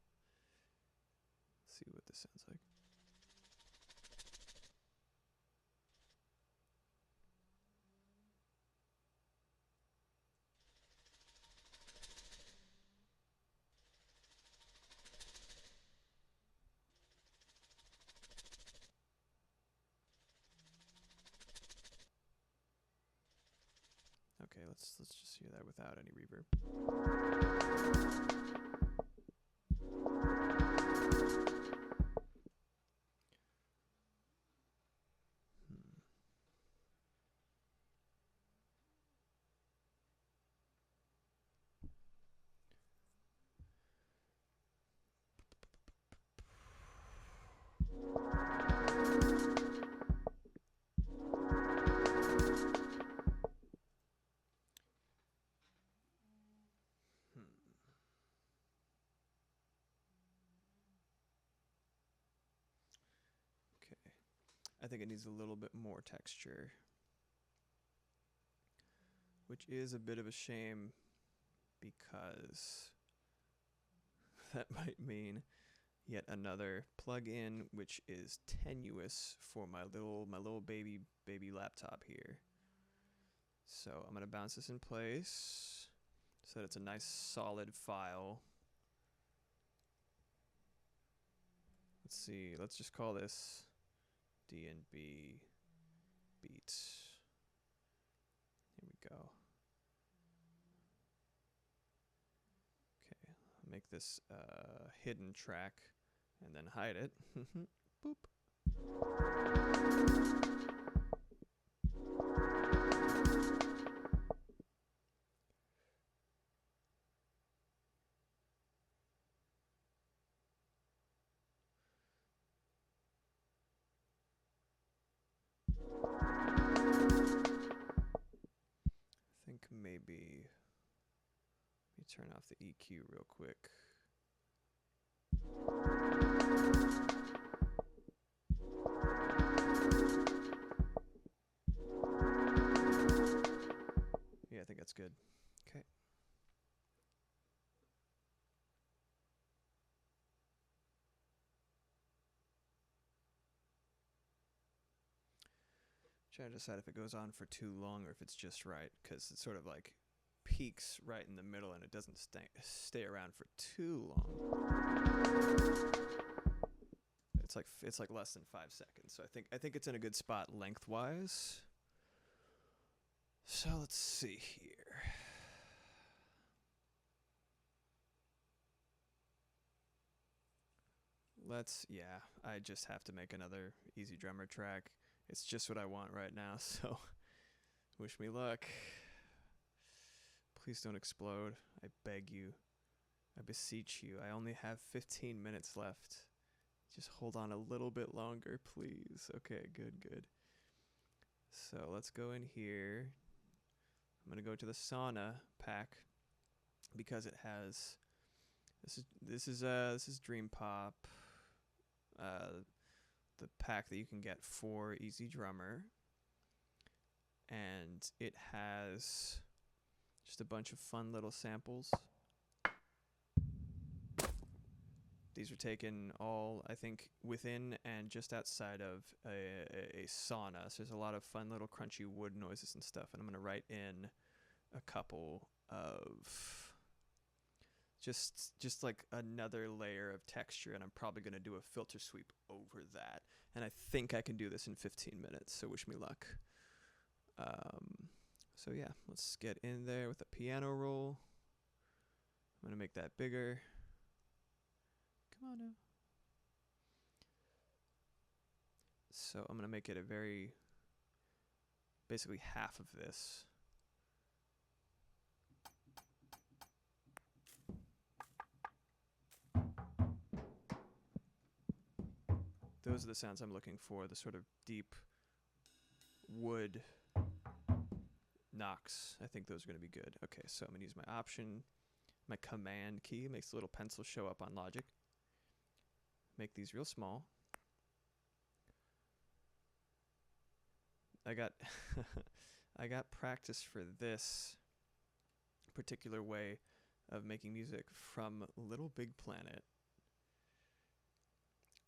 Let's see what this sounds like. Okay, let's just hear that without any reverb. I think it needs a little bit more texture, which is a bit of a shame because that might mean yet another plug-in which is tenuous for my little baby laptop here. So I'm gonna bounce this in place so that it's a nice solid file. Let's see, let's just call this D&B beats. Here we go. Okay, make this hidden track and then hide it. Boop. I think maybe let me turn off the EQ real quick. Yeah, I think that's good. Okay. Trying to decide if it goes on for too long or if it's just right, because it sort of like peaks right in the middle and it doesn't stay around for too long. It's like less than 5 seconds. So I think it's in a good spot lengthwise. So let's see here. I just have to make another Easy Drummer track. It's just what I want right now, so wish me luck. Please don't explode. I beg you. I beseech you. I only have 15 minutes left. Just hold on a little bit longer, please. Okay, good. So let's go in here. I'm going to go to the sauna pack because it has this is Dream Pop. The pack that you can get for Easy Drummer, and it has just a bunch of fun little samples. These are taken all, I think, within and just outside of a sauna. So there's a lot of fun little crunchy wood noises and stuff, and I'm going to write in a couple of just like another layer of texture, and I'm probably going to do a filter sweep over that. And I think I can do this in 15 minutes, so wish me luck. So yeah, let's get in there with a piano roll. I'm going to make that bigger. Come on now. So I'm going to make it basically half of this. Those are the sounds I'm looking for, the sort of deep wood knocks. I think those are going to be good. Okay, so I'm going to use my Option, my Command key, makes the little pencil show up on Logic. Make these real small. I got I got practice for this particular way of making music from Little Big Planet,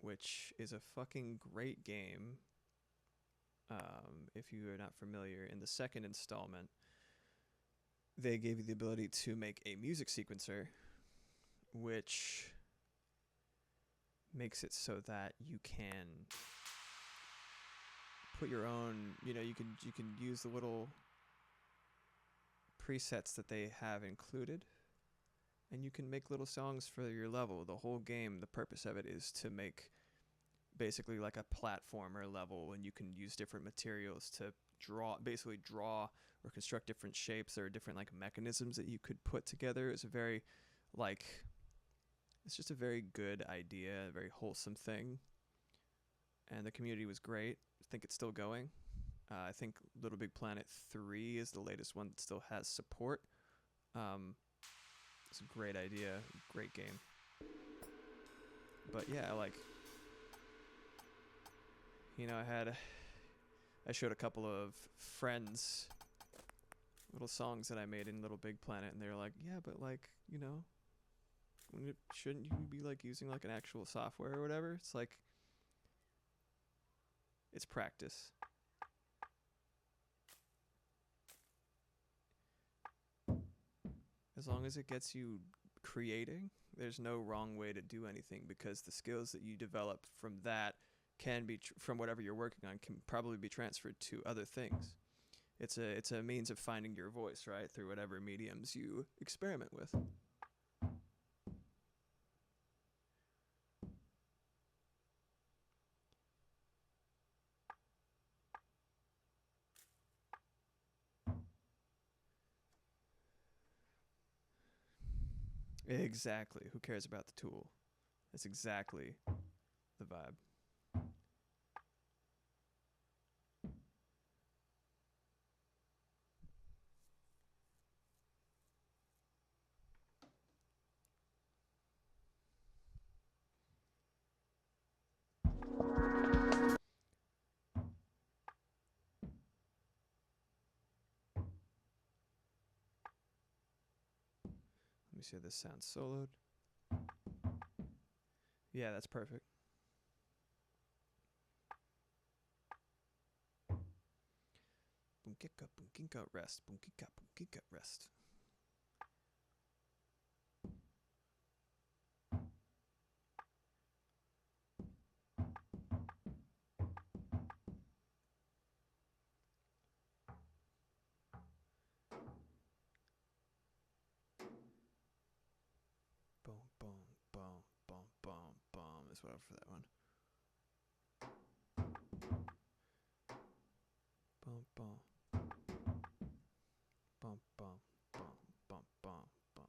which is a fucking great game. If you are not familiar, in the second installment, they gave you the ability to make a music sequencer, which makes it so that you can put your own, you can use the little presets that they have included, and you can make little songs for your level. The whole game, the purpose of it is to make basically like a platformer level, and you can use different materials to draw or construct different shapes. There are different like mechanisms that you could put together. It's just a very good idea, a very wholesome thing, and the community was great. I think it's still going. I think Little Big Planet 3 is the latest one that still has support. It's a great idea, great game. But yeah, I showed a couple of friends little songs that I made in Little Big Planet, and they were like, yeah, but shouldn't you be using an actual software or whatever? It's it's practice. As long as it gets you creating, there's no wrong way to do anything, because the skills that you develop from that can be from whatever you're working on can probably be transferred to other things. It's a means of finding your voice, right, through whatever mediums you experiment with. Exactly. Who cares about the tool? That's exactly the vibe. Let me see how this sounds soloed. Yeah, that's perfect. Bunkika, rest. Bunkika, rest. this one for that one. Bum bum. Bum bum bum bum bum bum.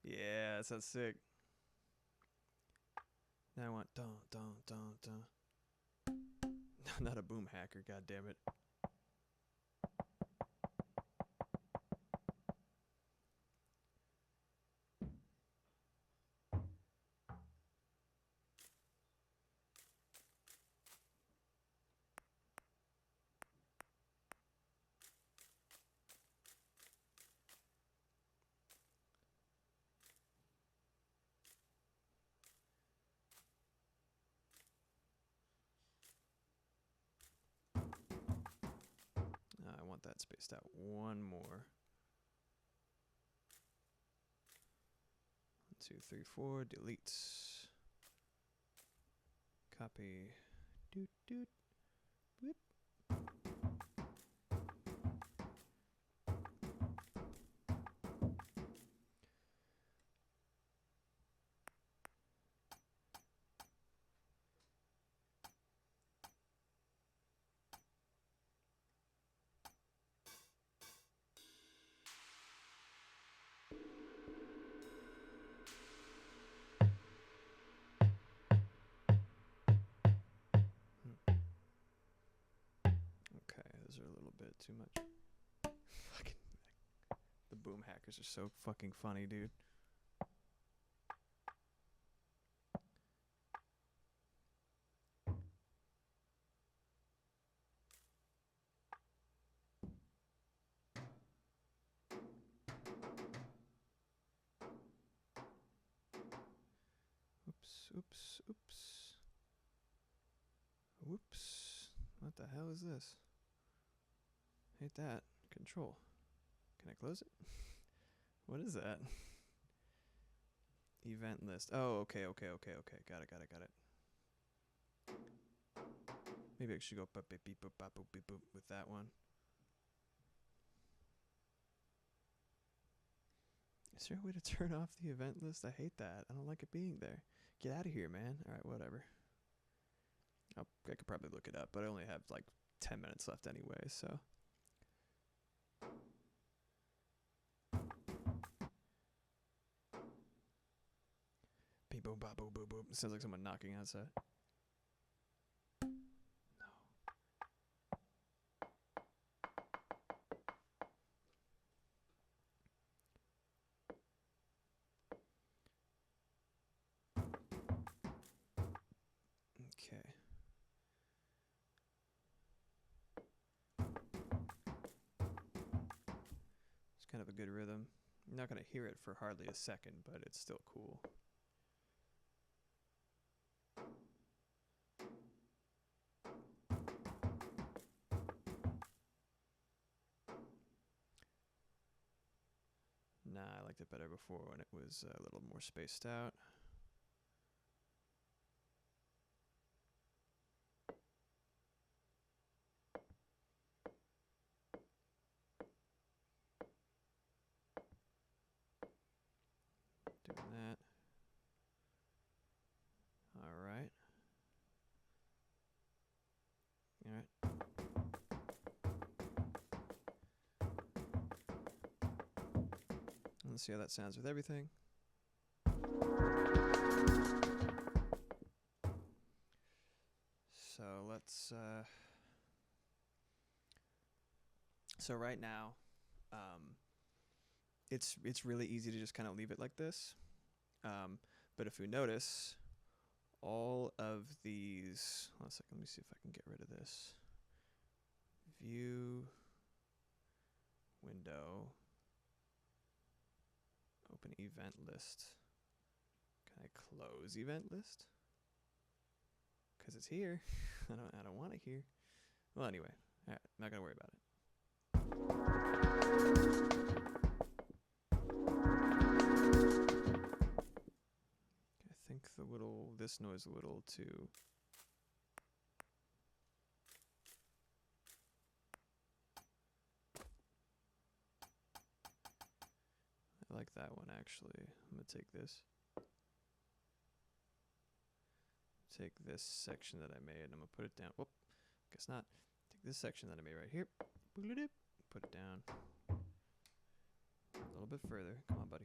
Yeah, that sounds sick. Now I want dun dun dun dun. Not a boom hacker, god damn it. I want that spaced out one more. 1, 2, 3, 4. Delete. Copy. Doot doot. Whoop. Okay, those are a little bit too much. Fucking, the boom hackers are so fucking funny, dude. Oops, oops, oops. Whoops. What the hell is this? Hate that. Control. Can I close it? What is that? Event list. Oh, okay. Got it. Maybe I should go beep beep boop bop boop beep boop with that one. Is there a way to turn off the event list? I hate that. I don't like it being there. Get out of here, man. Alright, whatever. I could probably look it up, but I only have like 10 minutes left anyway, so. Beep boop bop boop boop boop. Sounds like someone knocking outside. Okay. It's kind of a good rhythm. You're not going to hear it for hardly a second, but it's still cool. Nah, I liked it better before when it was a little more spaced out. Doing that. Alright. Alright. Let's see how that sounds with everything. So let's so right now it's really easy to just kind of leave it like this. But if we notice, all of these, hold on a second, let me see if I can get rid of this. View, window, open event list. Can I close event list? Because it's here. I don't want it here. Well, anyway, all right, not gonna worry about it. I think this noise a little too. like that one actually. I'm gonna take this. Take this section that I made and I'm gonna put it down. Whoop, guess not. Take this section that I made right here. Boop-a-doop, put it down. A little bit further. Come on, buddy.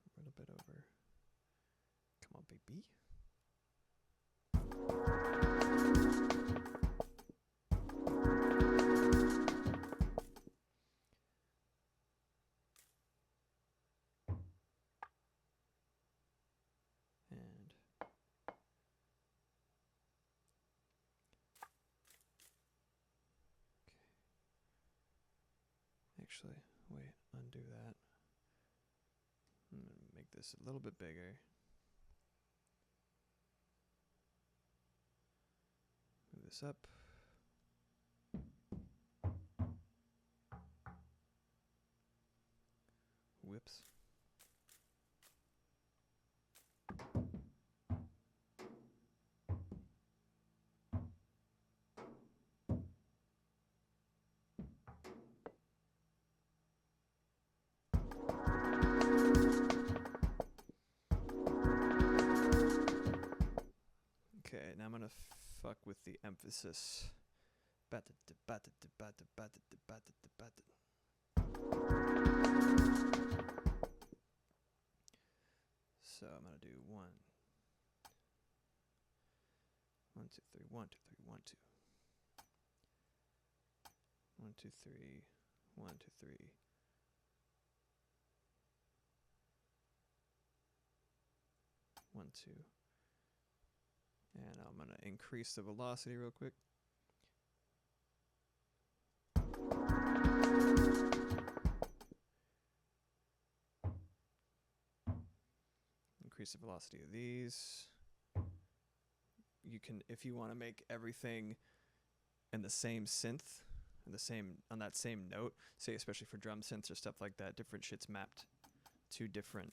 A little bit over. Come on, baby. And actually, wait, undo that. I'm gonna make this a little bit bigger. Move this up. Whoops. Okay, now I'm gonna fuck with the emphasis. So I'm gonna do 1, 1, 2, 3, 1, 2, 3, 1, 2. 1, 2, 3, 1, 2, 3. One, two. And I'm going to increase the velocity real quick. Increase the velocity of these. You can, if you want to make everything in the same synth, in the same, on that same note, say especially for drum synths or stuff like that, different shit's mapped to different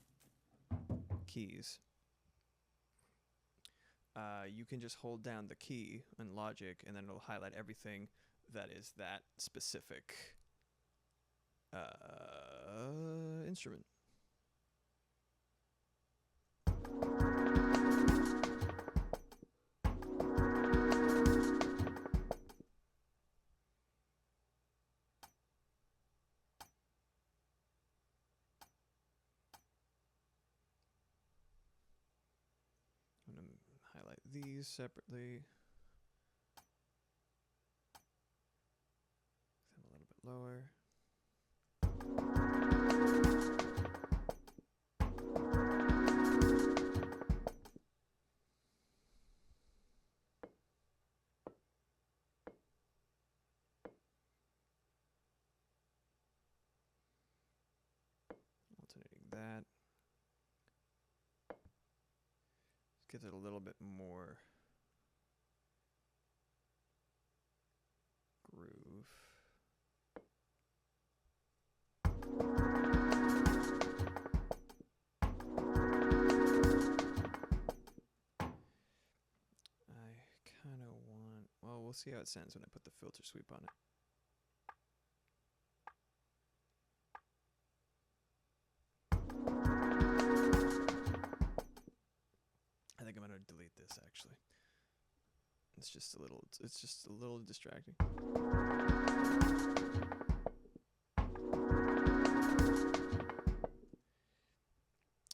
keys. You can just hold down the key in Logic and then it'll highlight everything that is that specific instrument. I'm going to highlight these separately. Them a little bit lower. Alternating that. Gives it a little bit more groove. I kind of want, well, we'll see how it sounds when I put the filter sweep on it. I think I'm gonna delete this actually. It's just a little distracting.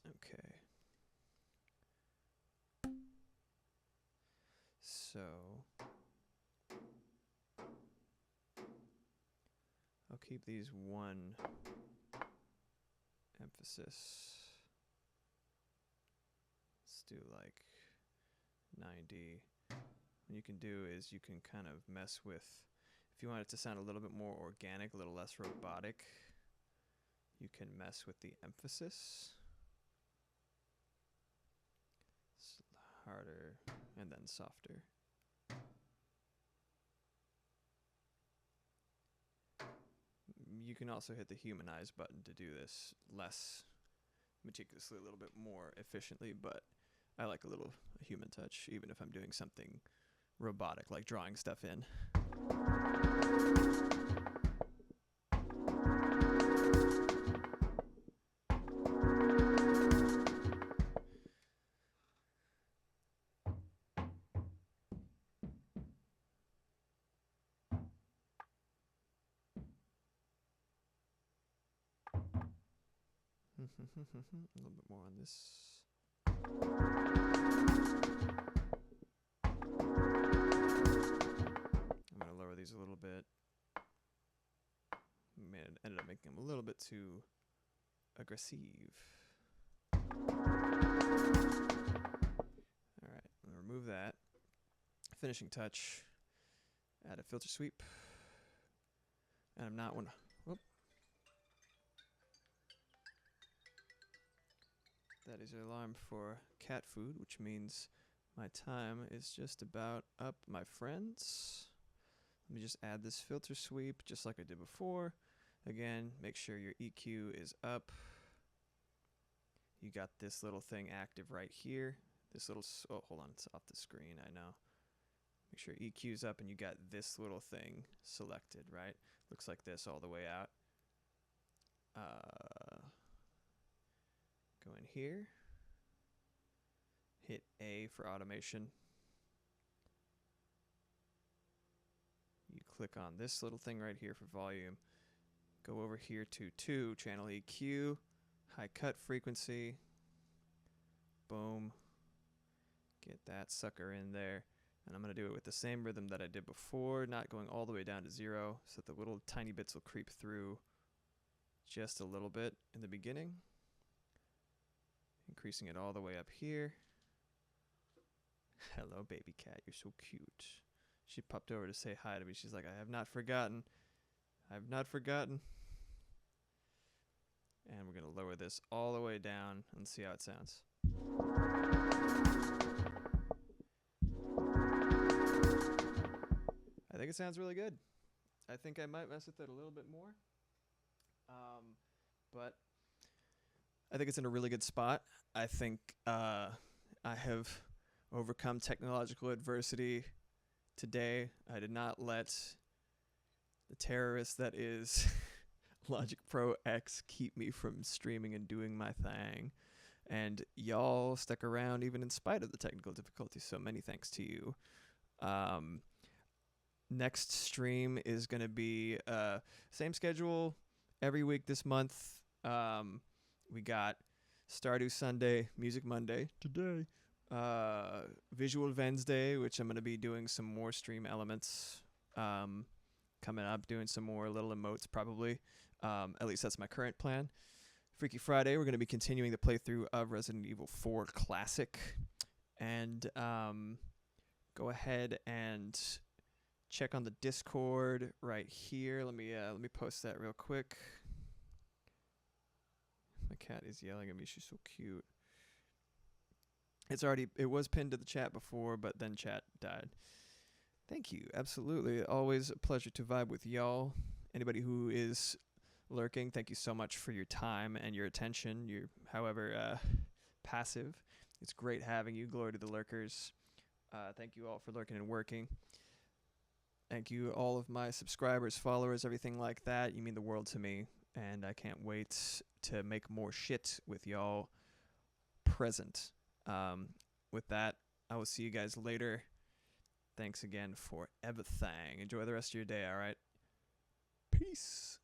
Okay. So I'll keep these 1 emphasis. Let's do like 90. What you can do is you can kind of mess with, if you want it to sound a little bit more organic, a little less robotic, you can mess with the emphasis. It's harder and then softer. You can also hit the humanize button to do this less meticulously, a little bit more efficiently, but I like a little human touch, even if I'm doing something robotic, like drawing stuff in. A little bit more on this. I'm going to lower these a little bit. Ended up making them a little bit too aggressive. Alright, I'm going to remove that. Finishing touch. Add a filter sweep. And I'm not one. Whoop. That is an alarm for cat food, which means my time is just about up, my friends. Let me just add this filter sweep just like I did before. Again, make sure your EQ is up. You got this little thing active right here. This little, oh, hold on, it's off the screen, I know. Make sure EQ's up and you got this little thing selected, right? Looks like this all the way out. Go in here. Hit A for automation. You click on this little thing right here for volume. Go over here to 2, channel EQ, high cut frequency. Boom. Get that sucker in there. And I'm going to do it with the same rhythm that I did before, not going all the way down to 0, so that the little tiny bits will creep through just a little bit in the beginning. Increasing it all the way up here. Hello, baby cat. You're so cute. She popped over to say hi to me. She's like, I have not forgotten. I have not forgotten. And we're going to lower this all the way down and see how it sounds. I think it sounds really good. I think I might mess with it a little bit more. But I think it's in a really good spot. I think I have overcome technological adversity today. I did not let the terrorist that is Logic Pro X keep me from streaming and doing my thing. And y'all stuck around even in spite of the technical difficulties, so many thanks to you. Next stream is going to be same schedule every week this month. We got Stardew Sunday, Music Monday today, Visual Wednesday, which I'm going to be doing some more stream elements coming up, doing some more little emotes probably. At least that's my current plan. Freaky Friday, we're going to be continuing the playthrough of Resident Evil 4 Classic. And go ahead and check on the Discord right here. Let me post that real quick. My cat is yelling at me. She's so cute. It was pinned to the chat before, but then chat died. Thank you. Absolutely. Always a pleasure to vibe with y'all. Anybody who is lurking, thank you so much for your time and your attention. You're, however, passive. It's great having you. Glory to the lurkers. Thank you all for lurking and working. Thank you, all of my subscribers, followers, everything like that. You mean the world to me, and I can't wait to make more shit with y'all present. With that, I will see you guys later. Thanks again for everything. Enjoy the rest of your day, all right? Peace.